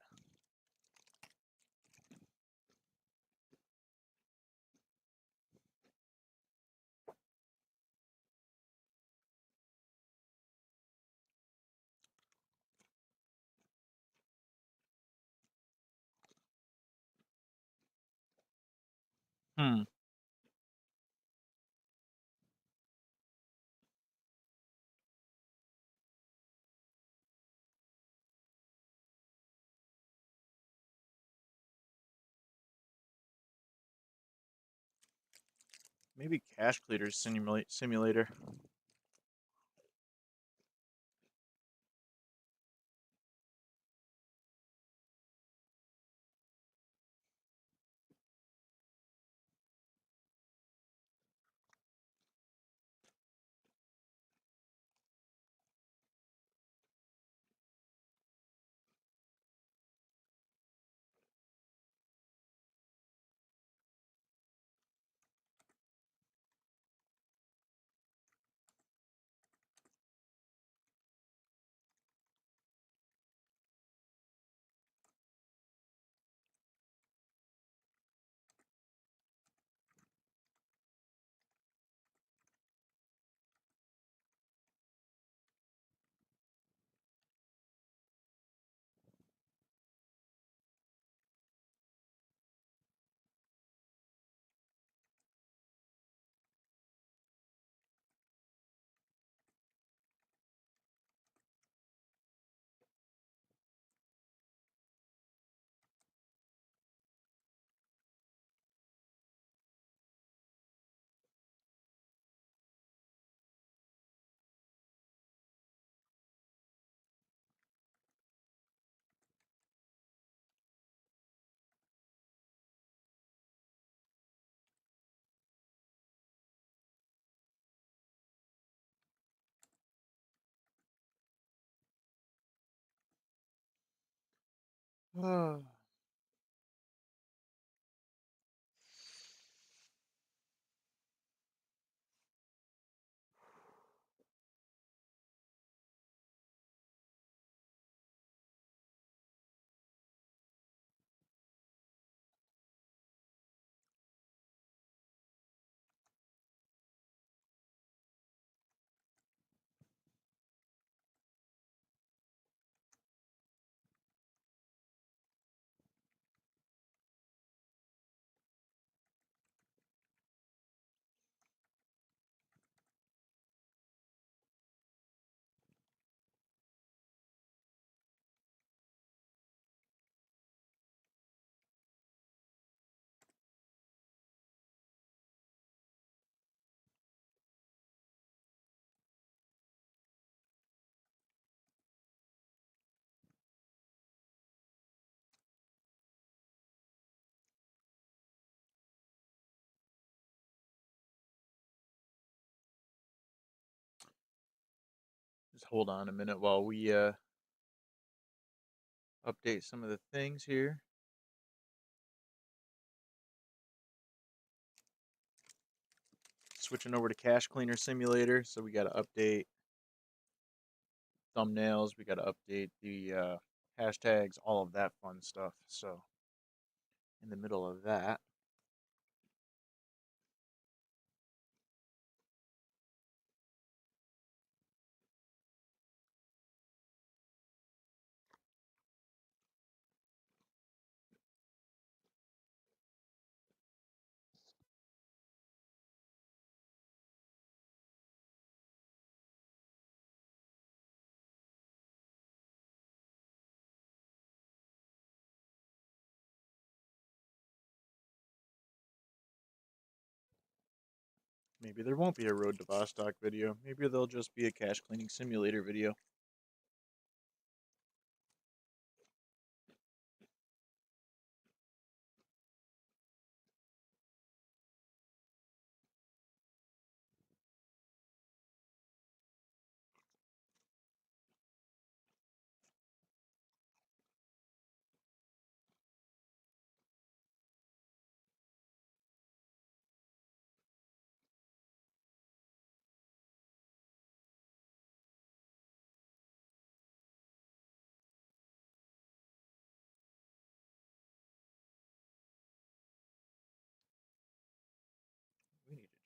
Hmm. Maybe Cache Cleater Simulator. Just hold on a minute while we update some of the things here. Switching over to Cache Cleaner Simulator, so we got to update thumbnails, we got to update the hashtags, all of that fun stuff. So, in the middle of that, maybe there won't be a Road to Vostok video. Maybe there'll just be a Cache Cleaning Simulator video.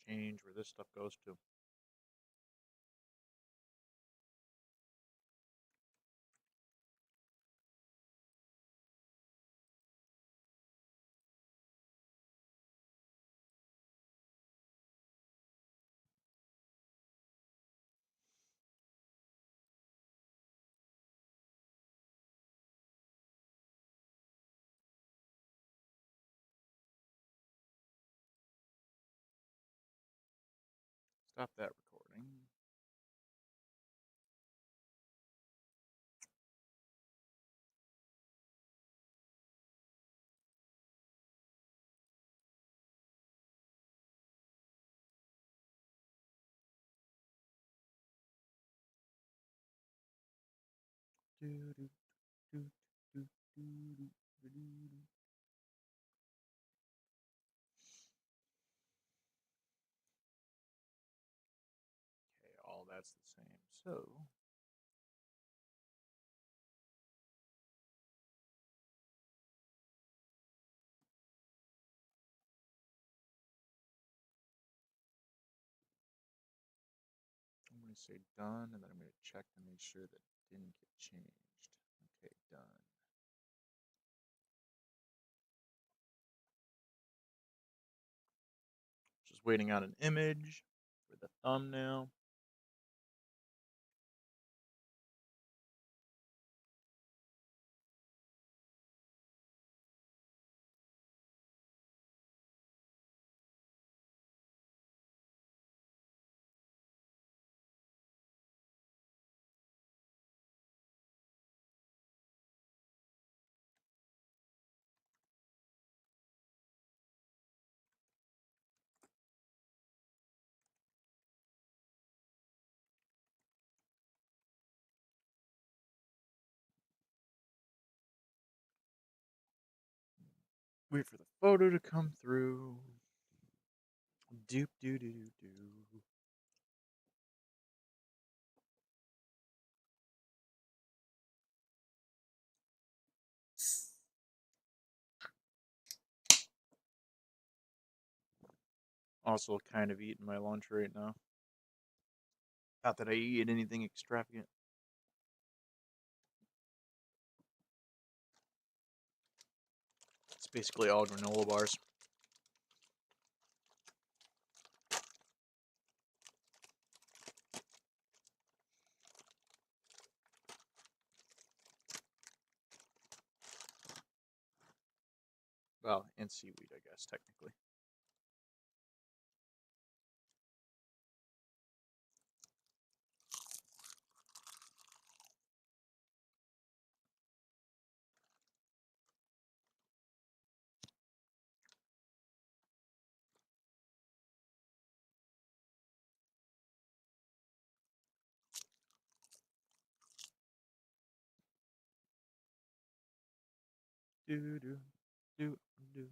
change where this stuff goes to. Stop that recording. Okay, all that's the same. So I'm going to say done, and then I'm going to check to make sure that it didn't get changed. Okay, done. Just waiting on an image for the thumbnail. Wait for the photo to come through. Doop doo doo doo doo. Also, kind of eating my lunch right now. Not that I eat anything extravagant. It's basically all granola bars. Well, and seaweed, I guess, technically. Do do do do.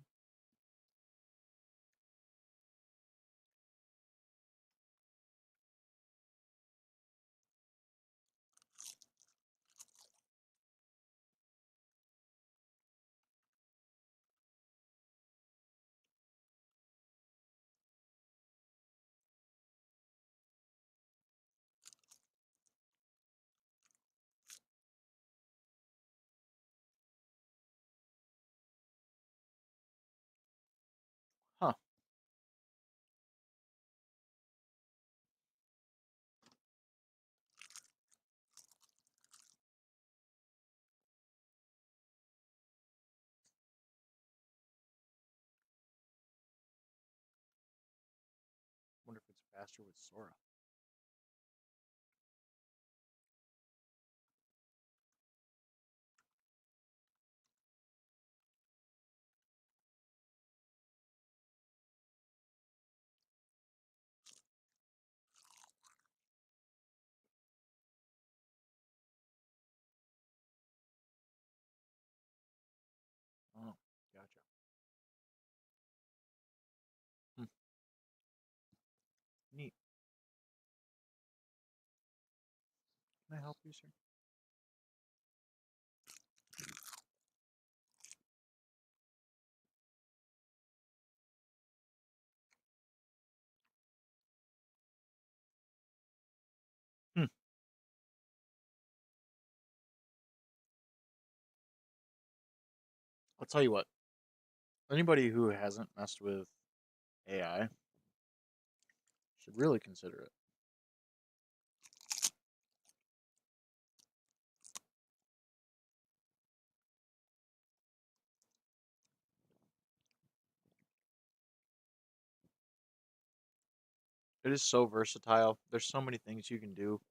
Huh. Wonder if it's faster with Sora. Oh, gotcha. Hmm. Neat. Can I help you, sir? I'll tell you what. Anybody who hasn't messed with AI should really consider it. It is so versatile. There's so many things you can do.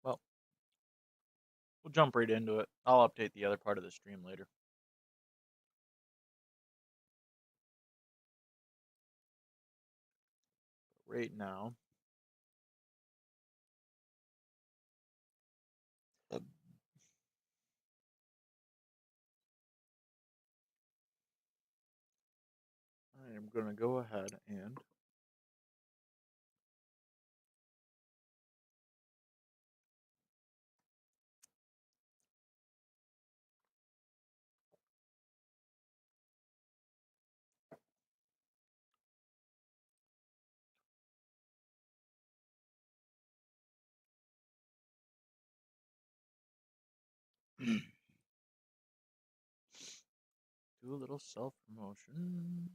Well, we'll jump right into it. I'll update the other part of the stream later. But right now, I am going to go ahead and do a little self promotion.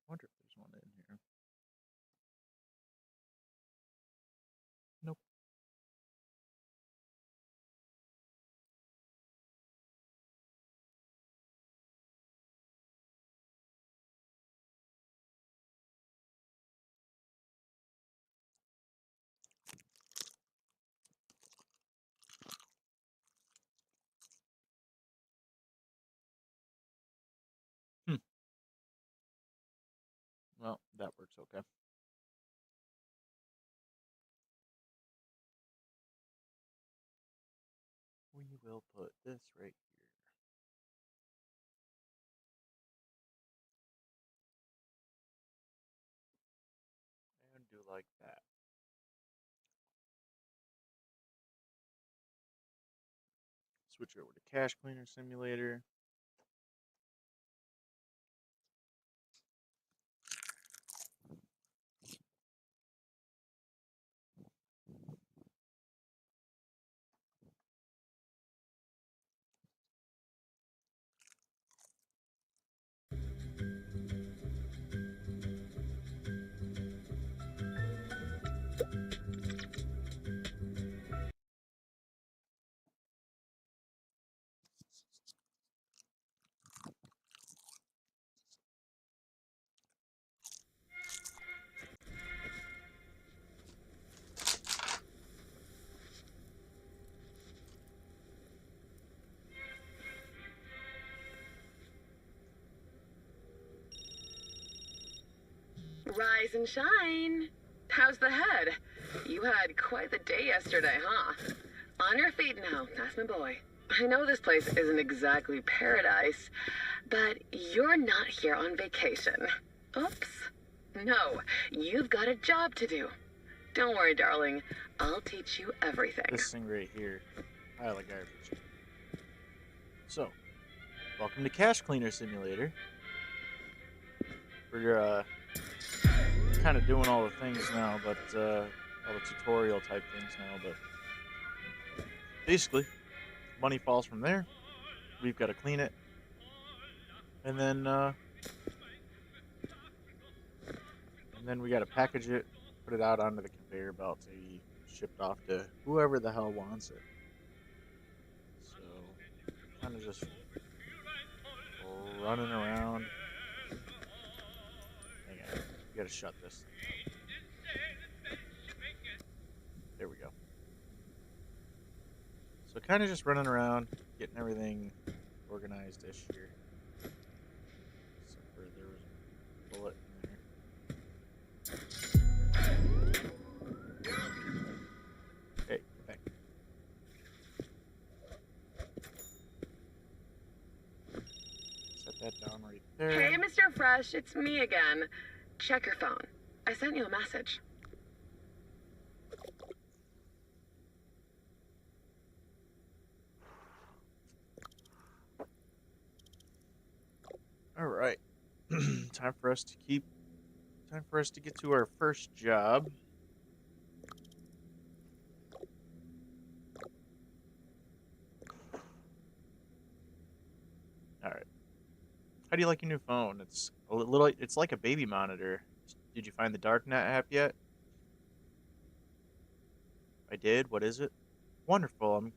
I wonder if there's one in here. Nope. Hmm. Well, that works okay. We will put this right here. And do like that. Switch over to Cache Cleaner Simulator. Rise and shine. How's the head? You had quite the day yesterday, huh? On your feet now, that's my boy. I know this place isn't exactly paradise, but you're not here on vacation. Oops. No, you've got a job to do. Don't worry, darling. I'll teach you everything. This thing right here, pile of garbage. So, welcome to Cash Cleaner Simulator. We're kind of doing all the things now, but all the tutorial type things now. But basically, money falls from there. We've got to clean it, and then we got to package it, put it out onto the conveyor belt to be shipped off to whoever the hell wants it. So, kind of just running around. Hang on, we gotta shut this thing up. There we go. So, kind of just running around, getting everything organized-ish here. Except for there was a bullet in there. Hey, get back. Set that down right there. Hey, Mr. Fresh, it's me again. Check your phone. I sent you a message. All right. Time for us to get to our first job. All right. How do you like your new phone? It's a little. It's like a baby monitor. Did you find the Darknet app yet? I did. What is it? Wonderful.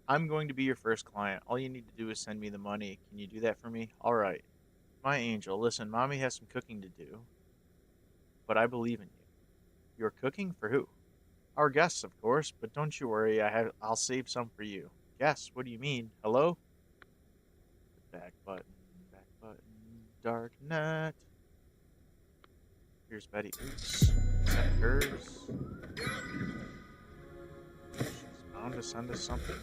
I'm going to be your first client. All you need to do is send me the money. Can you do that for me? All right. My angel, listen, Mommy has some cooking to do, but I believe in you. You're cooking for who? Our guests, of course, but don't you worry, I'll save some for you. Guests? What do you mean? Hello? Back button, dark net. Here's Betty. Oops. Is that hers? She's bound to send us something.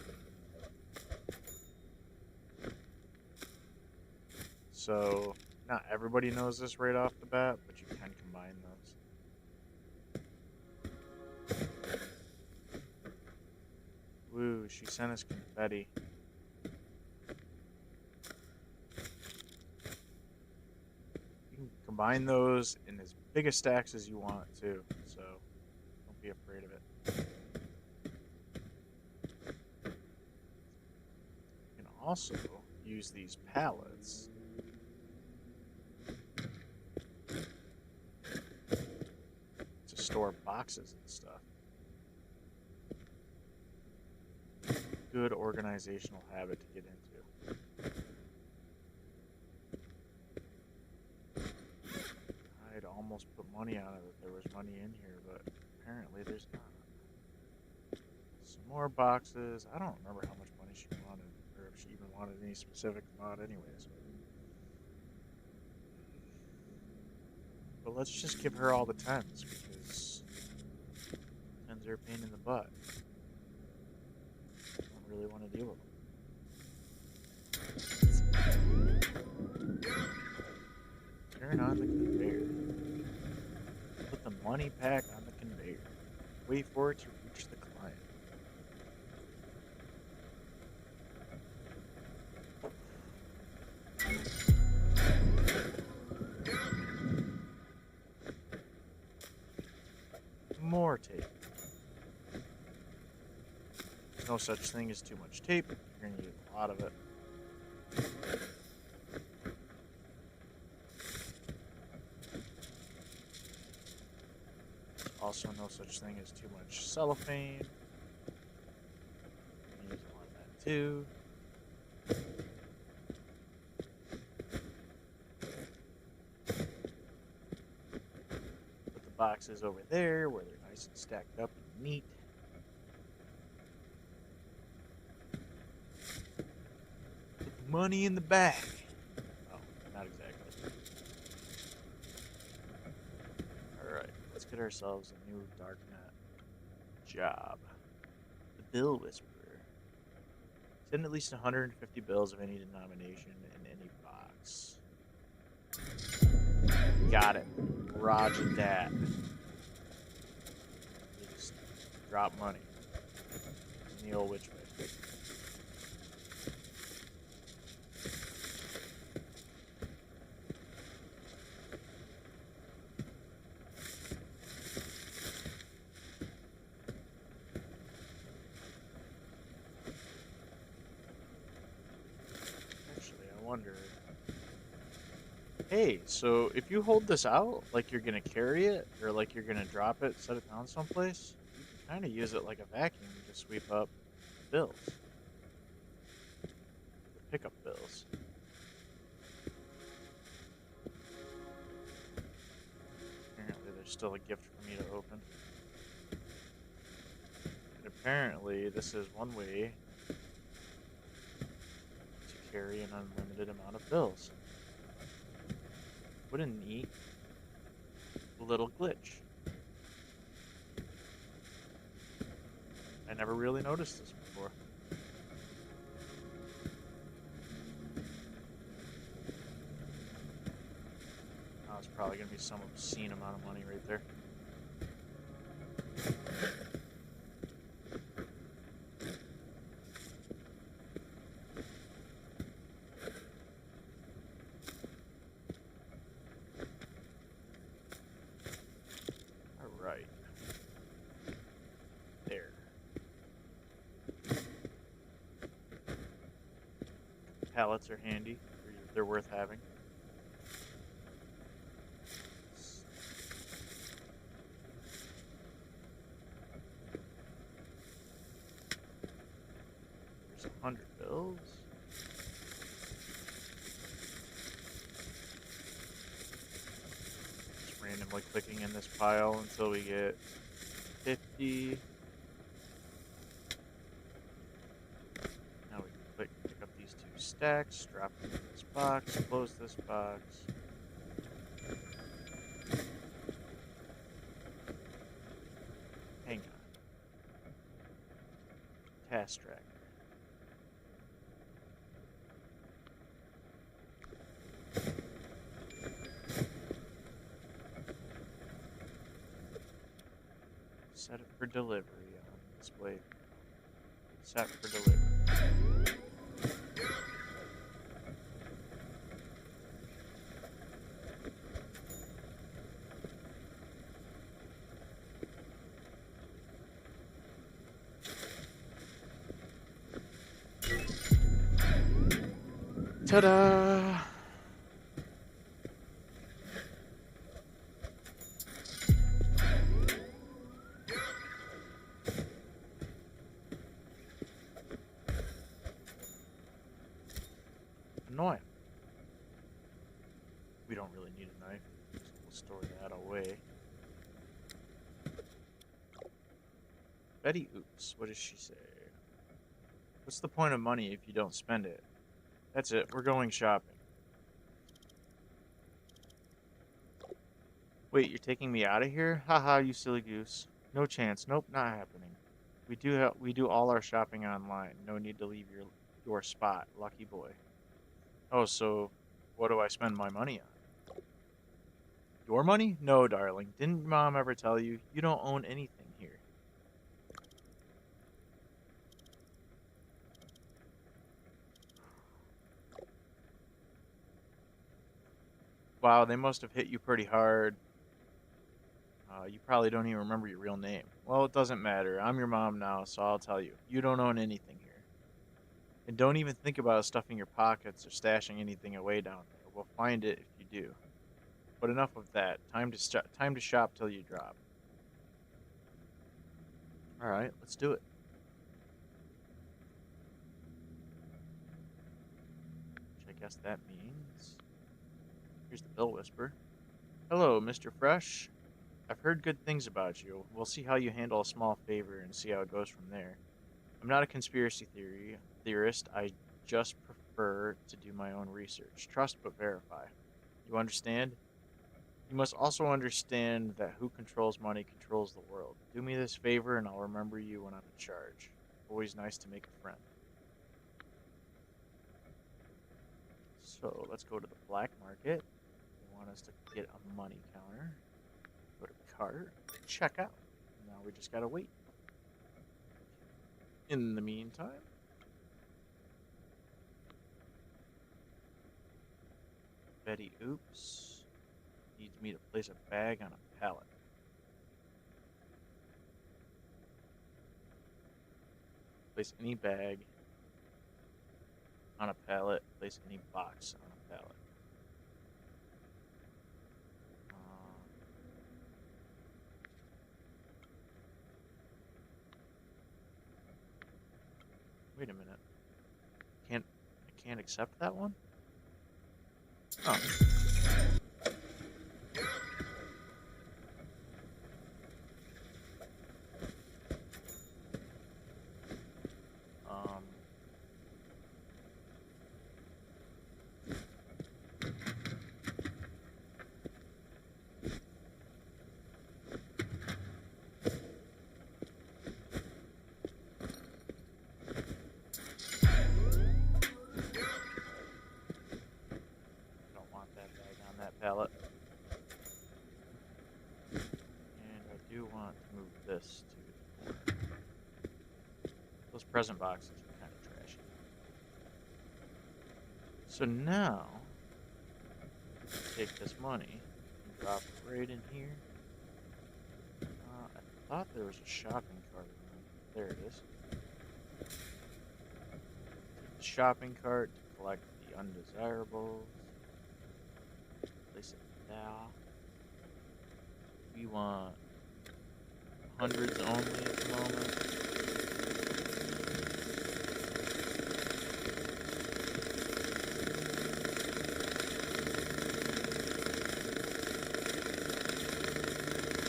So, not everybody knows this right off the bat, but you can combine those. Woo, she sent us confetti. You can combine those in as big a stacks as you want, too, so don't be afraid of it. You can also use these pallets to store boxes and stuff. Good organizational habit to get into. I'd almost put money on it that there was money in here, but apparently there's not. Some more boxes. I don't remember how much money she wanted, or if she even wanted any specific amount anyways. But let's just give her all the 10s, because 10s are a pain in the butt. I don't really want to deal with them. Turn on the conveyor. Put the money pack on the conveyor. Wait for it to reach the client. More tape. There's no such thing as too much tape. You're going to use a lot of it. There's also no such thing as too much cellophane. Use a lot of that too. Put the boxes over there where they're nice and stacked up and neat. Put the money in the bag. Oh, not exactly. Alright. get ourselves a new darknet job. The Bill Whisperer. Send at least 150 bills of any denomination in any box. Got it. Roger that. You just drop money in the old which way. Wonder. Hey, so if you hold this out like you're gonna carry it or like you're gonna drop it, set it down someplace, you can kind of use it like a vacuum to sweep up bills, pick up bills. Apparently, there's still a gift for me to open. And apparently, this is one way carry an unlimited amount of bills. What a neat little glitch. I never really noticed this before. Oh, it's probably going to be some obscene amount of money right there. Pallets are handy. They're worth having. There's 100 bills. Just randomly clicking in this pile until we get 50. Stacks, drop them in this box, close this box. Hang on. Task tracker. Set it for delivery on display. Set for delivery. Ta-da! Annoying. We don't really need a knife, so we'll store that away. Betty Oops, what does she say? What's the point of money if you don't spend it? That's it, we're going shopping. Wait, you're taking me out of here? Haha, you silly goose. No chance. Nope, not happening. We do all our shopping online. No need to leave your spot. Lucky boy. Oh, so what do I spend my money on? Your money? No, darling. Didn't Mom ever tell you? You don't own anything here. Wow, they must have hit you pretty hard. You probably don't even remember your real name. Well, it doesn't matter. I'm your mom now, so I'll tell you. You don't own anything here. And don't even think about stuffing your pockets or stashing anything away down there. We'll find it if you do. But enough of that. Time to shop till you drop. Alright, let's do it. Which I guess that means... Here's the Bill Whisperer. Hello, Mr. Fresh. I've heard good things about you. We'll see how you handle a small favor and see how it goes from there. I'm not a conspiracy theorist. I just prefer to do my own research. Trust but verify. You understand? You must also understand that who controls money controls the world. Do me this favor and I'll remember you when I'm in charge. Always nice to make a friend. So let's go to the black market. They want us to get a money counter. Go to cart. Check out. Now we just gotta wait. In the meantime, Betty Oops needs me to place a bag on a pallet. Place any bag on a pallet. Place any box on a pallet. Wait a minute. I can't accept that one? Oh. Palette. And I do want to move this to the corner. Those present boxes are kind of trashy. So now, take this money and drop it right in here. I thought there was a shopping cart around. There it is. Take the shopping cart to collect the undesirables. Place it down. We want hundreds only at the moment.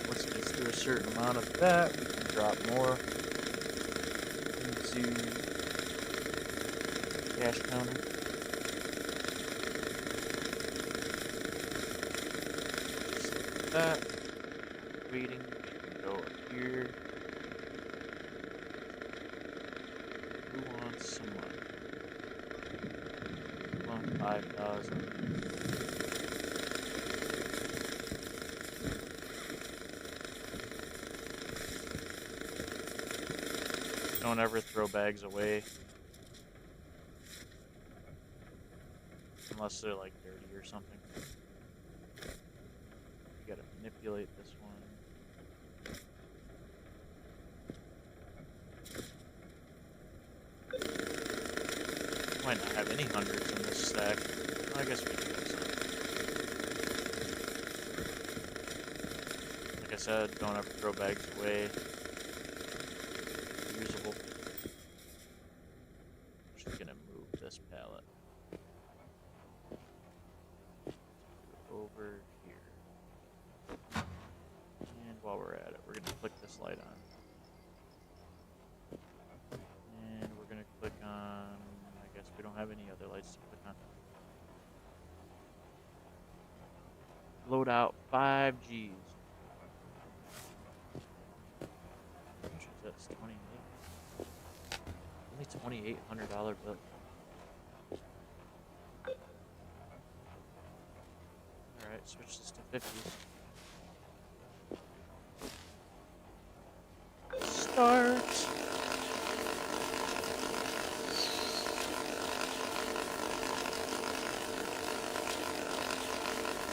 Once it gets to a certain amount of that, we can drop more into the cash counter. That waiting, go up here. Who wants some money? Who wants 5,000? Don't ever throw bags away unless they're like dirty or something. Gotta manipulate this one. Might not have any hundreds in this stack. I guess we do have some. Like I said, don't ever throw bags away. Usable. Just gonna move this pallet over here. And while we're at it, we're going to click this light on. And we're going to click on, I guess we don't have any other lights to click on. Load out 5 Gs. How much is this? 28? Only $2,800 bill. Alright, switch this to 50. Start.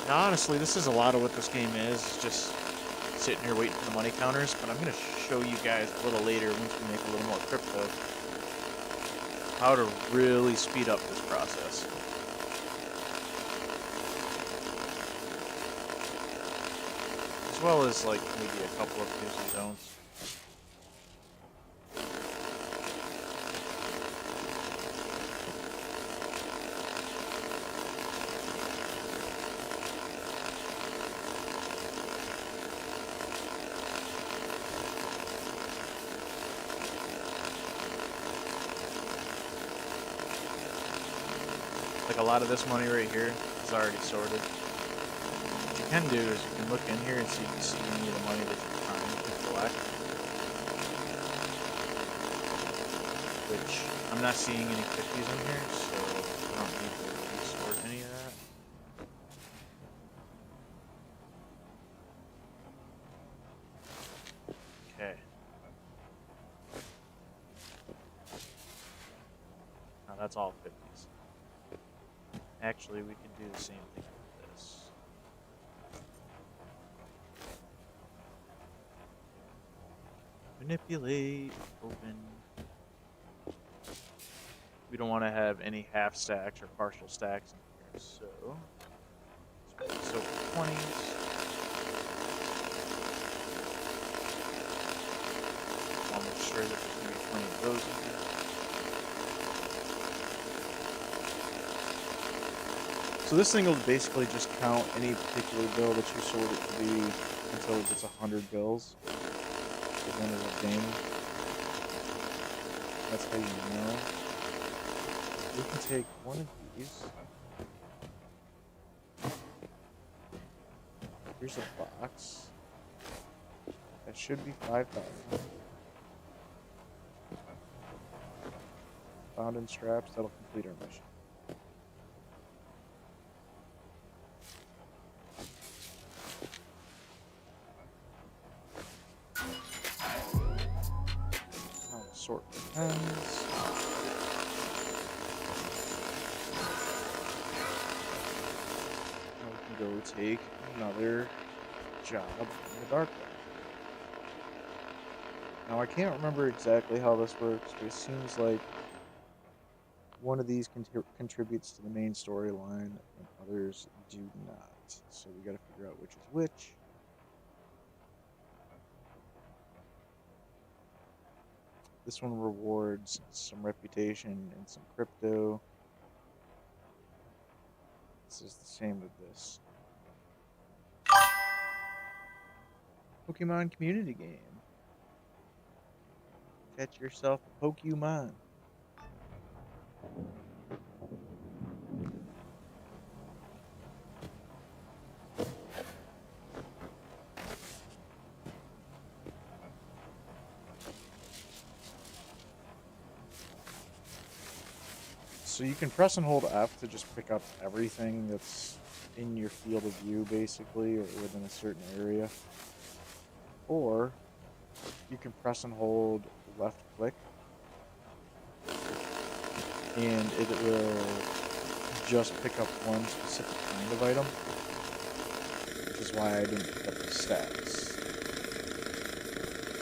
Now, honestly, this is a lot of what this game is. Just sitting here waiting for the money counters. But I'm going to show you guys a little later, once we make a little more crypto, how to really speed up this process. As well as, like, maybe a couple of do's and don'ts. Like, a lot of this money right here is already sorted. But you can do is you can look in here and see any of the money that you're trying to collect. Which I'm not seeing any 50s in here, so I don't need to resort any of that. Okay. Now that's all 50s. Actually, we could do the same thing with this. Manipulate, open. We don't want to have any half stacks or partial stacks in here, so let's open 20s. I'll make sure that there's going to be plenty of those in here. So this thing will basically just count any particular bill that you sort it to be until it gets 100 bills. So then it'll ding. That's how you know. We can take one of these. Here's a box. That should be 5,000. Found in straps, that'll complete our mission. Now we'll sort the pens. Now we can go take another job in the dark web. Now I can't remember exactly how this works, but it seems like one of these contributes to the main storyline and others do not. So we gotta figure out which is which. This one rewards some reputation and some crypto. This is the same with this. Pokemon community game. Catch yourself a Pokemon. So you can press and hold F to just pick up everything that's in your field of view, basically, or within a certain area. Or you can press and hold left click, and it will just pick up one specific kind of item, which is why I didn't pick up the stacks.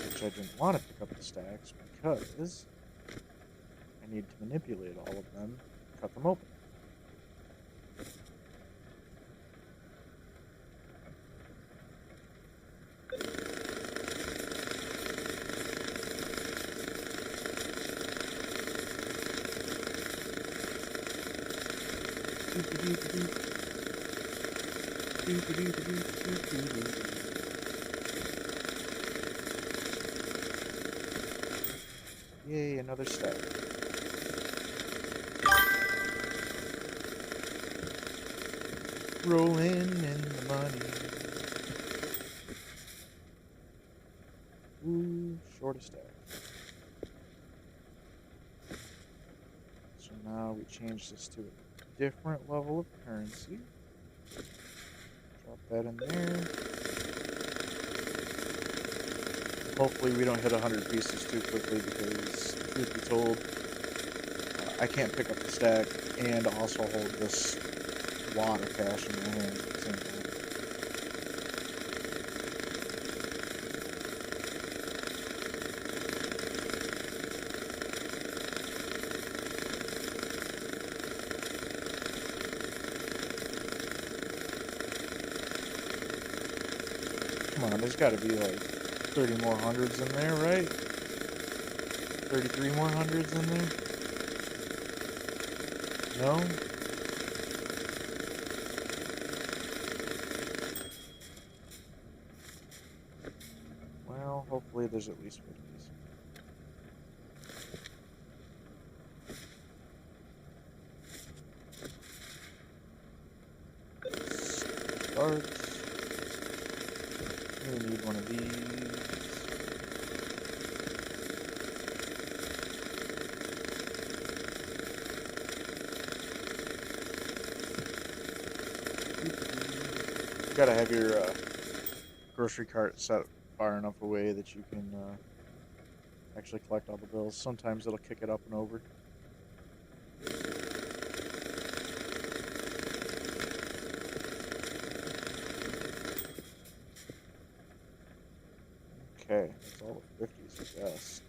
Which I didn't want to pick up the stacks because I need to manipulate all of them, cut them open. Yay, another stack. Rolling in the money. Ooh, short a stack. So now we change this to a different level of currency. Drop that in there. Hopefully we don't hit 100 pieces too quickly because, truth be told, I can't pick up the stack and also hold this wad of cash in my hands at the same time. Come on, there's got to be like 30 more hundreds in there, right? 33 more hundreds in there? No? Well, hopefully there's at least 50s. Starts. definitely need one of these. You gotta have your grocery cart set far enough away that you can actually collect all the bills. Sometimes it'll kick it up and over. Okay, that's all the 50s, I guess.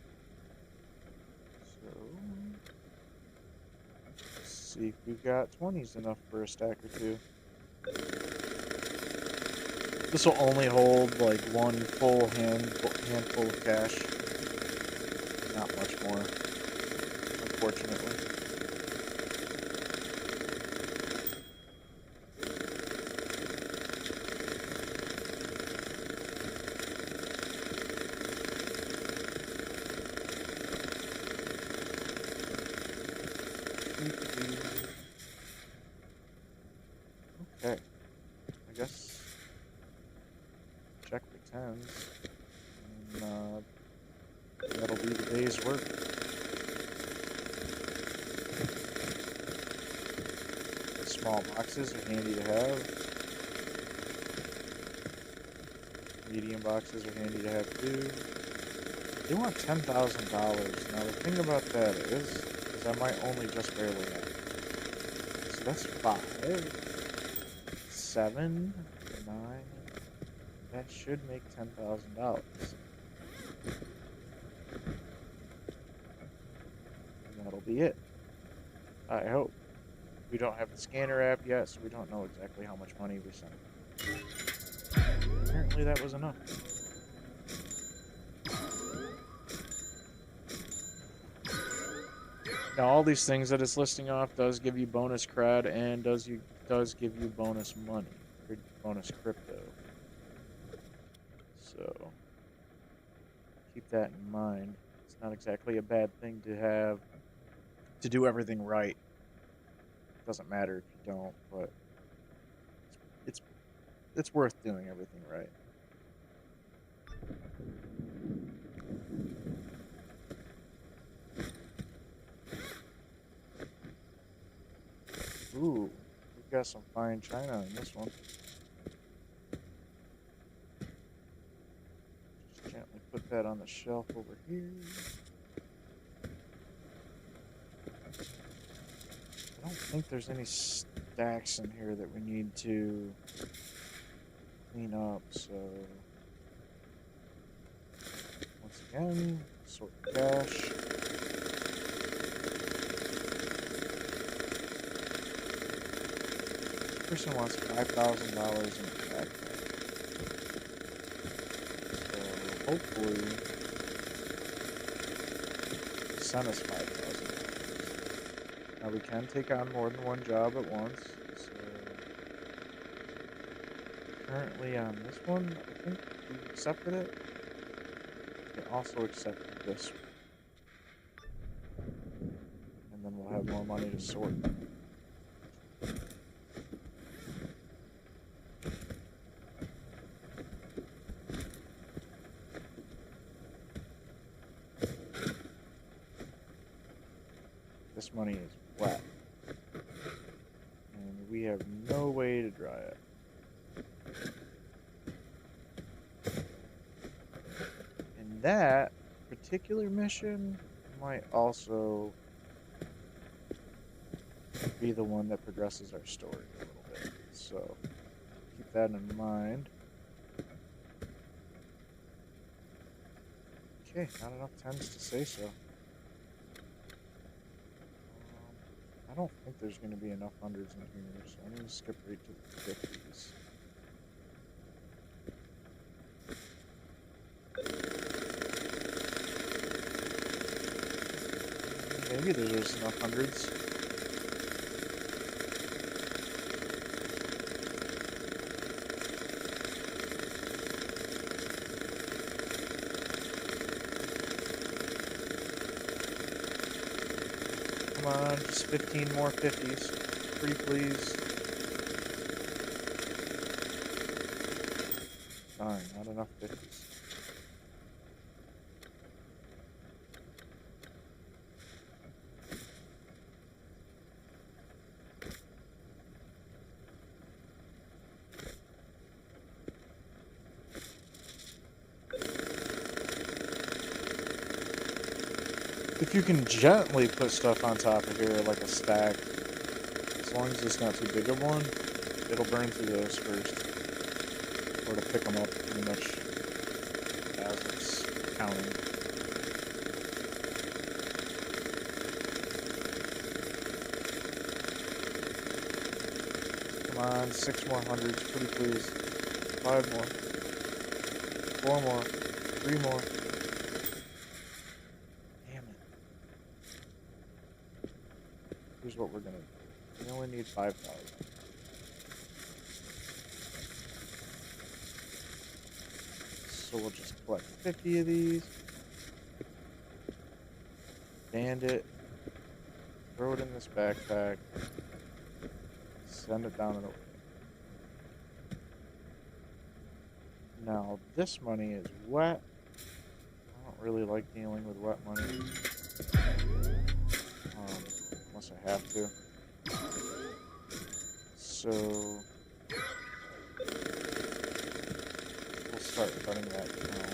So, let's see if we've got 20s enough for a stack or two. This will only hold like one full handful of cash. Not much more, unfortunately. Okay, I guess check the 10s, and that'll be the day's work. Small boxes are handy to have. Medium boxes are handy to have too. They want $10,000. Now the thing about that is I might only just barely have it. So that's 5, 7, 9. That should make $10,000. And that'll be it. I hope. We don't have the scanner app yet, so we don't know exactly how much money we sent. Apparently that was enough. Now all these things that it's listing off does give you bonus cred and does give you bonus money, or bonus crypto. So keep that in mind. It's not exactly a bad thing to have to do everything right. Doesn't matter if you don't, but it's worth doing everything right. Ooh, we've got some fine china in this one. Just gently put that on the shelf over here. I don't think there's any stacks in here that we need to clean up, so once again, sort cash. This person wants $5,000 in a backpack. So hopefully send us $5,000. Now we can take on more than one job at once. So currently on this one, I think we accepted it. We also accepted this one. And then we'll have more money to sort. This money is wet. And we have no way to dry it. And that particular mission might also be the one that progresses our story a little bit. So keep that in mind. Okay, not enough 10s to say so. I don't think there's going to be enough 100s in here, so I'm going to skip right to the 50s. Maybe there's enough 100s. Come on, just 15 more 50s. Pretty please. Darn, not enough 50s. If you can gently put stuff on top of here, like a stack, as long as it's not too big of one, it'll burn through those first. Or to pick them up pretty much as it's counting. Come on, 6 more hundreds, pretty please. 5 more. 4 more. 3 more. Damn it. Here's what we're gonna do. We only need 5,000. So we'll just collect 50 of these. Band it. Throw it in this backpack. Send it down and away. Now, this money is wet. I don't really like dealing with wet money. Unless I have to. So, we'll start cutting that now.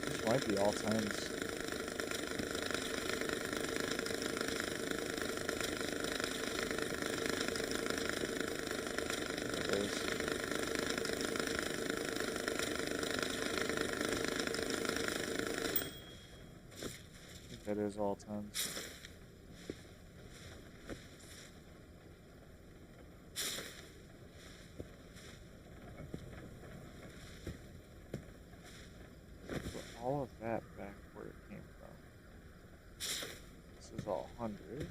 This might be all times. That is all tons. Put all of that back where it came from. This is all hundreds.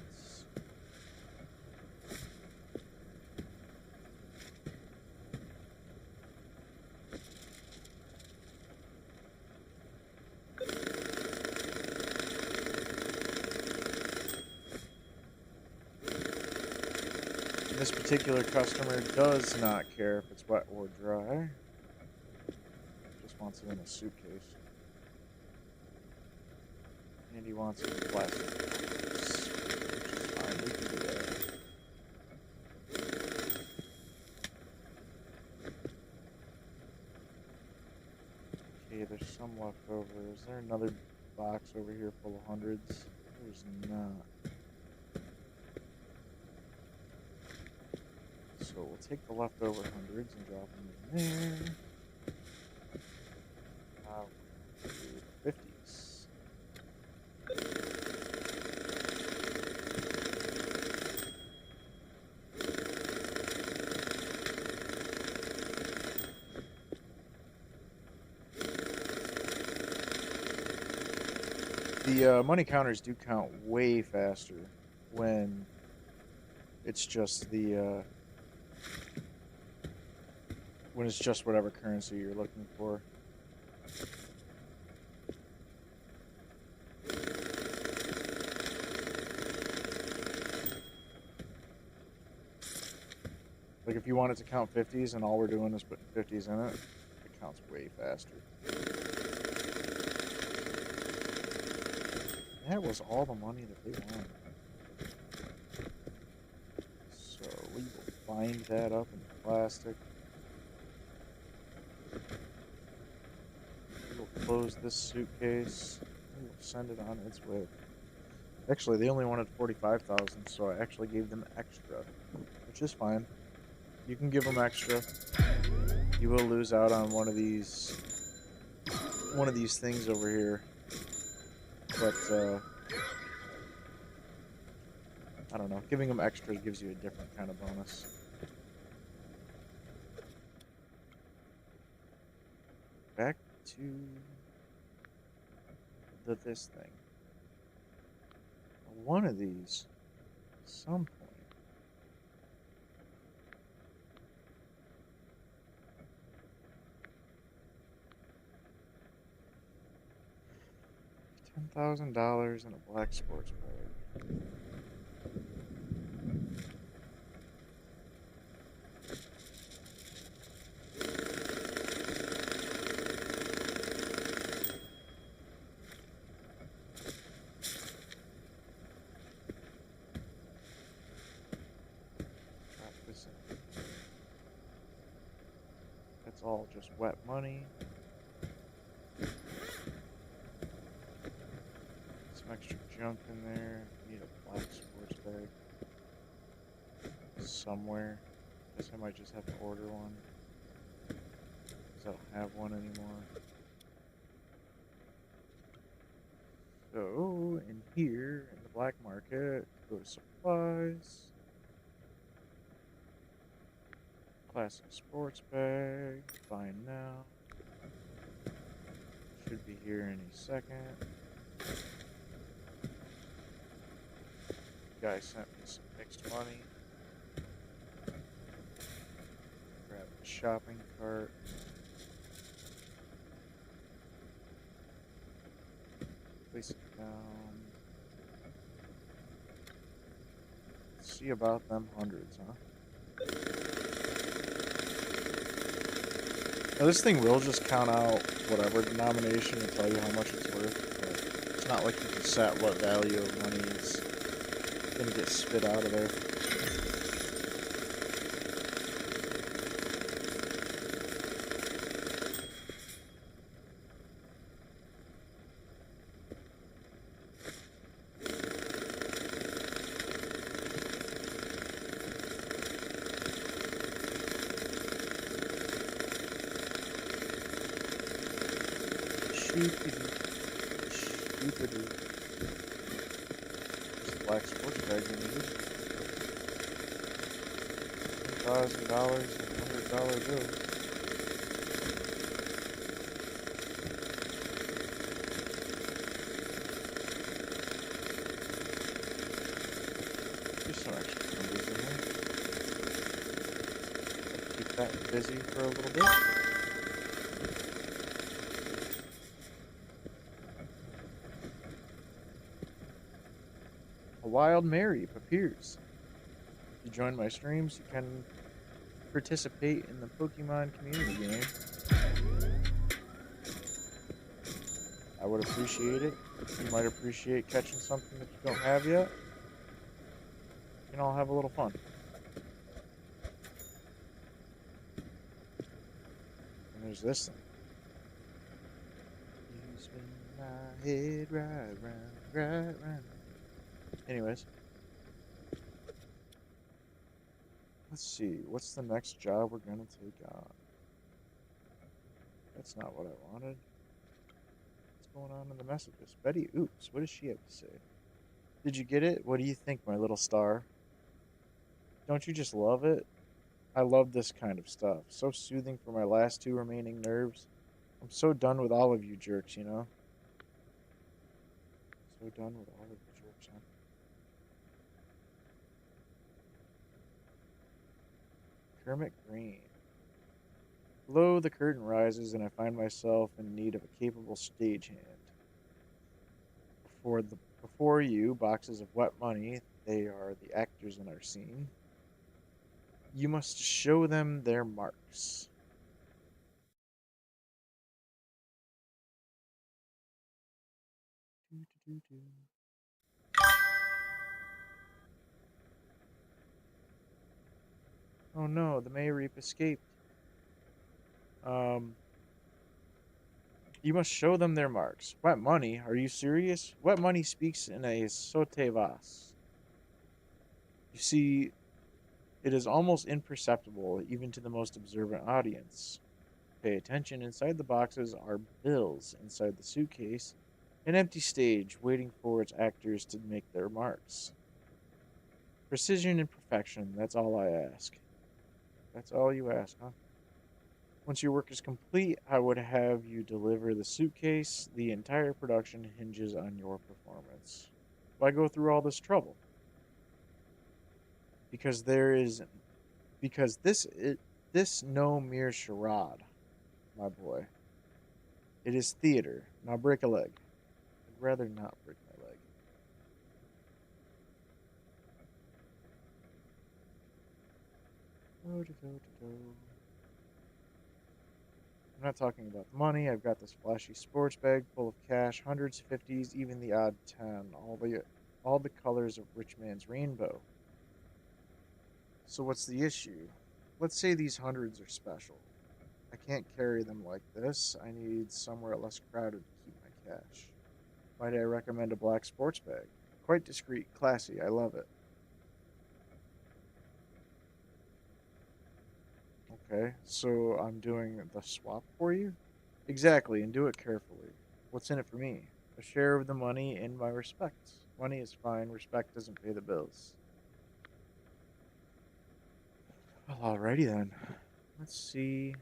This particular customer does not care if it's wet or dry. Just wants it in a suitcase. And he wants it in plastic box, which is fine, we can do that. Okay, there's some left over. Is there another box over here full of hundreds? There's not. So we'll take the leftover hundreds and drop them in there. Now we'll do the 50s. The money counters do count way faster when it's just the when it's just whatever currency you're looking for. Like if you want it to count 50s and all we're doing is putting 50s in it, it counts way faster. That was all the money that they wanted. So we will bind that up in plastic. We'll close this suitcase. We'll send it on its way. Actually, they only wanted 45,000, so I actually gave them extra, which is fine. You can give them extra. You will lose out on one of these things over here. But I don't know. Giving them extras gives you a different kind of bonus. Back to this thing. One of these, at some point. $10,000 in a black sports bag. That's all just wet money. Some extra junk in there. Need a black sports bag somewhere. Guess I might just have to order one, because I don't have one anymore. So, in here, in the black market, go to supplies. Classic sports bag. Buy now. Should be here any second. Guy sent me some mixed money. Grab the shopping cart. Place it down. Let's see about them hundreds, huh? Now this thing will just count out whatever denomination and tell you how much it's worth, but it's not like you can set what value of money is gonna get spit out of there. Stupid. Just a black sports bag we needed. $1,000 and $100 bills. There's some extra numbers in there. Keep that busy for a little bit. A wild Mary appears. If you join my streams, you can participate in the Pokemon community game. I would appreciate it. You might appreciate catching something that you don't have yet. You can all have a little fun. And there's this thing. You spin my head right round, right round. Anyways. Let's see. What's the next job we're going to take on? That's not what I wanted. What's going on in the messages? Betty Oops. What does she have to say? Did you get it? What do you think, my little star? Don't you just love it? I love this kind of stuff. So soothing for my last two remaining nerves. I'm so done with all of you jerks, you know? So done with all of you jerks, huh? Kermit Green. Below, the curtain rises, and I find myself in need of a capable stagehand. Before you, boxes of wet money. They are the actors in our scene. You must show them their marks. Oh no, the Mayreap escaped. You must show them their marks. Wet money? Are you serious? Wet money speaks in a sote vas. You see, it is almost imperceptible, even to the most observant audience. Pay attention. Inside the boxes are bills. Inside the suitcase, an empty stage waiting for its actors to make their marks. Precision and perfection, that's all I ask. That's all you ask, huh? Once your work is complete, I would have you deliver the suitcase. The entire production hinges on your performance. Why go through all this trouble? Because this no mere charade, my boy. It is theater. Now break a leg. I'd rather not break my leg. I'm not talking about the money. I've got this flashy sports bag full of cash, hundreds, fifties, even the odd 10, all the colors of rich man's rainbow. So what's the issue? Let's say these hundreds are special. I I can't carry them like this. I need somewhere less crowded to keep my cash. Might I recommend a black sports bag? Quite discreet, classy. I love it. Okay, so I'm doing the swap for you? Exactly, and do it carefully. What's in it for me? A share of the money and my respect. Money is fine, respect doesn't pay the bills. Well, alrighty then. Let's see.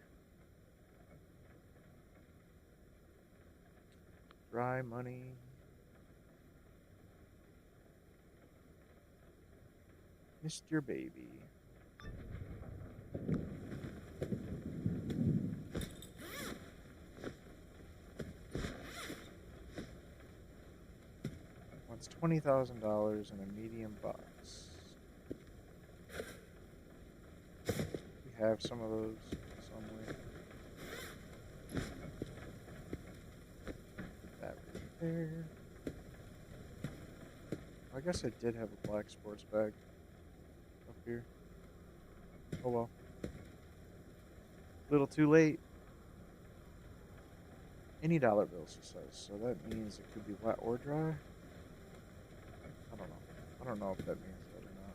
Dry money. Mr. Baby. Wants $20,000 in a medium box. We have some of those somewhere. Put that right there. I guess I did have a black sports bag up here. Oh well. Little too late. Any dollar bills, he says. So that means it could be wet or dry. I don't know. I don't know if that means that or not.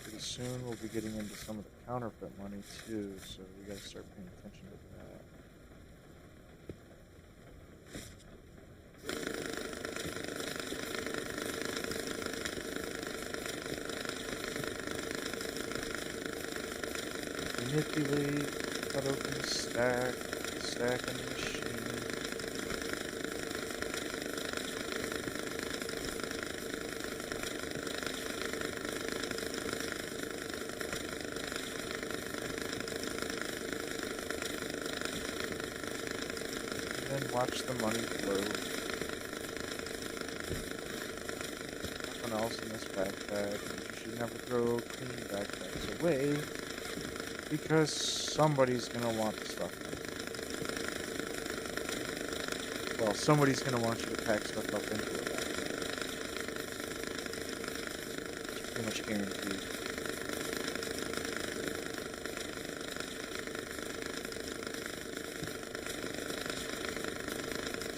Pretty soon we'll be getting into some of the counterfeit money too, so we gotta start paying attention to that. Manipulate, cut open the stack in the machine. And then watch the money flow. Nothing else in this backpack. You should never throw clean backpacks away, because somebody's gonna want the stuff. Well, somebody's gonna want you to pack stuff up into it. It's pretty much guaranteed.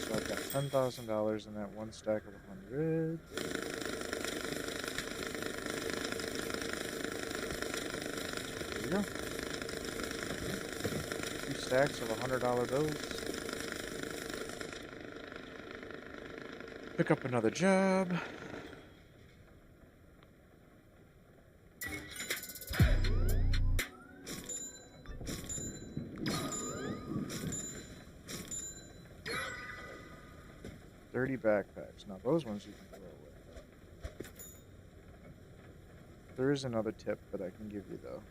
So I've got $10,000 in that one stack of 100. There you go. 2 stacks of $100 bills. Pick up another job. $30 backpacks. Now those ones you can throw away. There is another tip that I can give you though.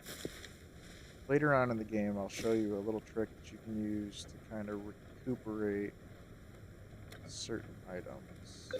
Later on in the game, I'll show you a little trick that you can use to kind of recuperate certain items.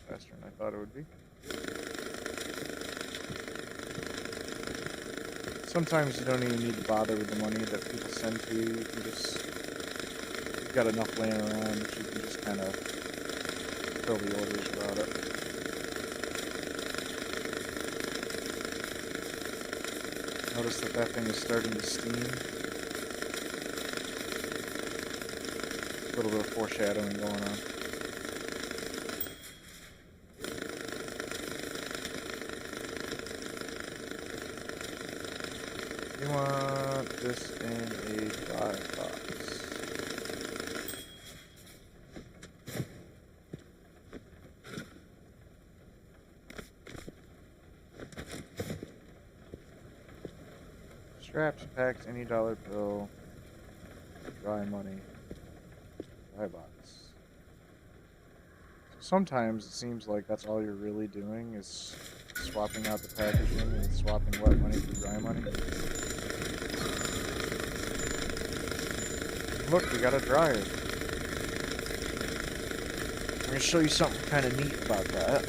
Faster than I thought it would be. Sometimes you don't even need to bother with the money that people send to you. You can just, you've got enough laying around that you can just kind of fill the orders without it. Notice that that thing is starting to steam. A little bit of foreshadowing going on. want this in a dry box. Straps, packs, any dollar bill, dry money, dry box. Sometimes it seems like that's all you're really doing is swapping out the packaging and swapping wet money for dry money. Look, we got a dryer. I'm going to show you something kind of neat about that.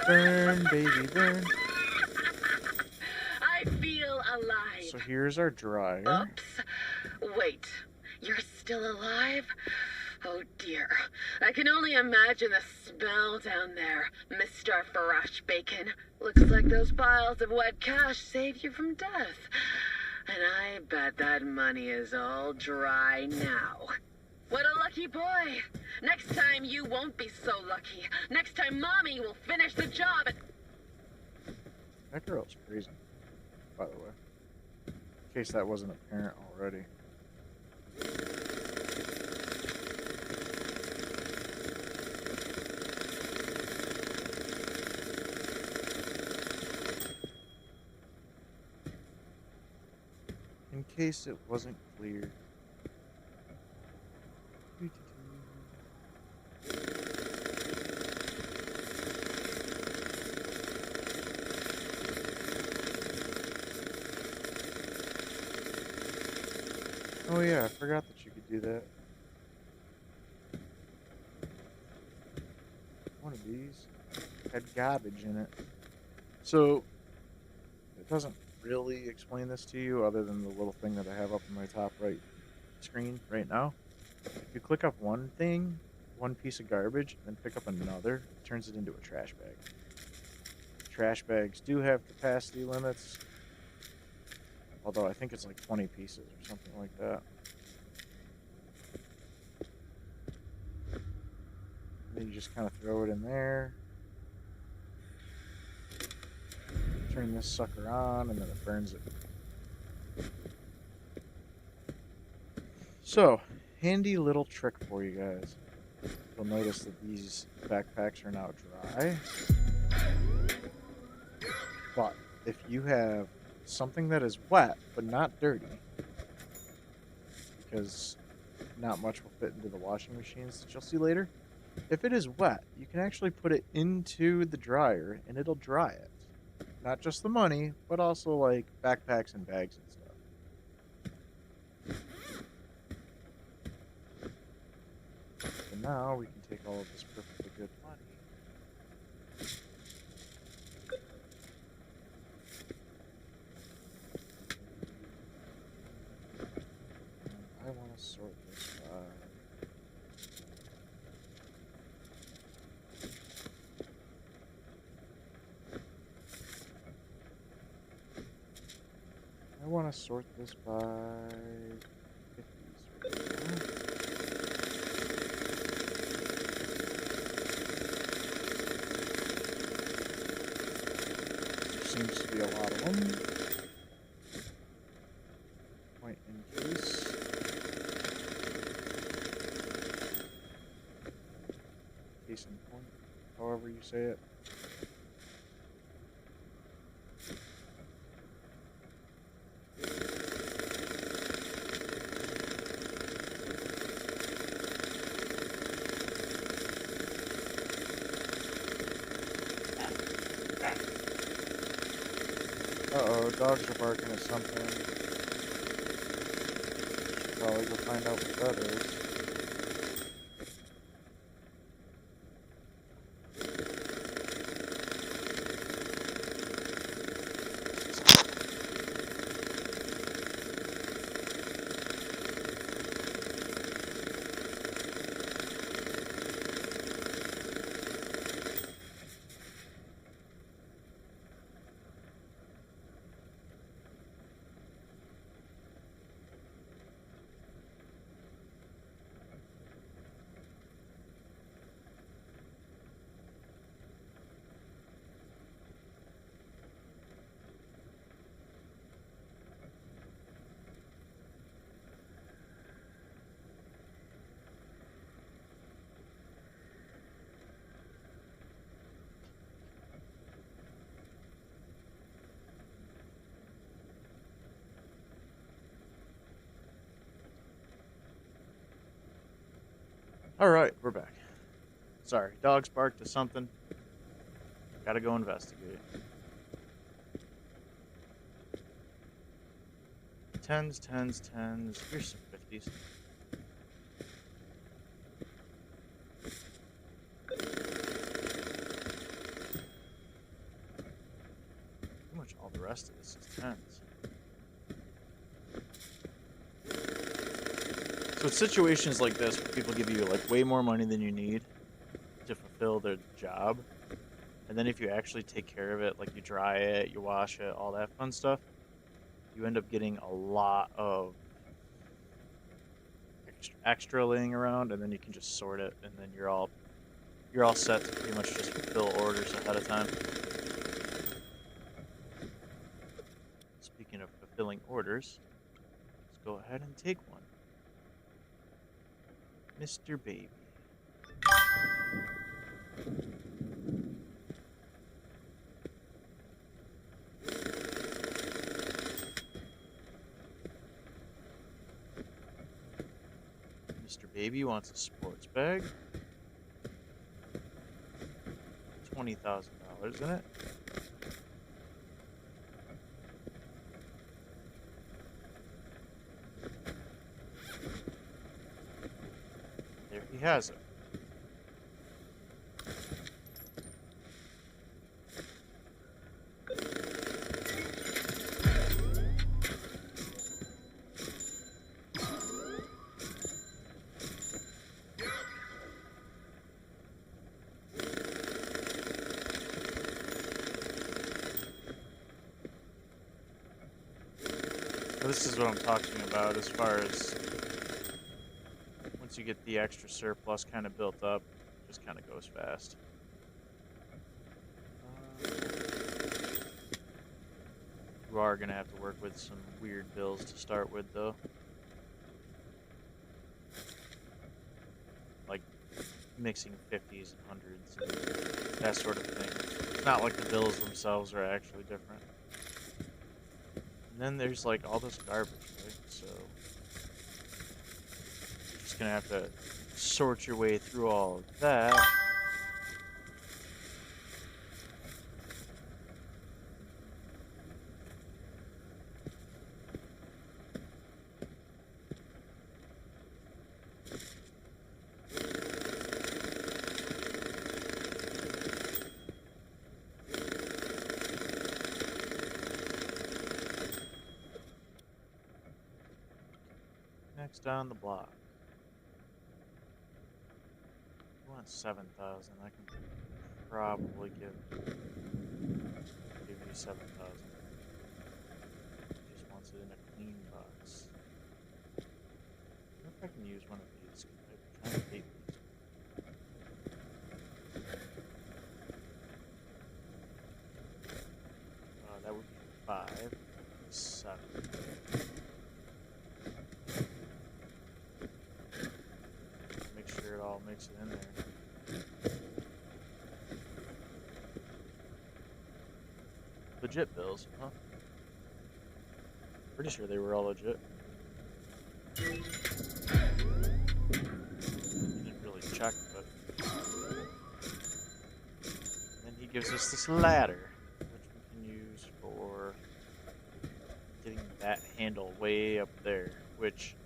Burn, baby, burn. I feel alive. So here's our dryer. Oops. Wait, you're still alive? Oh dear. I can only imagine the smell down there, Mr. Fresh Bacon. Looks like those piles of wet cash saved you from death. And I bet that money is all dry now. What a lucky boy. Next time you won't be so lucky. Next time Mommy will finish the job and... That girl's crazy, by the way. In case that wasn't apparent already. In case it wasn't clear. Oh yeah, I forgot that you could do that. One of these had garbage in it. So, it doesn't really explain this to you other than the little thing that I have up in my top right screen right now. If you click up one thing, one piece of garbage, then pick up another, it turns it into a trash bag. Trash bags do have capacity limits, although I think it's like 20 pieces or something like that. And then you just kind of throw it in there. Turn this sucker on, and then it burns it. So, handy little trick for you guys. You'll notice that these backpacks are now dry. But if you have something that is wet but not dirty, because not much will fit into the washing machines that you'll see later, if it is wet, you can actually put it into the dryer and it'll dry it. Not just the money, but also like backpacks and bags and stuff. So now we can take all of this perfectly good money. I want to sort this by... I want to sort this by 50s right now. There seems to be a lot of them. Point in case. Case in point, however you say it. Uh-oh, dogs are barking at something. Should probably go find out what that is. Alright, we're back. Sorry, dogs barked to something. Gotta go investigate. Tens. Here's some 50s. Pretty much all the rest of this is tens. So it's situations like this where people give you like way more money than you need to fulfill their job. And then if you actually take care of it, like you dry it, you wash it, all that fun stuff, you end up getting a lot of extra laying around, and then you can just sort it, and then you're all set to pretty much just fulfill orders ahead of time. Speaking of fulfilling orders, let's go ahead and take one. Mr. Baby. Mr. Baby wants a sports bag. $20,000 in it. There he has it. This is what I'm talking about as far as once you get the extra surplus kind of built up, it just kind of goes fast. You are going to have to work with some weird bills to start with, though. Like mixing 50s and 100s and that sort of thing. It's not like the bills themselves are actually different. And then there's like all this garbage, right? So you're just gonna have to sort your way through all of that. Next down the block. You want 7,000? I can probably give you 7,000. Just wants it in a clean box. I wonder if I can use one of these. I'm trying to take these. That would be 5, 7. It all makes it in there. Legit bills, huh? Pretty sure they were all legit. Didn't really check, but then he gives us this ladder, which we can use for getting that handle way up there, which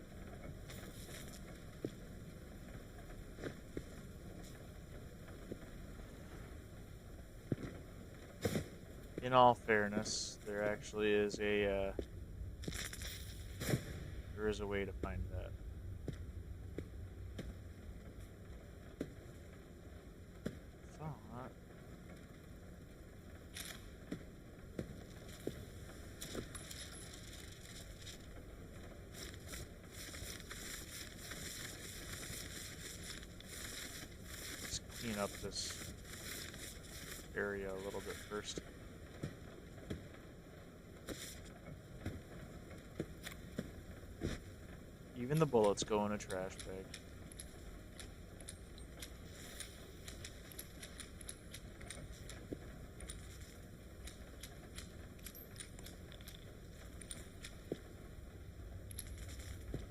in all fairness, there actually is a way to find that. Thought. Let's clean up this area a little bit first. Even the bullets go in a trash bag.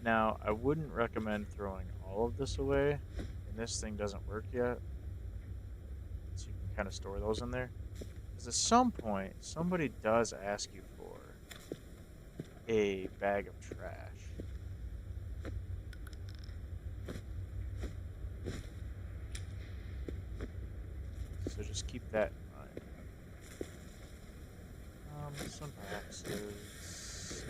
Now, I wouldn't recommend throwing all of this away, and this thing doesn't work yet. So you can kind of store those in there. Because at some point, somebody does ask you for a bag of trash. So just keep that in mind. Some boxes.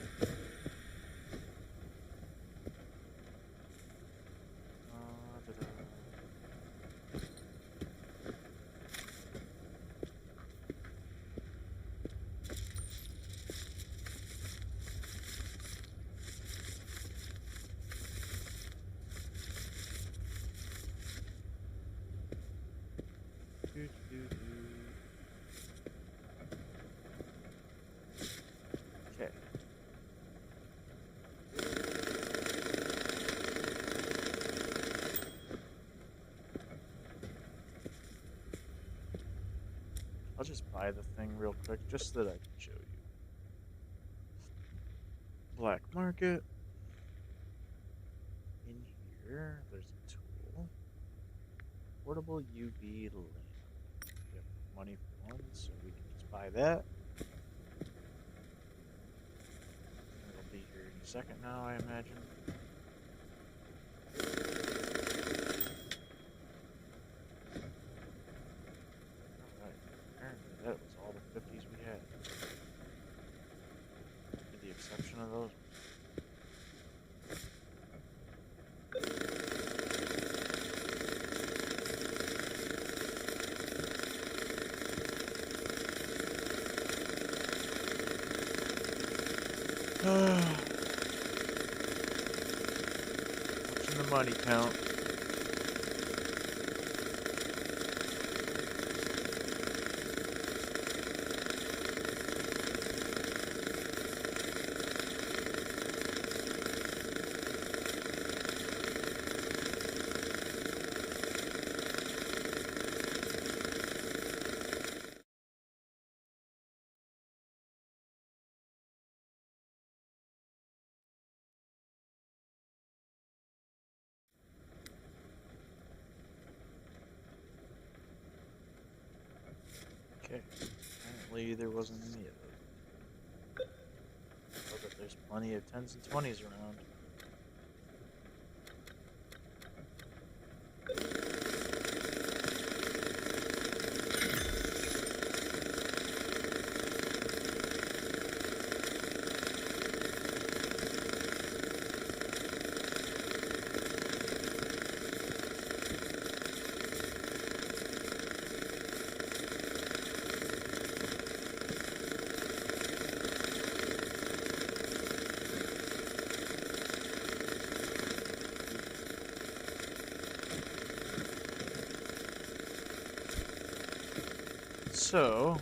Okay. I'll just buy the thing real quick just so that I can show you. Black market. In here, there's a tool. Portable UV lamp. We have money for one, so we can just buy that. It'll be here in a second now, I imagine. Alright, apparently that was all the 50s we had. With the exception of those. Watching the money count. Okay, apparently there wasn't any of those. Oh, but there's plenty of 10s and 20s around. So,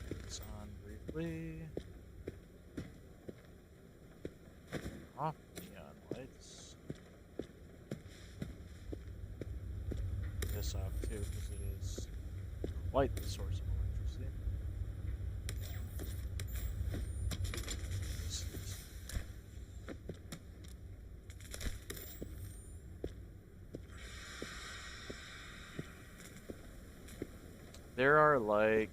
turn this on briefly. Turn off neon lights. Turn this off too, because it is quite the source of electricity. This is there are like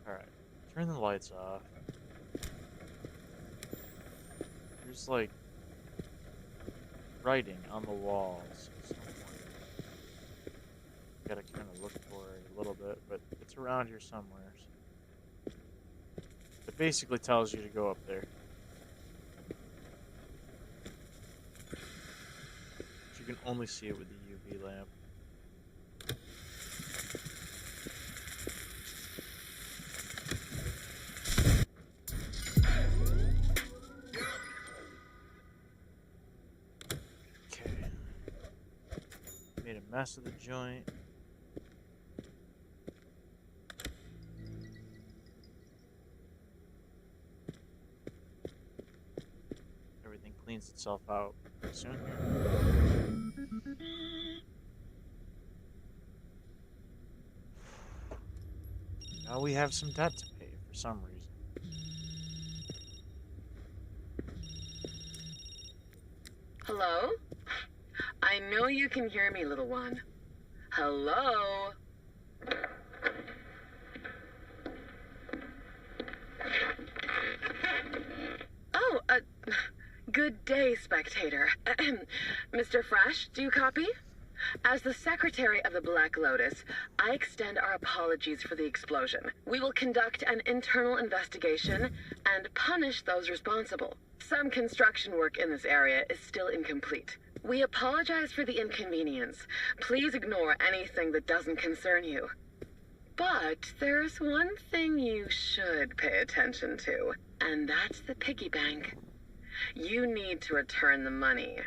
alright, turn the lights off. There's like writing on the walls somewhere. Gotta kind of look for it a little bit, but it's around here somewhere. It basically tells you to go up there. You can only see it with the UV lamp. Okay. Made a mess of the joint. Everything cleans itself out pretty soon here. Well, we have some debt to pay for some reason. Hello? I know you can hear me, little one. Hello? Oh, good day, spectator. Mr. Fresh, do you copy? As the Secretary of the Black Lotus, I extend our apologies for the explosion. We will conduct an internal investigation and punish those responsible. Some construction work in this area is still incomplete. We apologize for the inconvenience. Please ignore anything that doesn't concern you. But there's one thing you should pay attention to, and that's the piggy bank. You need to return the money.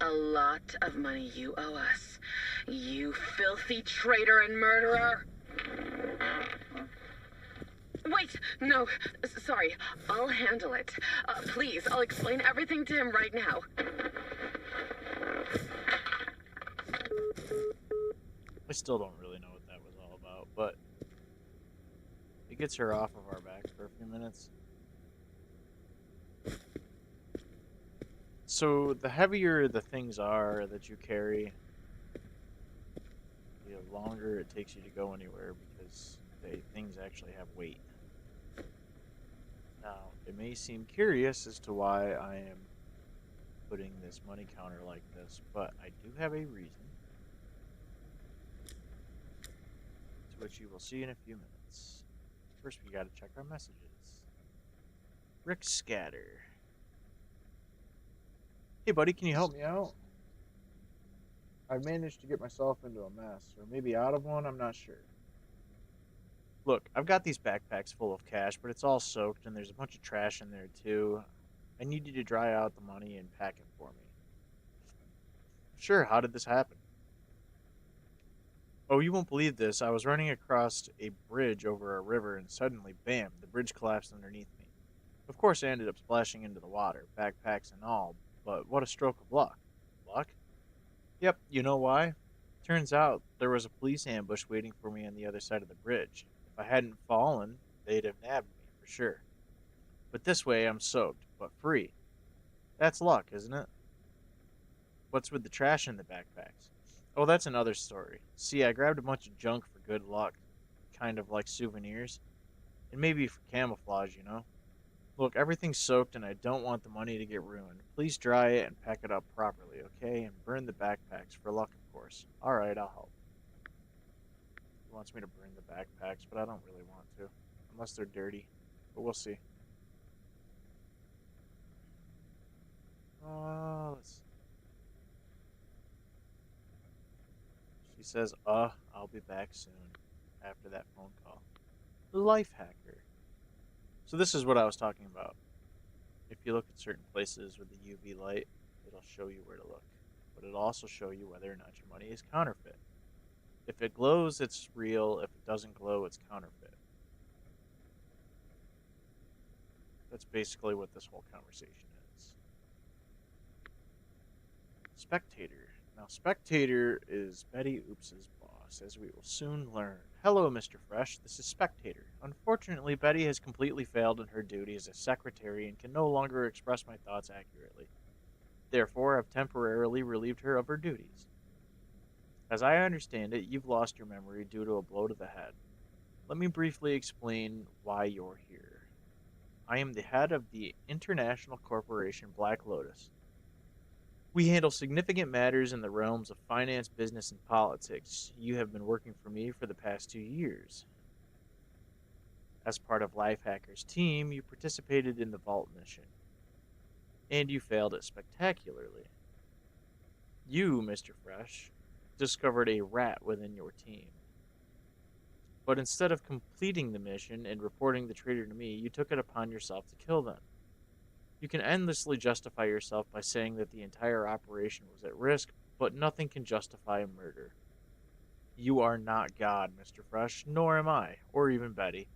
A lot of money you owe us. You filthy traitor and murderer. Wait, no, sorry. I'll handle it. Please, I'll explain everything to him right now. I still don't really know what that was all about, but it gets her off of our backs for a few minutes. So the heavier the things are that you carry, the longer it takes you to go anywhere because things actually have weight. Now, it may seem curious as to why I am putting this money counter like this, but I do have a reason, to which you will see in a few minutes. First, we gotta check our messages. Rick Scatter. Hey buddy, can you help me out? I've managed to get myself into a mess, or maybe out of one, I'm not sure. Look, I've got these backpacks full of cash, but it's all soaked and there's a bunch of trash in there too. I need you to dry out the money and pack it for me. Sure, how did this happen? Oh, you won't believe this. I was running across a bridge over a river and suddenly, bam, the bridge collapsed underneath me. Of course, I ended up splashing into the water, backpacks and all, but what a stroke of luck. Luck? Yep, you know why? Turns out there was a police ambush waiting for me on the other side of the bridge. If I hadn't fallen, they'd have nabbed me, for sure. But this way, I'm soaked, but free. That's luck, isn't it? What's with the trash in the backpacks? Oh, that's another story. See, I grabbed a bunch of junk for good luck, kind of like souvenirs. And maybe for camouflage, you know? Look, everything's soaked and I don't want the money to get ruined. Please dry it and pack it up properly, okay? And burn the backpacks for luck, of course. Alright, I'll help. He wants me to burn the backpacks, but I don't really want to. Unless they're dirty. But we'll see. Let's see. She says, I'll be back soon. After that phone call. The life hacker. So this is what I was talking about. If you look at certain places with the UV light, it'll show you where to look. But it'll also show you whether or not your money is counterfeit. If it glows, it's real. If it doesn't glow, it's counterfeit. That's basically what this whole conversation is. Spectator. Now, Spectator is Betty Oops's boss, as we will soon learn. Hello, Mr. Fresh. This is Spectator. Unfortunately, Betty has completely failed in her duty as a secretary and can no longer express my thoughts accurately. Therefore, I've temporarily relieved her of her duties. As I understand it, you've lost your memory due to a blow to the head. Let me briefly explain why you're here. I am the head of the international corporation Black Lotus. We handle significant matters in the realms of finance, business, and politics. You have been working for me for the past 2 years. As part of Lifehacker's team, you participated in the Vault mission. And you failed it spectacularly. You, Mr. Fresh, discovered a rat within your team. But instead of completing the mission and reporting the traitor to me, you took it upon yourself to kill them. You can endlessly justify yourself by saying that the entire operation was at risk, but nothing can justify murder. You are not God, Mr. Fresh, nor am I, or even Betty.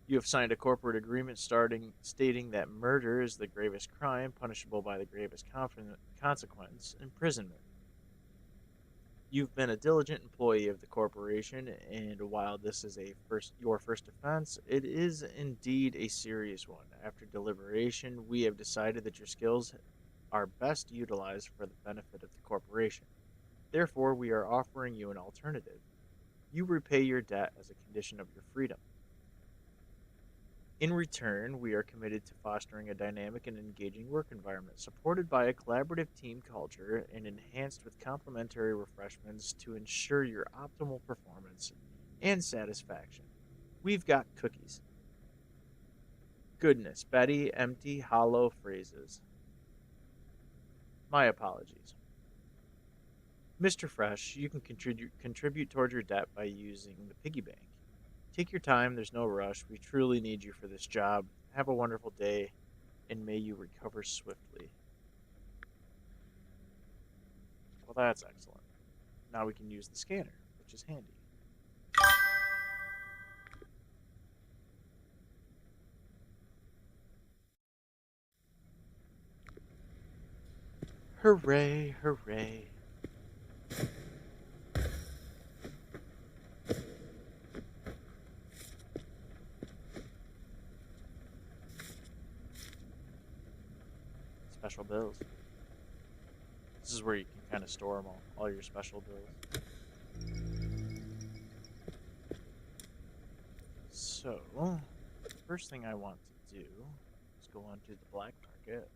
You have signed a corporate agreement stating that murder is the gravest crime, punishable by the gravest consequence, imprisonment. You've been a diligent employee of the corporation, and while this is your first offense, it is indeed a serious one. After deliberation, we have decided that your skills are best utilized for the benefit of the corporation. Therefore, we are offering you an alternative. You repay your debt as a condition of your freedom. In return, we are committed to fostering a dynamic and engaging work environment supported by a collaborative team culture and enhanced with complimentary refreshments to ensure your optimal performance and satisfaction. We've got cookies. Goodness, Betty, empty, hollow phrases. My apologies. Mr. Fresh, you can contribute toward your debt by using the piggy bank. Take your time, there's no rush. We truly need you for this job. Have a wonderful day, and may you recover swiftly. Well, that's excellent. Now we can use the scanner, which is handy. Hooray, hooray. Special bills. This is where you can kind of store them all your special bills. So, first thing I want to do is go onto the black market.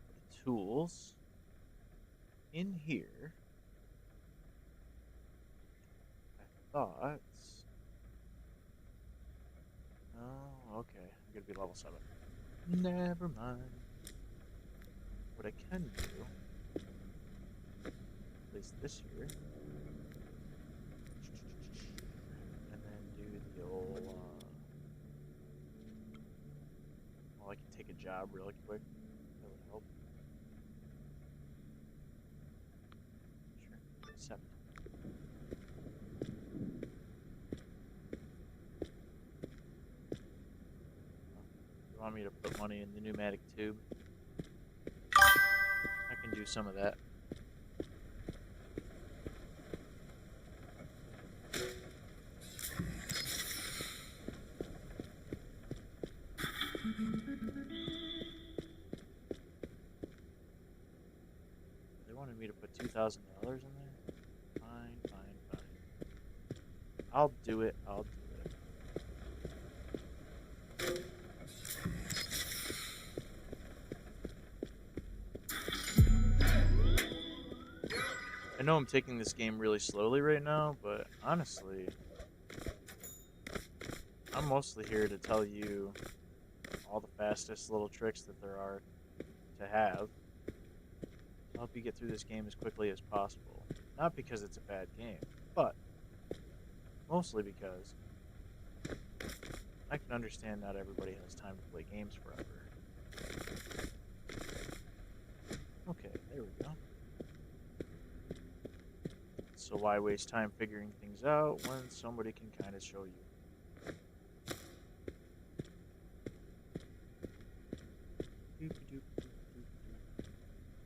The tools. In here, I thought... Oh, okay. I'm going to be level 7. Never mind. What I can do, place this here, and then do the old, well, I can take a job really quick, that would help. Sure, 7. You want me to put money in the pneumatic tube? I can do some of that. They wanted me to put $2,000 in there? Fine. I'll do it. I know I'm taking this game really slowly right now, but honestly, I'm mostly here to tell you all the fastest little tricks that there are to have to help you get through this game as quickly as possible. Not because it's a bad game, but mostly because I can understand not everybody has time to play games forever. Okay, there we go. So why waste time figuring things out when somebody can kind of show you?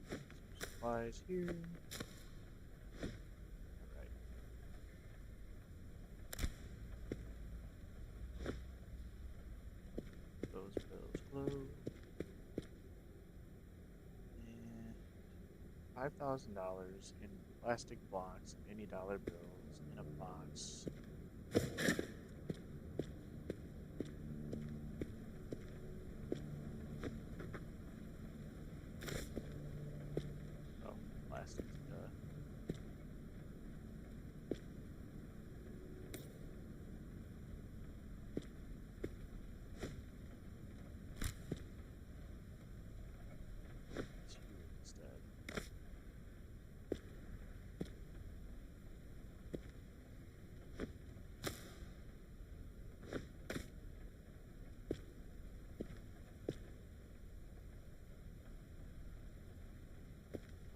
Some supplies here. Alright. Those bills close. And $5,000 in plastic blocks of any dollar bills in a box. Oh, plastic. It's here instead.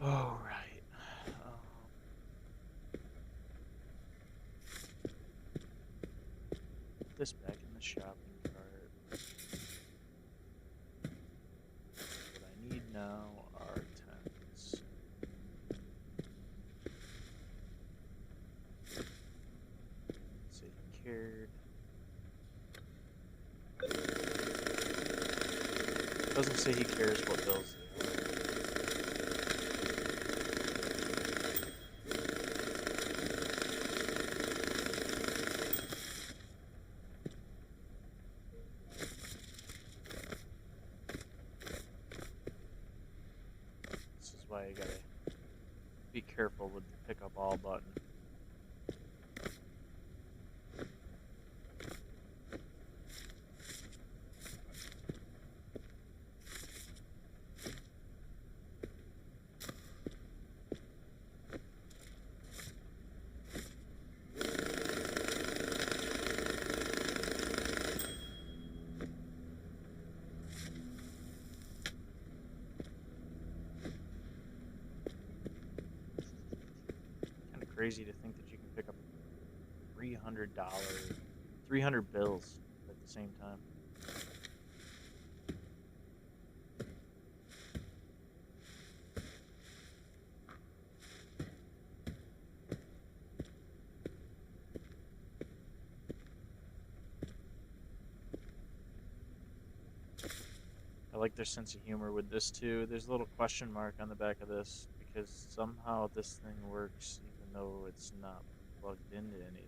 All right. Put this back in the shopping cart. What I need now are tents. say he cares what bills they are. This is why you gotta be careful with the pick up all button. Crazy to think that you can pick up $300, 300 bills at the same time. I like their sense of humor with this too. There's a little question mark on the back of this because somehow this thing works even though it's not plugged into anything.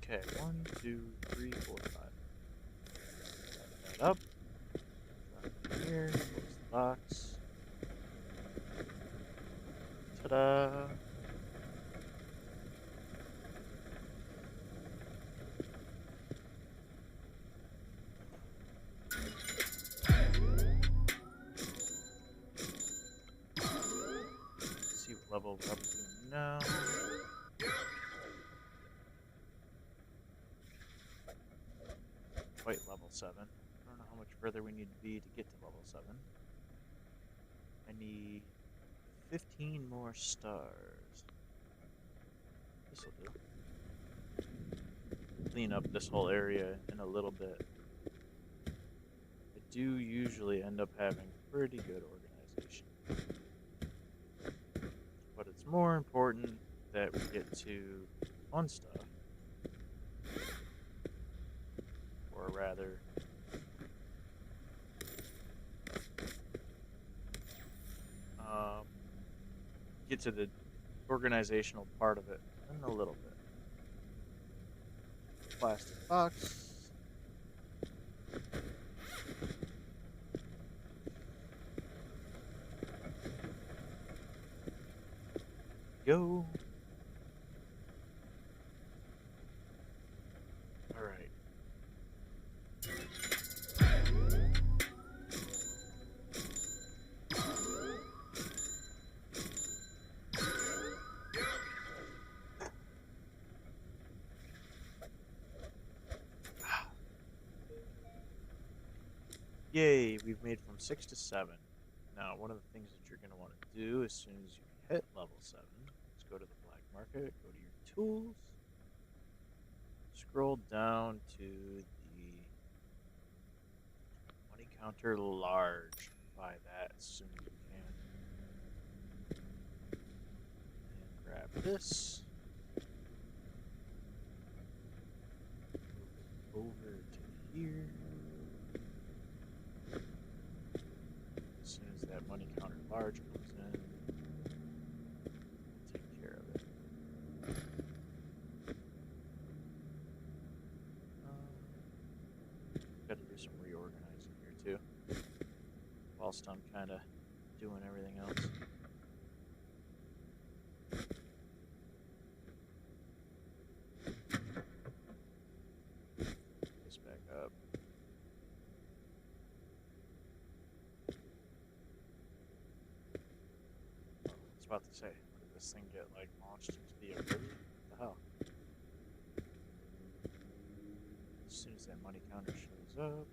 Okay, 1, 2, 3, 4, 5. Back that up. Drop it here. Close the box. Ta-da! See what level we're up to now. Quite level 7. I don't know how much further we need to be to get to level 7. I need 15 more stars. This'll do. Clean up this whole area in a little bit. I do usually end up having pretty good organization. But it's more important that we get to fun stuff. Or rather, get to the organizational part of it in a little bit. Plastic box. Go. All right. Yay, we've made from 6 to 7. Now, one of the things that you're going to want to do as soon as you hit level 7 is go to the black market, go to your tools, scroll down to the money counter large. Buy that as soon as you can. And grab this. Move it over to here. As soon as that money counter large comes in, we'll take care of it. Got to do some reorganizing here too, whilst I'm kind of doing everything else. This back up. I was about to say, when did this thing get like launched into the oblivion? What the hell? As soon as that money counter shows up,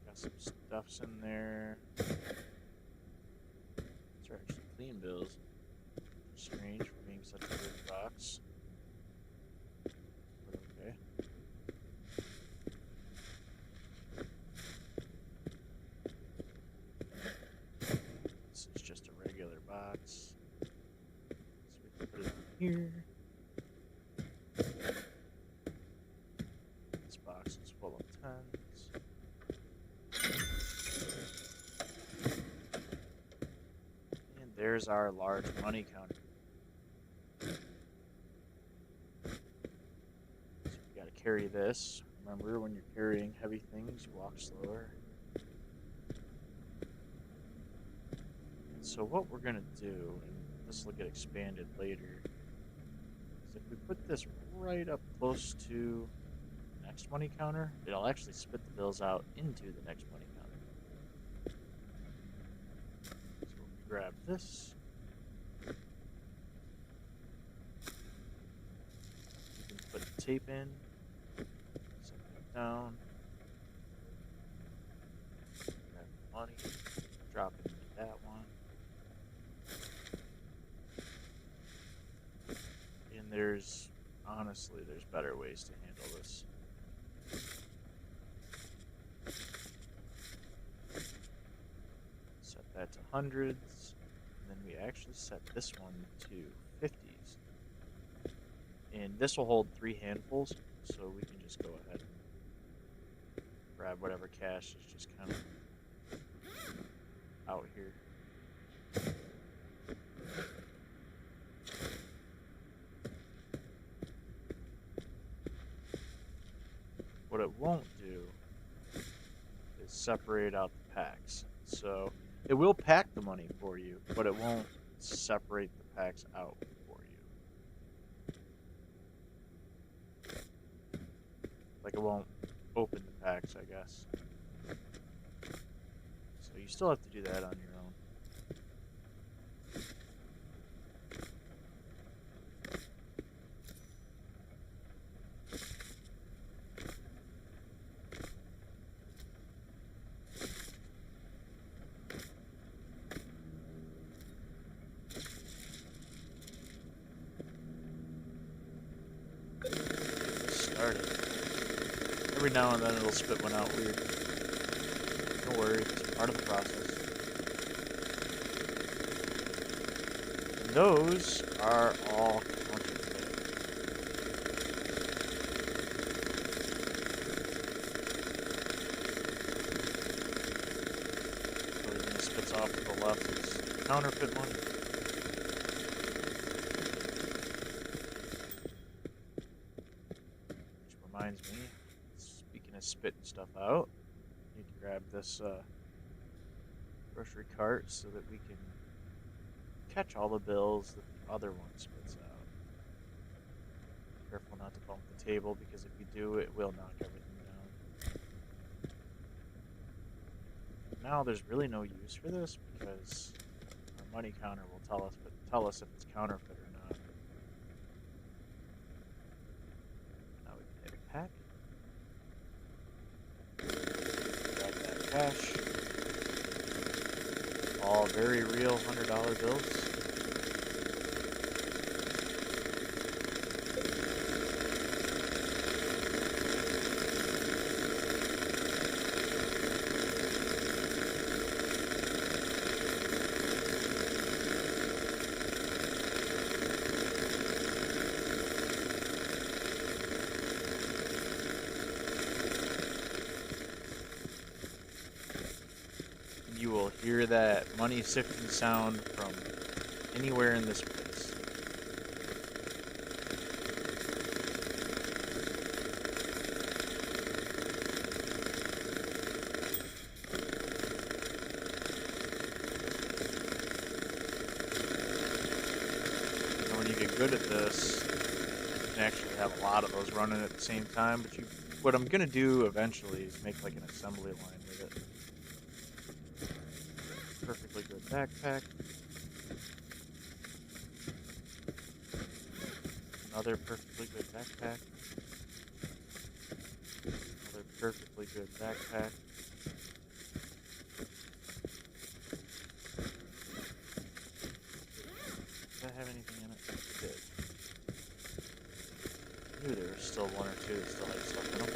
got some stuffs in there. These are actually clean bills. Strange for being such a big box. But okay. here. This box is full of tens. And there's our large money counter. So you gotta carry this. Remember, when you're carrying heavy things, you walk slower. And so what we're gonna do, and this will get expanded later, is if we put this right up close to the next money counter, it'll actually spit the bills out into the next money counter. So we grab this. We can put the tape in, set that down, grab the money, drop it into that one. And there's better ways to handle this. Set that to hundreds, and then we actually set this one to 50s. And this will hold 3 handfuls, so we can just go ahead and grab whatever cash is just kind of out here. What it won't do is separate out the packs. So it will pack the money for you, but it won't separate the packs out for you. Like, it won't open the packs, I guess. So you still have to do that on your own. Every now and then it'll spit one out weird. Don't worry, it's part of the process. And those are all counterfeit. Everything that spits off to the left is counterfeit money. Which reminds me, spitting stuff out, you can grab this grocery cart so that we can catch all the bills that the other one spits out. Careful not to bump the table, because if you do, it will knock everything down. Now there's really no use for this, because our money counter will tell us if it's counterfeit or not. Now we can hit pack. Grab that cash. All very real $100 bills. You will hear that money sifting sound from anywhere in this place. And when you get good at this, you can actually have a lot of those running at the same time. But what I'm gonna do eventually is make like an assembly line with it. Perfectly good backpack. Another perfectly good backpack. Another perfectly good backpack. Does that have anything in it? It did. I knew there was still one or two that still had stuff in them.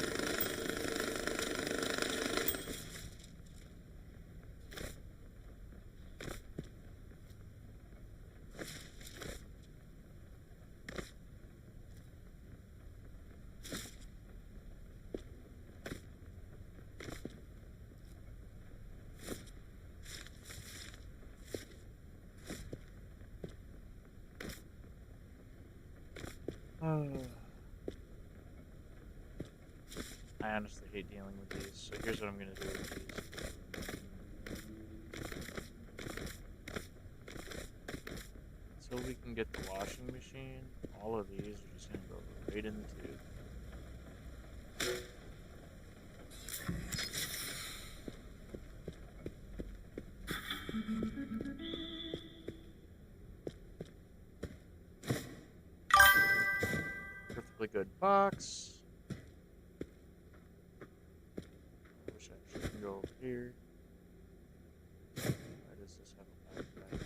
honestly hate dealing with these, so here's what I'm gonna do with these. Until we can get the washing machine, all of these are just gonna go right in the tube. Perfectly good box. I wish I actually can go over here. Why does this have a backpack in it?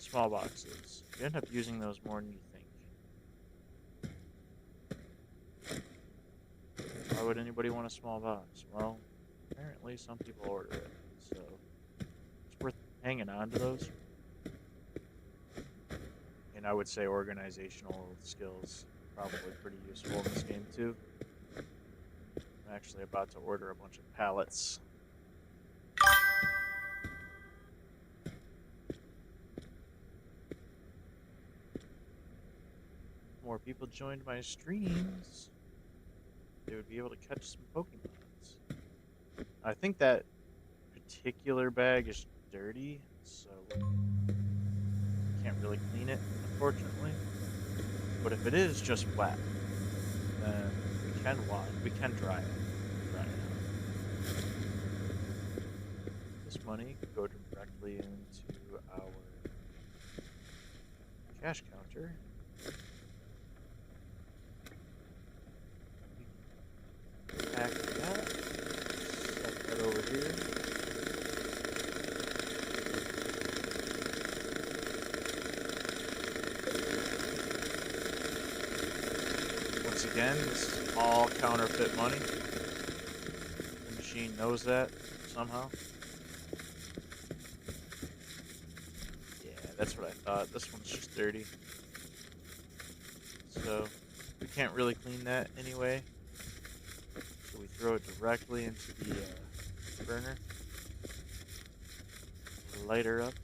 Small boxes. You end up using those more than you think. Why would anybody want a small box? Well, apparently some people order it, so it's worth hanging on to those. And I would say organizational skills are probably pretty useful in this game too. I'm actually about to order a bunch of pallets. More people joined my streams, they would be able to catch some Pokemons. I think that particular bag is dirty, so can't really clean it, unfortunately. But if it is just wet, then we can dry it. Dry it out. This money could go directly into our cash counter. Pack that. Set that over here. Once again, this is all counterfeit money. The machine knows that somehow. Yeah, that's what I thought. This one's just dirty. So, we can't really clean that anyway. So we throw it directly into the burner. Light her up.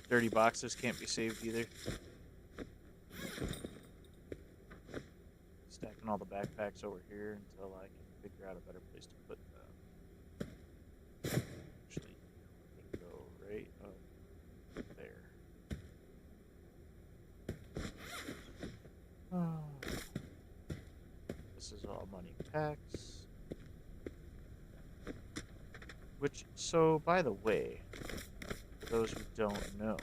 Dirty boxes can't be saved either. Stacking all the backpacks over here until I can figure out a better place to put them. Actually, I'm gonna go right up there. Oh. This is all money packs. Which, so by the way, for those who don't know,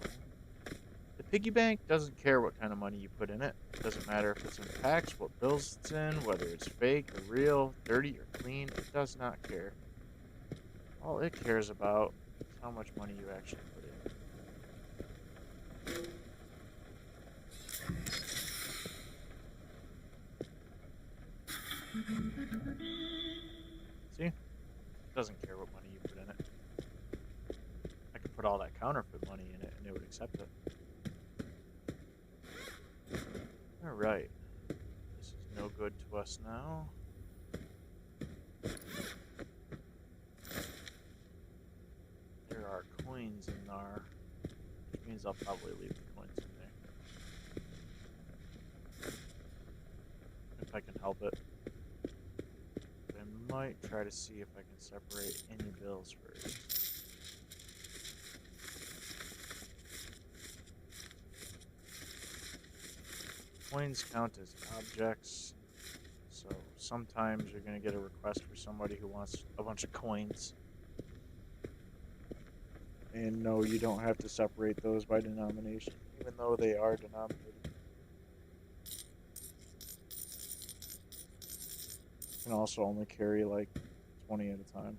the piggy bank doesn't care what kind of money you put in it. It doesn't matter if it's in packs, what bills it's in, whether it's fake or real, dirty or clean, it does not care. All it cares about is how much money you actually put in. See? It doesn't care what money you put in it. I could put all that counterfeit money in it and it would accept it. Alright. This is no good to us now. There are coins in there, which means I'll probably leave the coins in there. If I can help it. But I might try to see if I can separate any bills first. Coins count as objects, so sometimes you're going to get a request for somebody who wants a bunch of coins. And no, you don't have to separate those by denomination, even though they are denominated. You can also only carry like 20 at a time.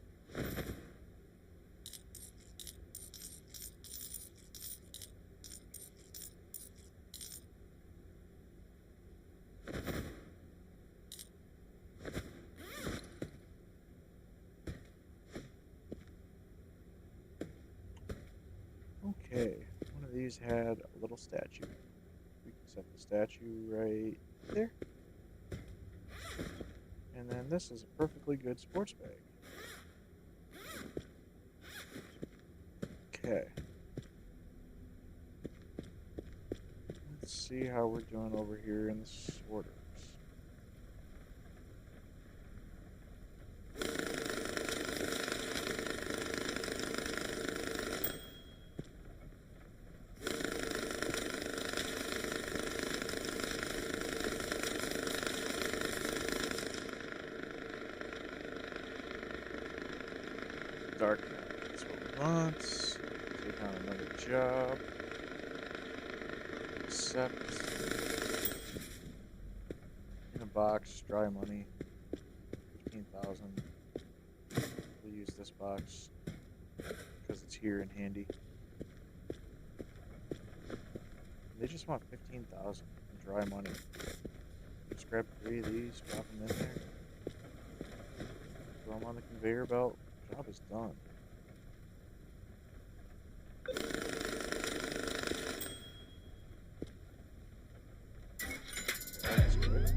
Okay, one of these had a little statue. We can set the statue right there. And then this is a perfectly good sports bag. Okay. Let's see how we're doing over here in the sorters. Dark Knight, that's what we want. Take on another job. Accept. In a box, dry money. 15,000. We'll use this box because it's here and handy. They just want 15,000 in dry money. Just grab 3 of these, drop them in there. Throw them on the conveyor belt. Job is done. That's good.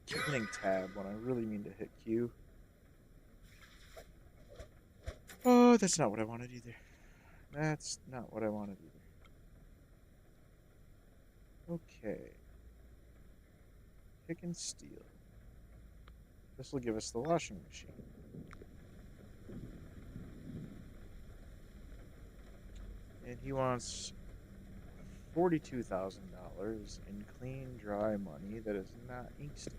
Keep hitting tab when I really mean to hit Q. Oh, that's not what I wanted either. That's not what I wanted either. Okay. Pick and steal. This will give us the washing machine. And he wants $42,000 in clean, dry money that is not ink stained.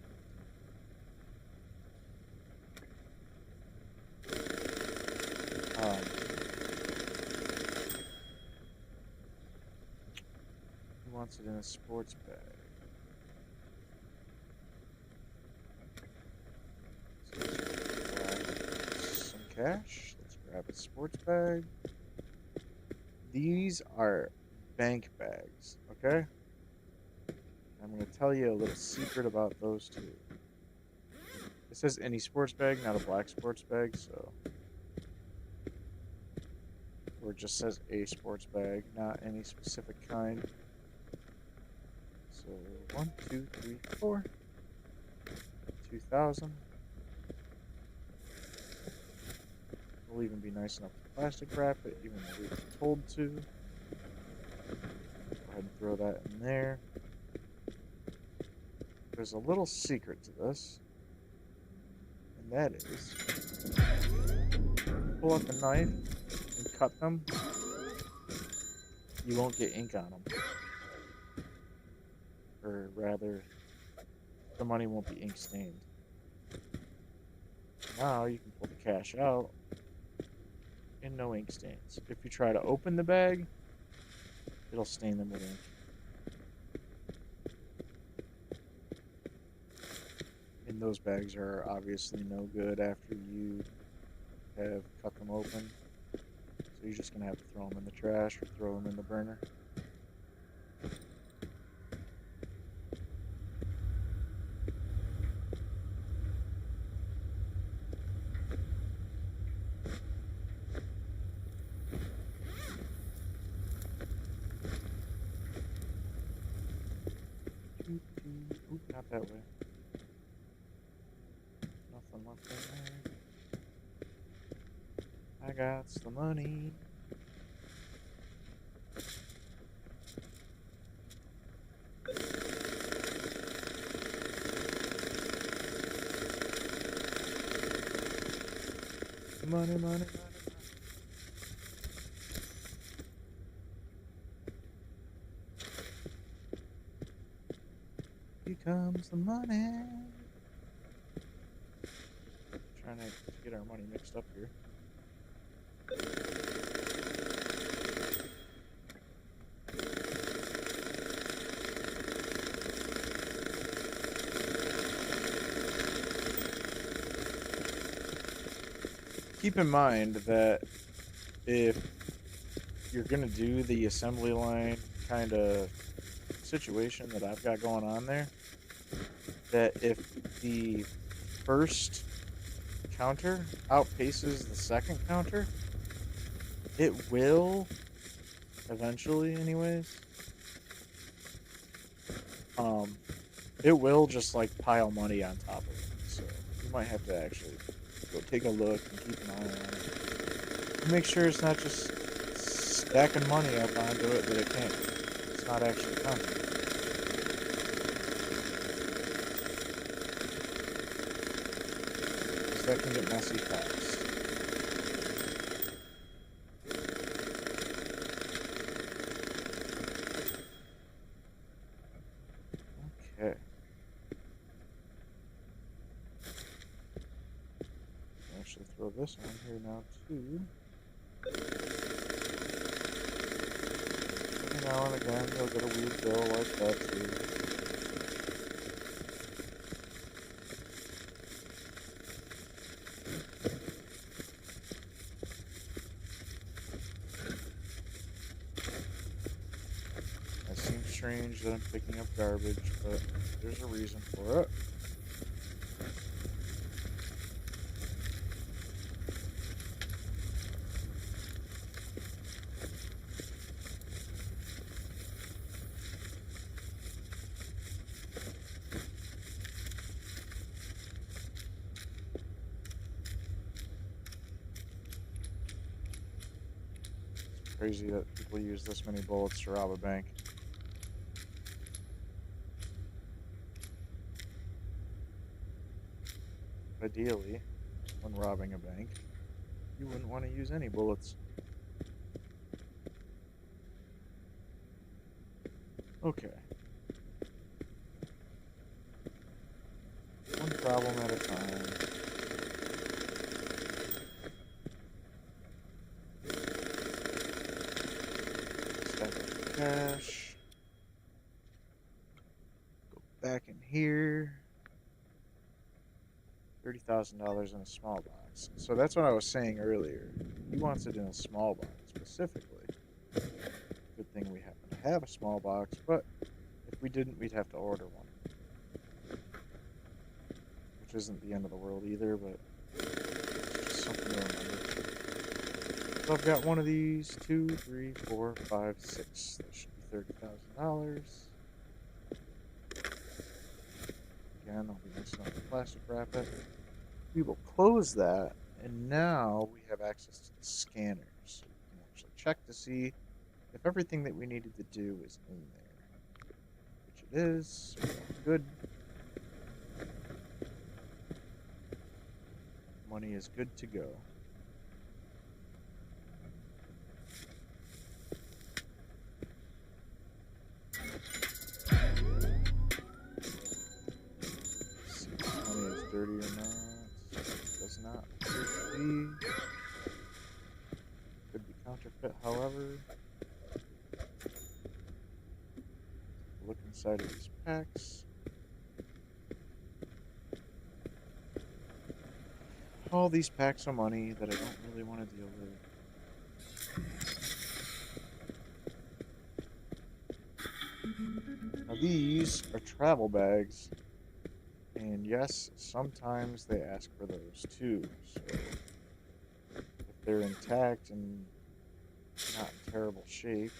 He wants it in a sports bag. So let's grab some cash. Let's grab a sports bag. These are bank bags, okay? I'm going to tell you a little secret about those two. It says any sports bag, not a black sports bag, so... Or it just says a sports bag, not any specific kind. So, 1, 2, 3, 4. 2,000. We'll even be nice enough to plastic wrap it, even though we were told to. Go ahead and throw that in there. There's a little secret to this, and that is, pull up a knife and cut them, you won't get ink on them. Or rather, the money won't be ink stained. Now you can pull the cash out and no ink stains. If you try to open the bag, it'll stain them with ink. And those bags are obviously no good after you have cut them open. So you're just going to have to throw them in the trash or throw them in the burner. Oop, not that way. Nothing left in there. I got the money. Money, money, money. Here comes the money. to get our money mixed up here. Keep in mind that if you're going to do the assembly line kind of situation that I've got going on there, that if the first counter outpaces the second counter, it will eventually, anyways, it will just like pile money on top of it. So you might have to actually go take a look and keep an eye on it. Make sure it's not just stacking money up onto it that it's not actually counting. Because that can get messy fast. Okay. Actually throw this on here now too. Every now and again you'll get a weird bill like that too. That seems strange that I'm picking up garbage, but there's a reason for it. Crazy that people use this many bullets to rob a bank. Ideally, when robbing a bank, you wouldn't want to use any bullets. Okay. One problem at a time. Cash. Go back in here. $30,000 in a small box. So that's what I was saying earlier. He wants it in a small box specifically. Good thing we happen to have a small box, but if we didn't, we'd have to order one. Which isn't the end of the world either, but it's just something to remember. So I've got one of these, 2, 3, 4, 5, 6. That should be $30,000. Again, I'll be nice enough to plastic wrap it. We will close that, and now we have access to the scanners. So we can actually check to see if everything that we needed to do is in there. Which it is. So good. Money is good to go. Dirty or not, does not appear to be. Could be counterfeit, however. Look inside of these packs. All these packs of money that I don't really want to deal with. Now these are travel bags. And yes, sometimes they ask for those too. So if they're intact and not in terrible shape,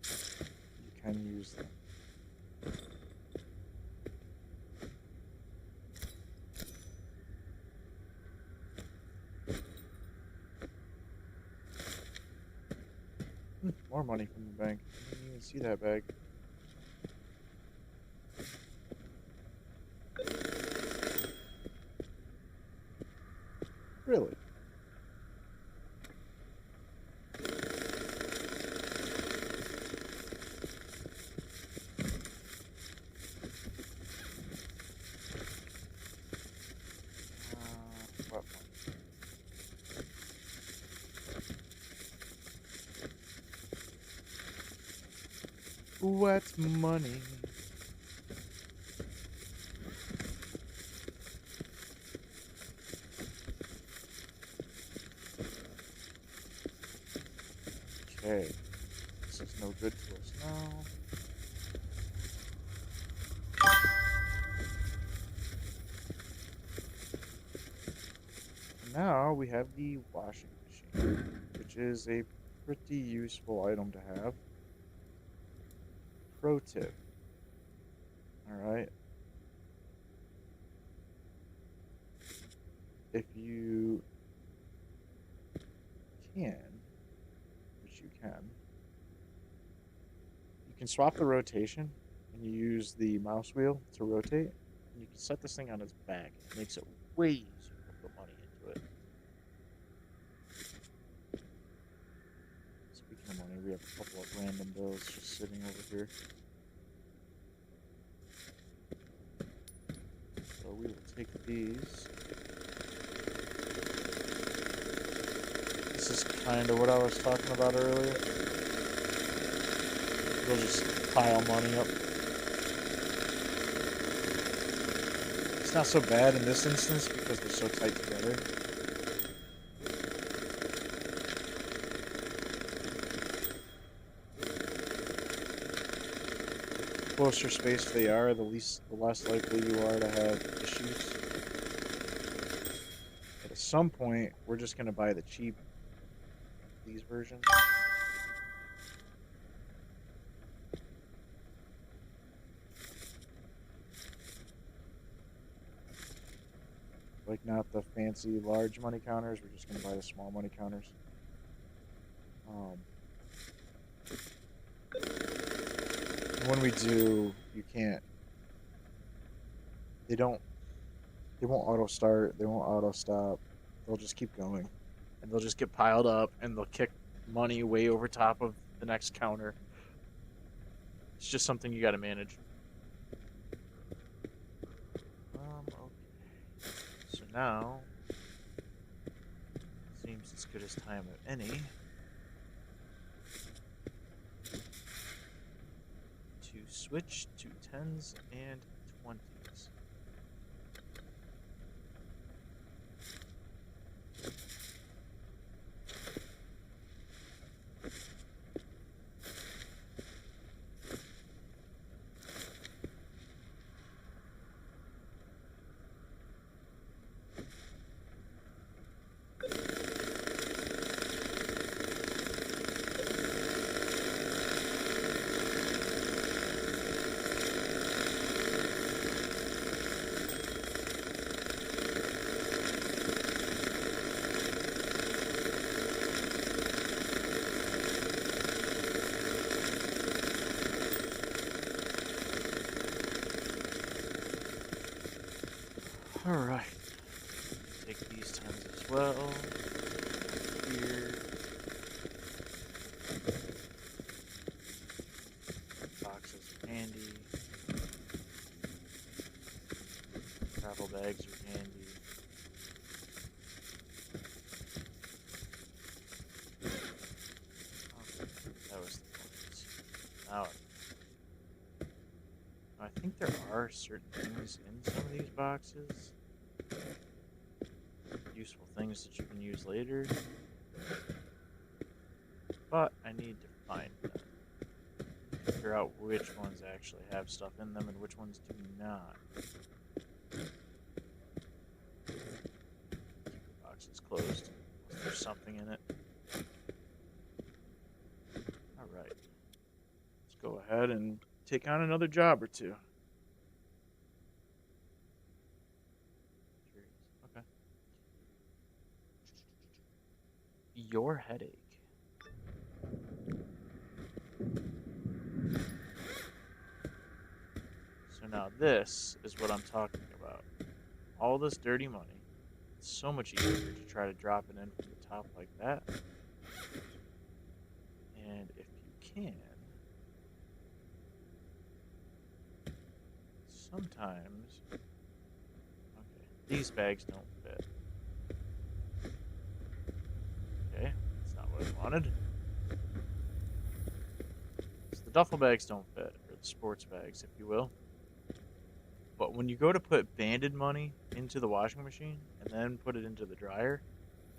you can use them. More money from the bank. I didn't even see that bag. Really? What's money? Okay. This is no good to us now. And now we have the washing machine, which is a pretty useful item to have. Pro tip. Alright. If you can, which you can swap the rotation and you use the mouse wheel to rotate, and you can set this thing on its back. It makes it way easier to put money into it. Speaking of money, we have a couple of random bills just sitting over here. So we will take these. This is kind of what I was talking about earlier. We'll just pile money up. It's not so bad in this instance because they're so tight together. The closer spaced they are, the less likely you are to have issues. But at some point, we're just going to buy the cheap these versions. Like not the fancy large money counters, we're just going to buy the small money counters. When we do, you can't, they won't auto start, they won't auto stop, they'll just keep going. And they'll just get piled up, and they'll kick money way over top of the next counter. It's just something you gotta manage. Okay. So now, seems as good as time of any to switch to 10s and 20s. Alright. Take these times as well. Here. Boxes are handy. Travel bags are handy. Okay, that was the point. Now I think there are certain things in some of these boxes. Useful things that you can use later. But I need to find them. Figure out which ones actually have stuff in them and which ones do not. Keep the boxes closed. Unless there's something in it. Alright. Let's go ahead and take on another job or two. Okay. Your headache. So now this is what I'm talking about. All this dirty money. It's so much easier to try to drop it in from the top like that. And if you can, sometimes, okay, these bags don't fit. Okay, that's not what I wanted. So the duffel bags don't fit, or the sports bags, if you will. But when you go to put banded money into the washing machine and then put it into the dryer,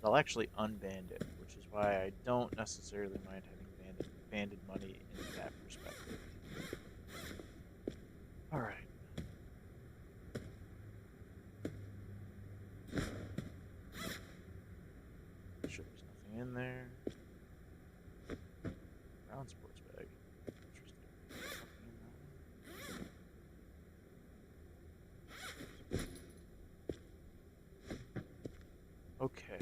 they'll actually unband it, which is why I don't necessarily mind having banded money in that perspective. Alright. Sure there's nothing in there. Brown sports bag. Interesting. Nothing in that one. Okay.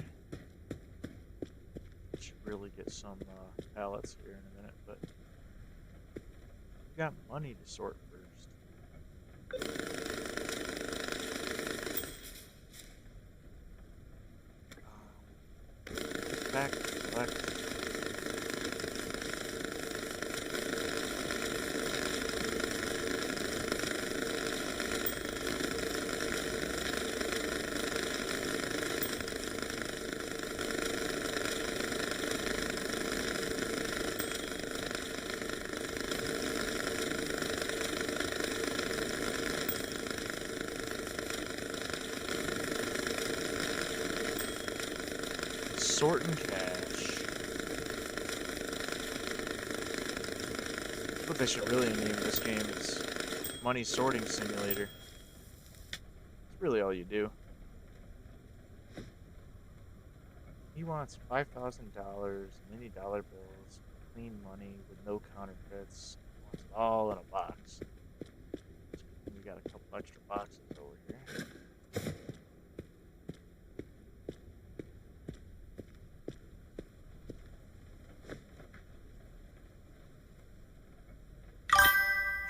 Should really get some pallets here in a minute, but we got money to sort first. Back, collect. Sorting cash. That's what they should really name this game. It's Money Sorting Simulator. It's really all you do. He wants $5,000, mini dollar bills, clean money with no counterfeits. He wants it all in a box. We got a couple extra boxes over here.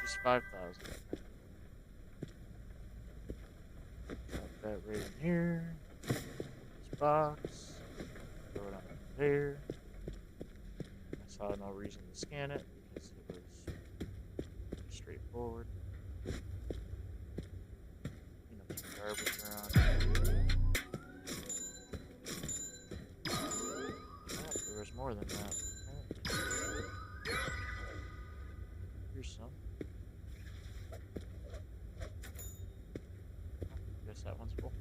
Just 5,000. Drop that right in here. This box. Throw it on there. I saw no reason to scan it because it was straightforward. Clean up some garbage around. Oh, there was more than that. Here's some. Guess that one's full.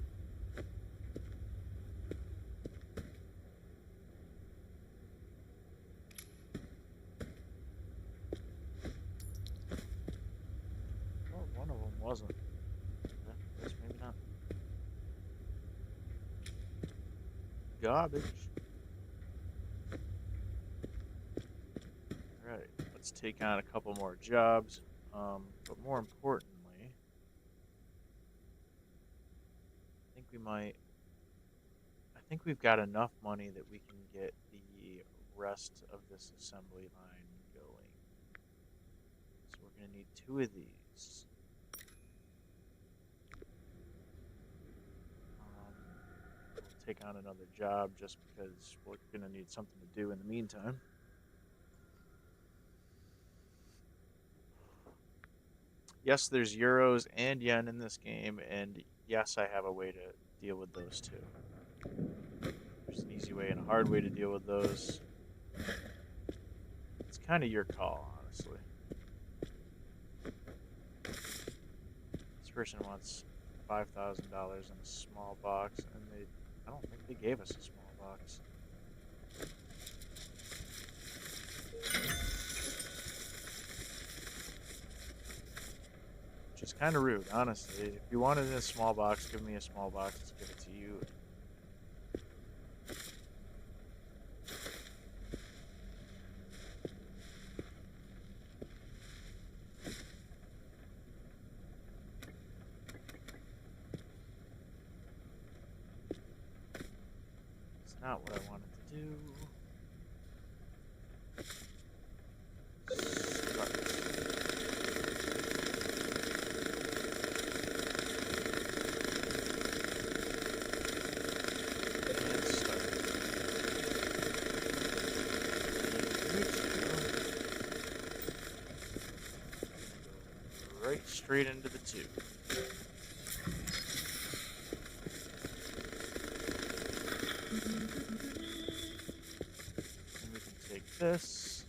Well, one of them wasn't. Yeah, I guess maybe not. Garbage. Alright, let's take on a couple more jobs. But more importantly, I think we've got enough money that we can get the rest of this assembly line going. So we're going to need 2 of these. We'll take on another job just because we're going to need something to do in the meantime. Yes, there's euros and yen in this game, and yes, I have a way to deal with those too. There's an easy way and a hard way to deal with those. It's kind of your call, honestly. This person wants $5,000 in a small box, and I don't think they gave us a small box. Which is kind of rude, honestly. If you wanted a small box, give me a small box. Let's give it to you. It's not what I wanted to do. Straight into the tube. And we can take this.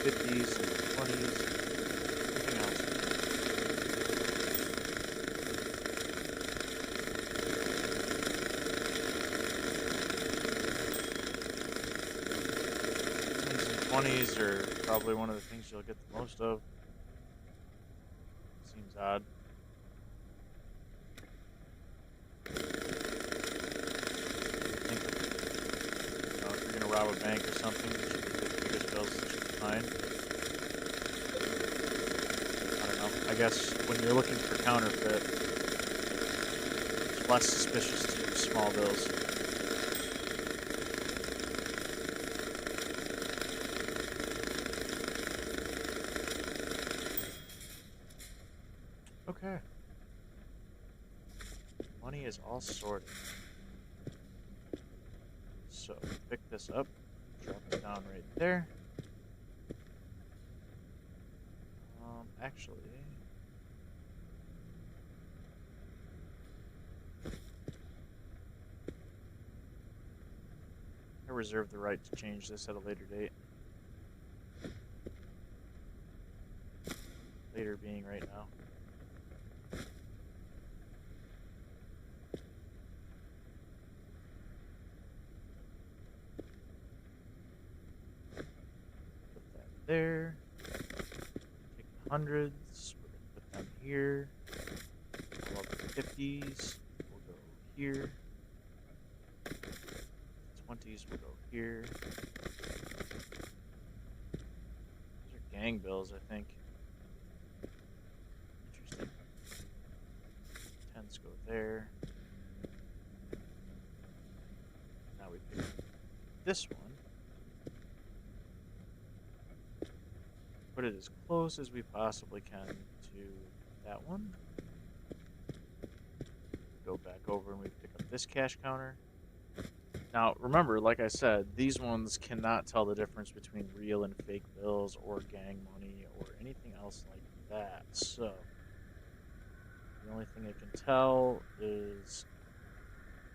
50s and 20s, everything else. Tens and 20s are probably one of the things you'll get the most of. Seems odd. If you're gonna rob a bank or something, you should get the biggest bills that you can find. I don't know. I guess when you're looking for counterfeit, it's less suspicious to use small bills. Okay. Money is all sorted. So, pick this up, drop it down right there. Actually, I reserve the right to change this at a later date. Later being right now. There. Take the hundreds. We're gonna put them here. All up the 50s. We'll go here. 20s will go here. Those are gang bills, I think. Interesting. 10s go there. Now we pick this one. Put it as close as we possibly can to that one. Go back over and we pick up this cash counter. Now, remember, like I said, these ones cannot tell the difference between real and fake bills or gang money or anything else like that. So, the only thing it can tell is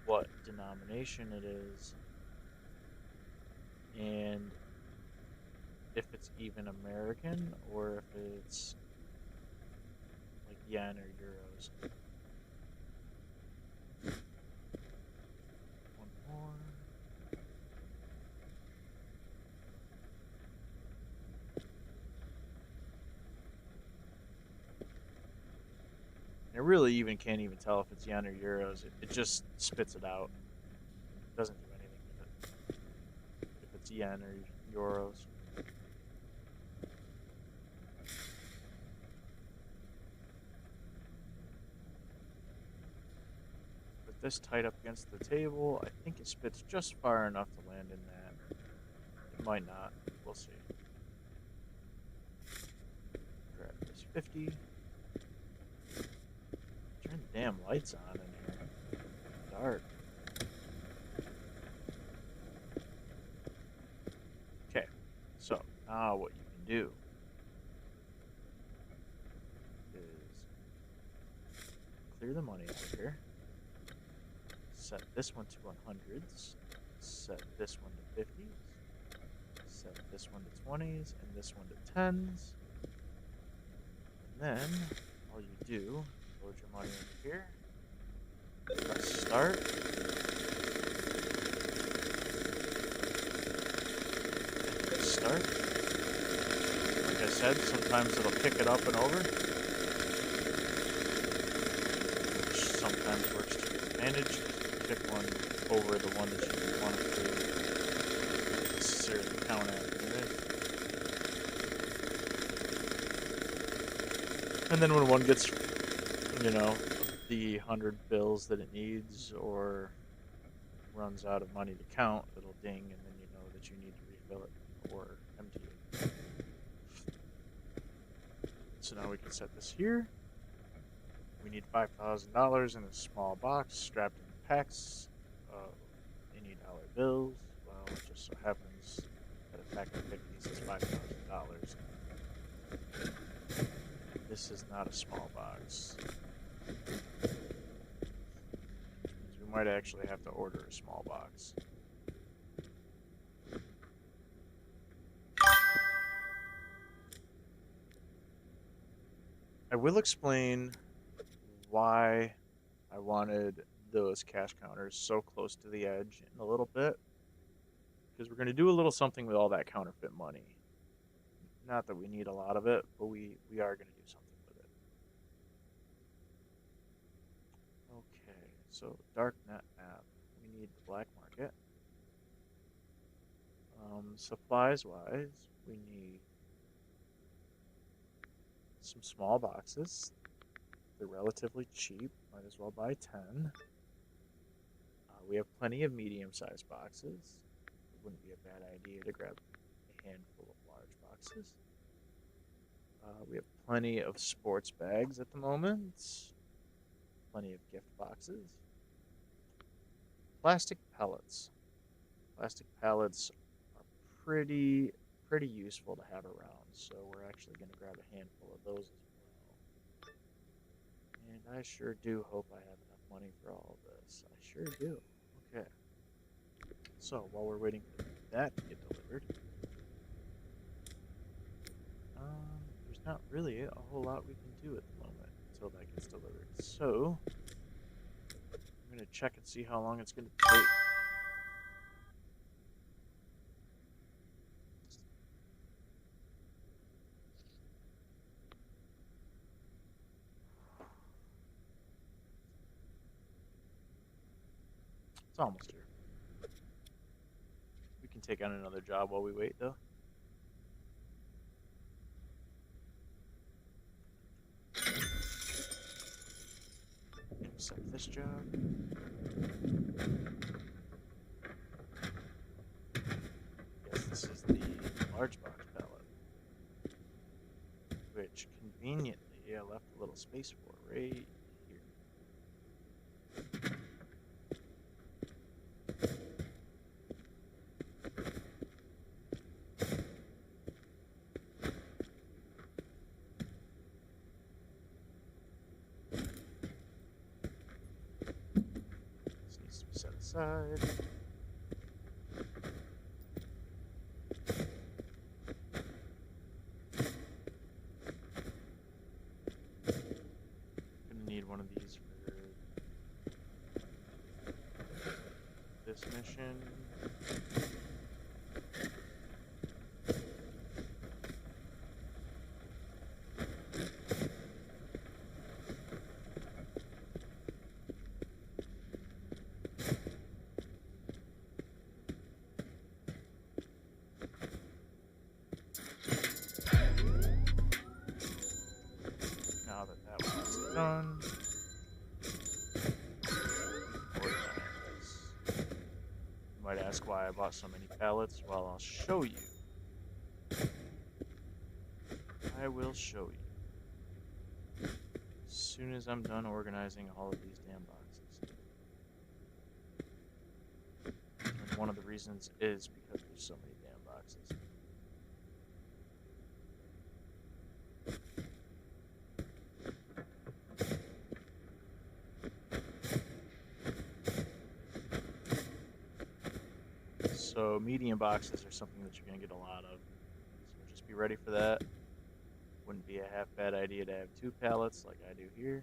what denomination it is and if it's even American or if it's like yen or euros. One more. I really even can't even tell if it's yen or euros. It just spits it out. It doesn't do anything with it. If it's yen or euros. This tight up against the table, I think it spits just far enough to land in that. It might not. We'll see. Grab this 50. Turn the damn lights on in here. Dark. Okay, so now what you can do is clear the money out here. Set this one to 100s, set this one to 50s, set this one to 20s, and this one to 10s. And then, all you do, load your money in here, press start, and press start. Like I said, sometimes it'll pick it up and over, which sometimes works to your advantage. Pick one over the one that you want it to necessarily count at. And then when one gets, you know, the 100 bills that it needs or runs out of money to count, it'll ding, and then you know that you need to refill it or empty it. So now we can set this here. We need $5,000 in a small box strapped in packs of any dollar bills. Well, it just so happens that a pack of 50s is $5,000. This is not a small box. So we might actually have to order a small box. I will explain why I wanted those cash counters so close to the edge in a little bit. Because we're going to do a little something with all that counterfeit money. Not that we need a lot of it, but we are going to do something with it. Okay, so Darknet app. We need the black market. Supplies wise, we need some small boxes. They're relatively cheap. Might as well buy 10. We have plenty of medium-sized boxes. It wouldn't be a bad idea to grab a handful of large boxes. We have plenty of sports bags at the moment. Plenty of gift boxes. Plastic pellets. Plastic pellets are pretty useful to have around, so we're actually going to grab a handful of those as well. And I sure do hope I have enough money for all of this. I sure do. Okay. So while we're waiting for that to get delivered, there's not really a whole lot we can do at the moment until that gets delivered. So I'm going to check and see how long it's going to take. It's almost here. We can take on another job while we wait, though. Accept this job. Yes, this is the large box pallet, which conveniently I left a little space for right here. This needs to be set aside. One of these for this mission. Now that that one's done. Might ask why I bought so many pallets. Well, I'll show you. I will show you. As soon as I'm done organizing all of these damn boxes. And one of the reasons is because there's so many damn boxes. So medium boxes are something that you're going to get a lot of. So just be ready for that. Wouldn't be a half bad idea to have 2 pallets like I do here.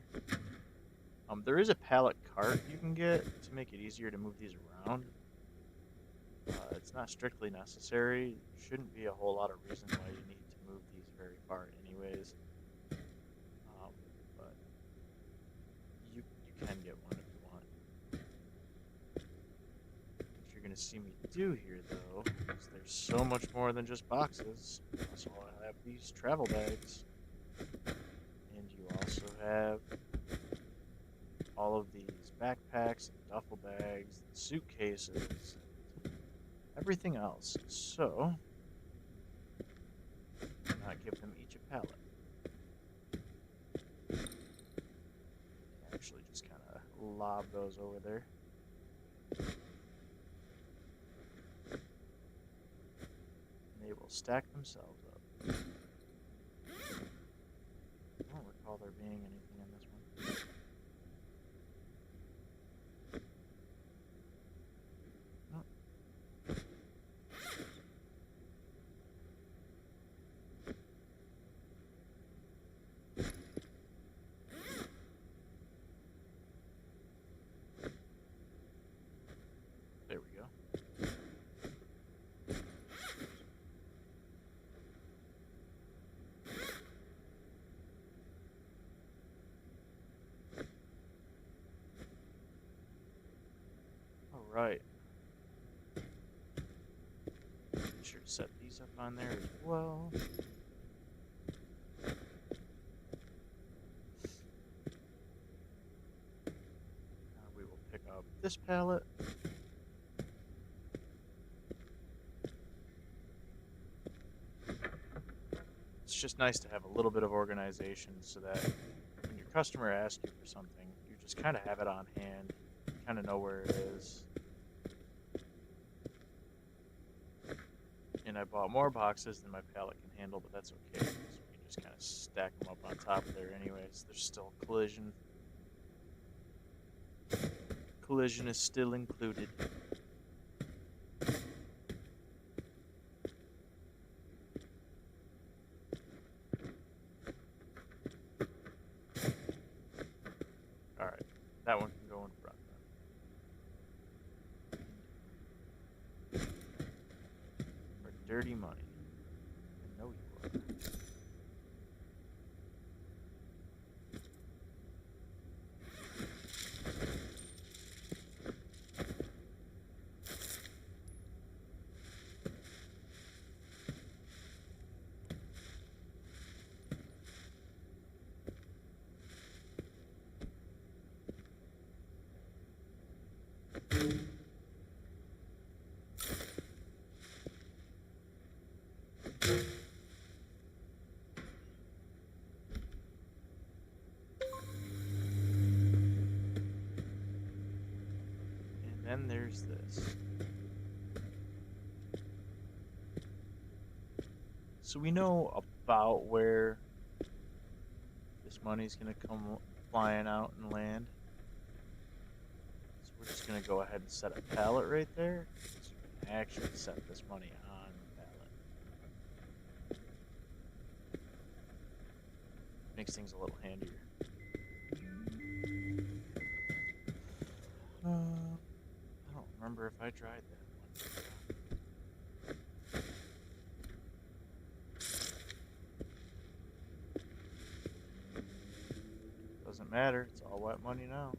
There is a pallet cart you can get to make it easier to move these around. It's not strictly necessary. Shouldn't be a whole lot of reason why you need to move these very far anyways. But you can get one if you want. What you're going to see me do here, though, is there's so much more than just boxes. So I have these travel bags. And you also have all of these backpacks and duffel bags, and suitcases, everything else. So, not give them each a pallet. Actually, just kind of lob those over there. And they will stack themselves up. I don't recall there being anything in this one. right. Be sure to set these up on there as well. Now we will pick up this pallet. It's just nice to have a little bit of organization so that when your customer asks you for something, you just kind of have it on hand, kind of know where it is. And I bought more boxes than my pallet can handle, but that's okay, because we can just kind of stack them up on top of there anyways. There's still collision. Collision is still included. Alright, that one can go in front then. For dirty money. I know you are. And then there's this. So we know about where this money's gonna come flying out and land. So we're just gonna go ahead and set a pallet right there, so we can actually set this money on the pallet. Makes things a little handier. I don't remember if I tried that one. Doesn't matter, it's all wet money now.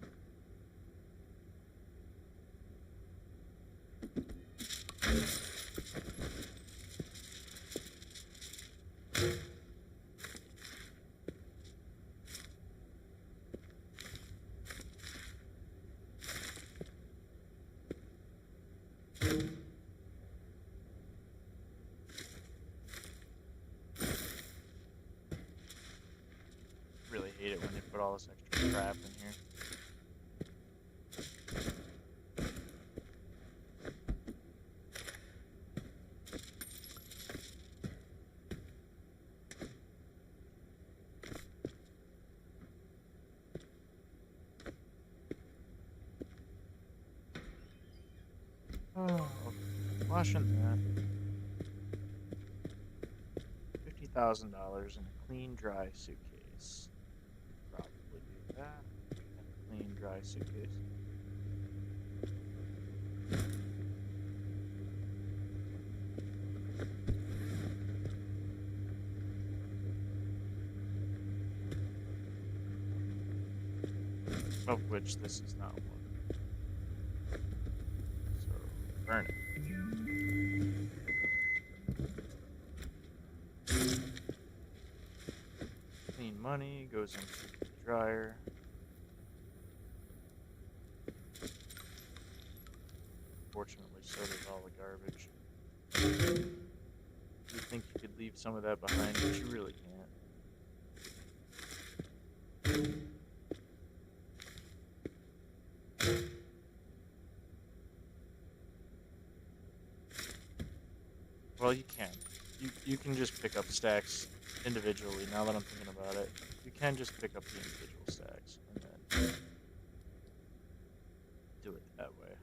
Really hate it when they put all this extra crap in here. Oh, okay. Washing that. $50,000 in a clean, dry suitcase. Probably do that. A clean, dry suitcase. Of which this is not one. So, burn it. Clean money goes into the dryer. Fortunately, so does all the garbage. You think you could leave some of that behind, but you really can't. Well, you can. You can just pick up stacks individually. Now that I'm thinking about it, you can just pick up the individual stacks and then do it that way.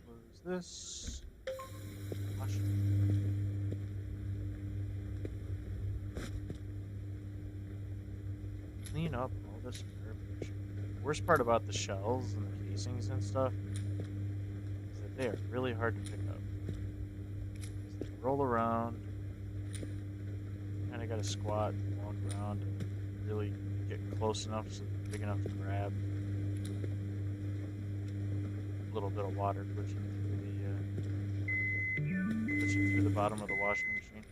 Close this. Wash it. Clean up all this garbage. The worst part about the shells and the casings and stuff They are really hard to pick up. They roll around. Kind of got to squat and walk around and really get close enough so they're big enough to grab. A little bit of water pushing through the bottom of the washing machine.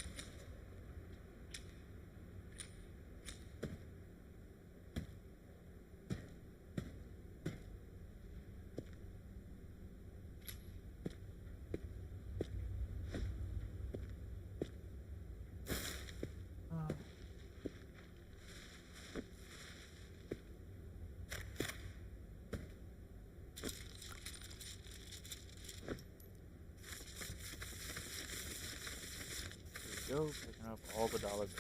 Go, picking up all the dollar bills.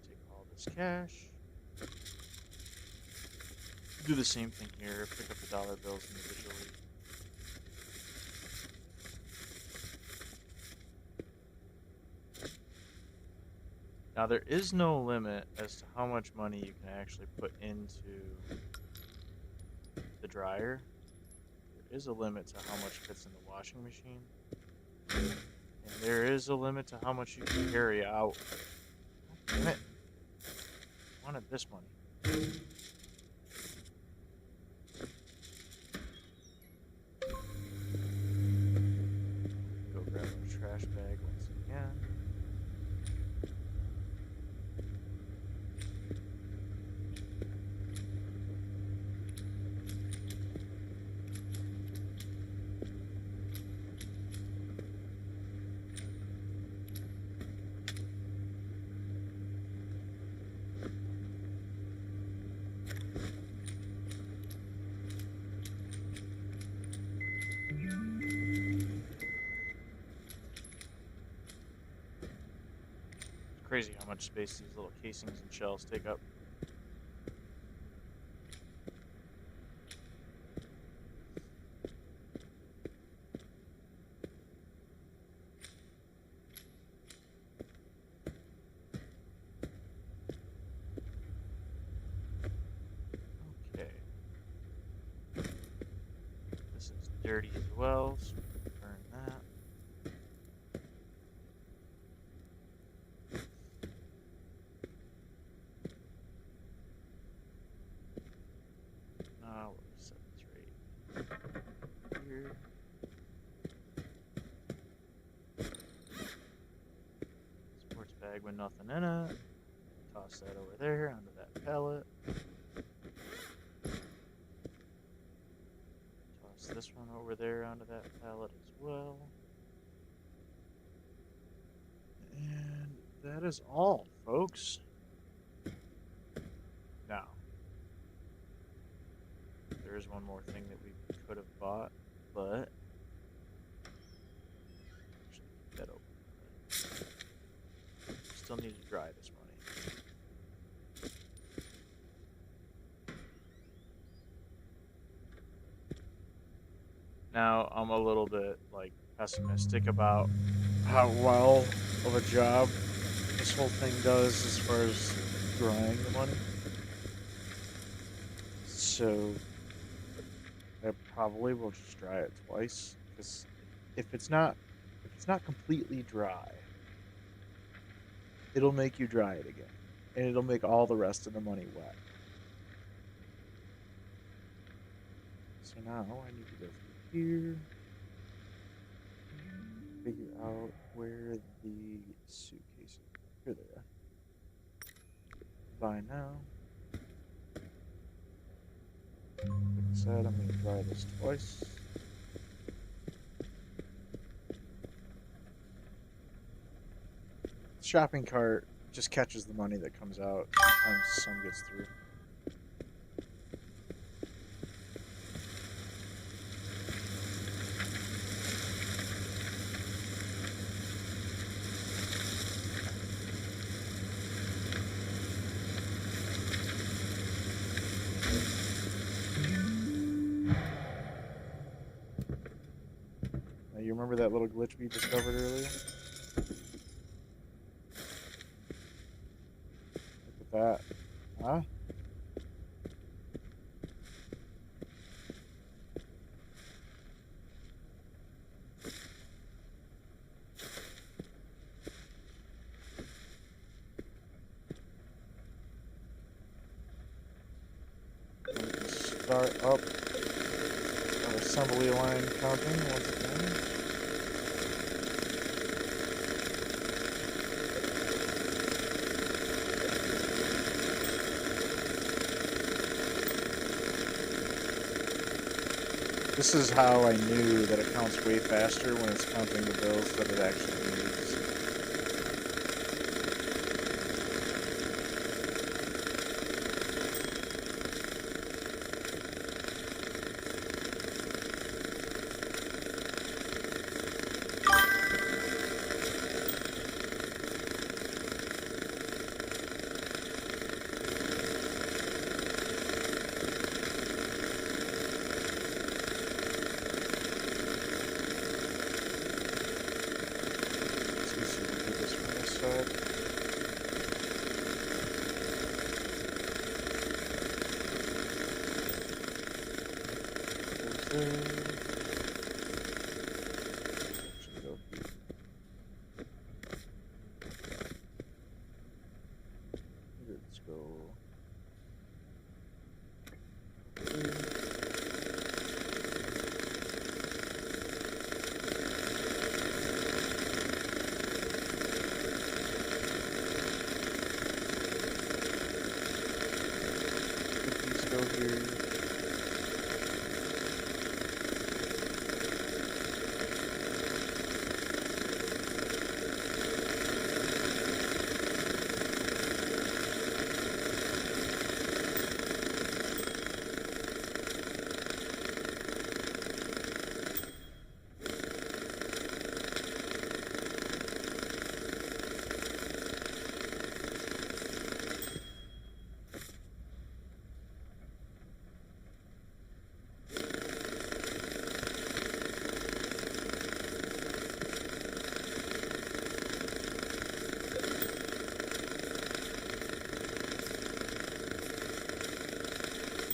Take all this cash. Do the same thing here, pick up the dollar bills individually. Now, there is no limit as to how much money you can actually put into the dryer. There is a limit to how much fits in the washing machine. And there is a limit to how much you can carry out. Oh, damn it. I wanted this money. Go grab our trash bag once again. Crazy how much space these little casings and shells take up. Okay. This is dirty as well, so we can burn that. We'll set this right here. Sports bag with nothing in it. Toss that over there onto that pallet. Toss this one over there onto that pallet as well. And that is all, folks. Now, there is one more thing that we could have bought, but actually keep that open. Still need to dry this money. Now I'm a little bit pessimistic about how well of a job this whole thing does as far as drying the money. So I probably will just dry it twice, because if it's not completely dry, it'll make you dry it again, and it'll make all the rest of the money wet. So now I need to go through here, figure out where the suitcases are. Here they are. Buy now. Like I said, I'm going to dry this twice. The shopping cart just catches the money that comes out. Sometimes some gets through. Now, you remember that little glitch we discovered earlier? that? Huh? Start up our assembly line counting once again. This is how I knew that it counts way faster when it's counting the bills that it actually needs. Let's go. Let's go here.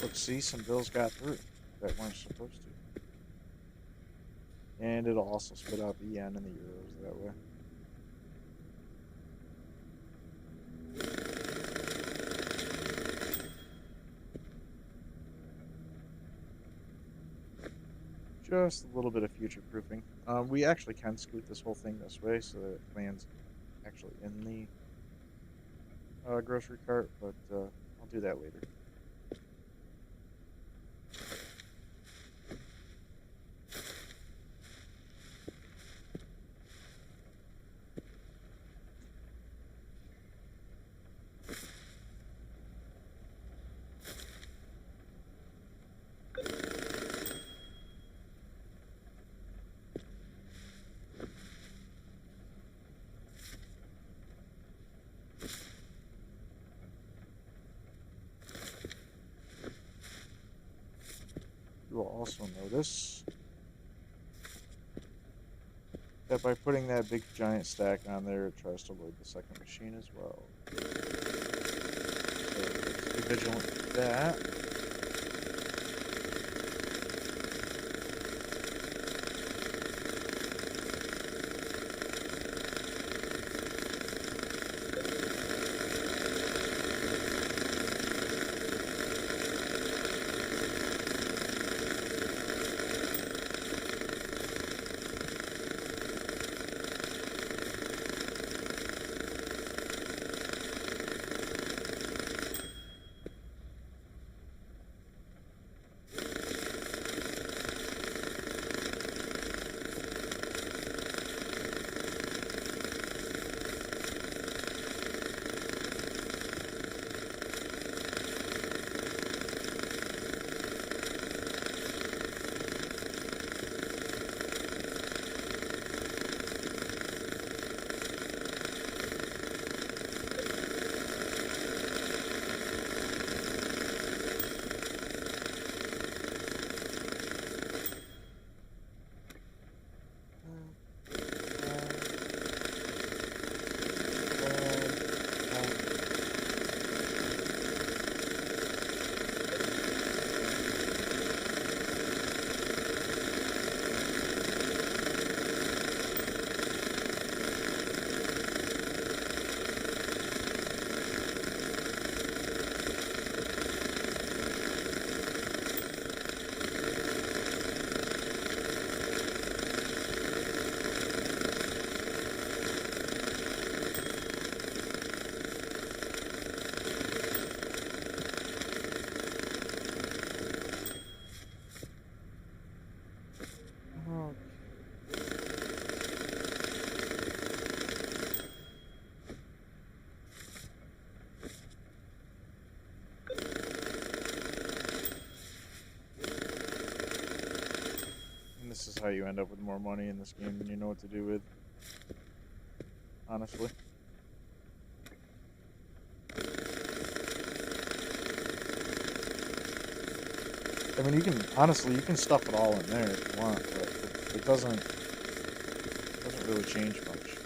Let's see, some bills got through that weren't supposed to. And it'll also spit out the yen and the euros that way. Just a little bit of future proofing. We actually can scoot this whole thing this way so that it lands actually in the grocery cart, but I'll do that later. You will also notice that by putting that big giant stack on there, it tries to load the second machine as well. So let's be vigilant with that. how you end up with more money in this game than you know what to do with. Honestly. I mean, you can stuff it all in there if you want, but it doesn't really change much.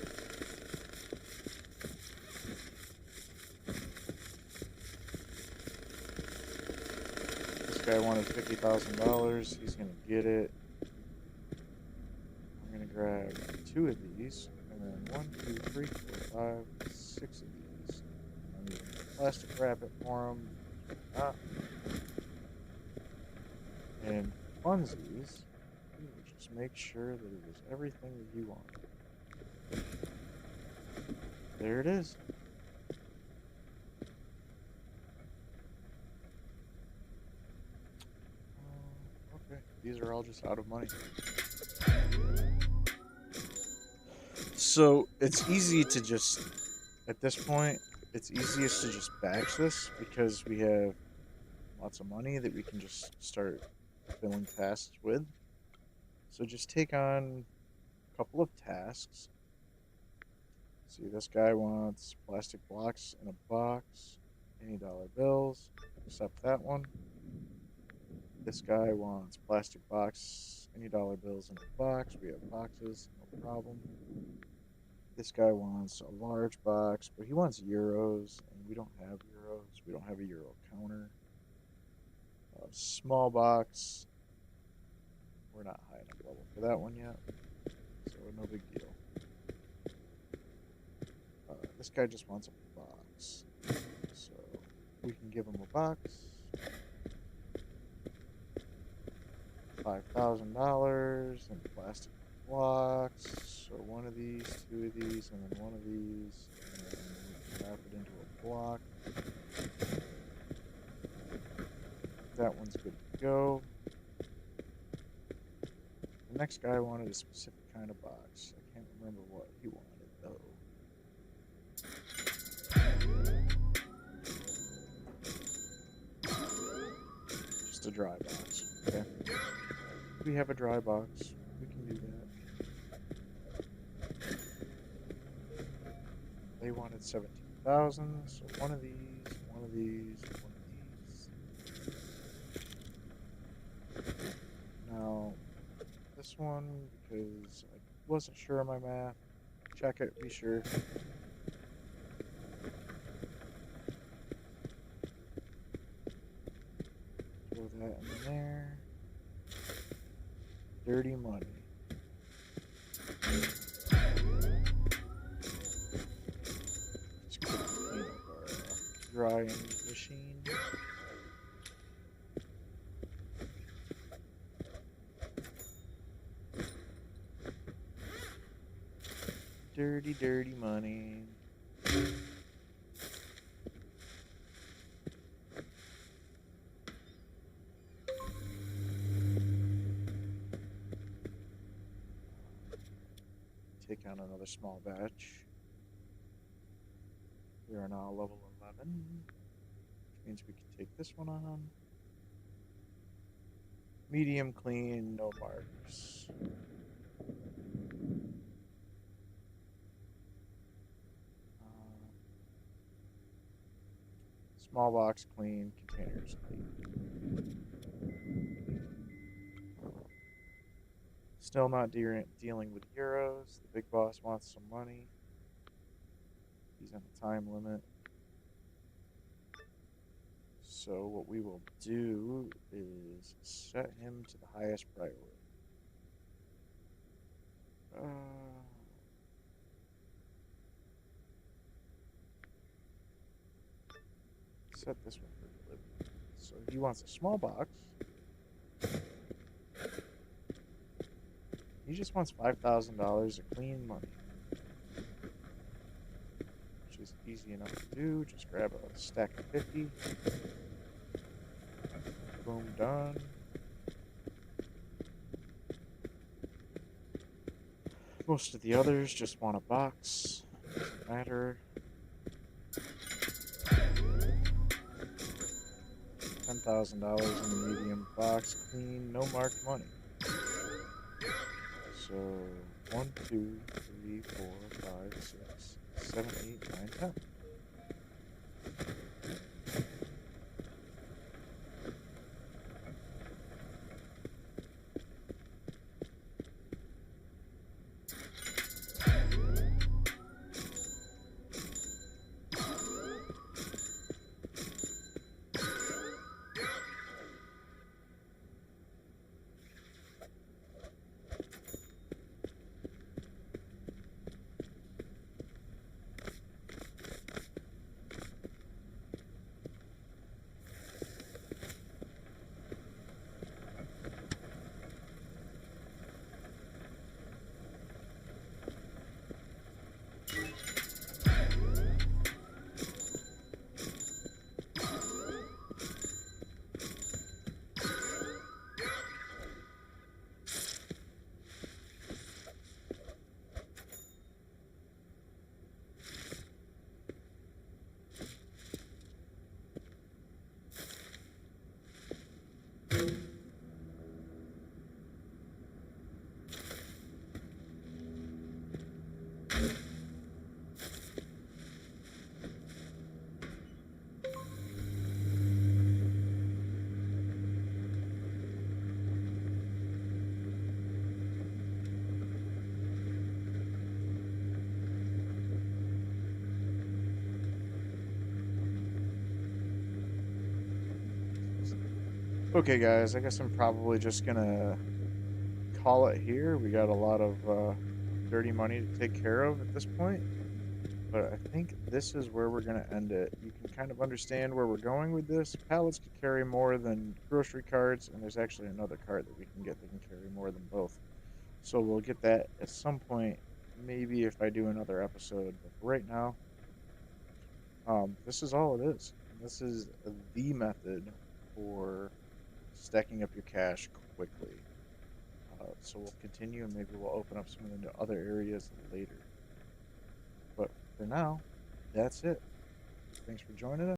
This guy wanted $50,000. He's gonna get it. I'm gonna grab 2 of these, and then 1, 2, 3, 4, 5, 6 of these. I'm gonna plastic wrap it for him. And funsies, you will just make sure that it is everything that you want. There it is. Okay, these are all just out of money. So it's easy to just, at this point, it's easiest to just batch this because we have lots of money that we can just start filling tasks with. So just take on a couple of tasks. See, this guy wants plastic blocks in a box, any dollar bills, accept that one. This guy wants plastic box, any dollar bills in a box. We have boxes, no problem. This guy wants a large box, but he wants euros, and we don't have euros. We don't have a euro counter. Small box. We're not high enough level for that one yet, so no big deal. This guy just wants a box, so we can give him a box. $5,000 in plastic blocks. So 1 of these, 2 of these, and then 1 of these, and then we can wrap it into a block. That one's good to go. The next guy wanted a specific kind of box. I can't remember what he wanted though. Just a dry box. Okay. We have a dry box. We can do that. They wanted 17,000, so 1 of these, 1 of these, 1 of these. Now, this one, because I wasn't sure of my math, check it, be sure. Throw that in there. Dirty money. Just clean up our drying machine. Dirty, dirty money. Take on another small batch. We are now level 11, which means we can take this one on. Medium clean, no marks. Small box clean, containers clean. Still not dealing with euros. The big boss wants some money. He's on a time limit. So what we will do is set him to the highest priority. Set this one for delivery. So he wants a small box. He just wants $5,000 of clean money, which is easy enough to do. Just grab a stack of 50. Boom, done. Most of the others just want a box. Doesn't matter. $10,000 in the medium box, clean, no marked money. So 1, 2, 3, 4, 5, 6, 7, 8, 9, 10. Okay, guys, I guess I'm probably just gonna call it here. We got a lot of dirty money to take care of at this point, but I think this is where we're gonna end it. You can kind of understand where we're going with this. Pallets can carry more than grocery carts, and there's actually another cart that we can get that can carry more than both. So we'll get that at some point, maybe if I do another episode. But for right now, this is all it is. This is the method for stacking up your cash quickly. So we'll continue, and maybe we'll open up some into other areas later. But for now, that's it. Thanks for joining us.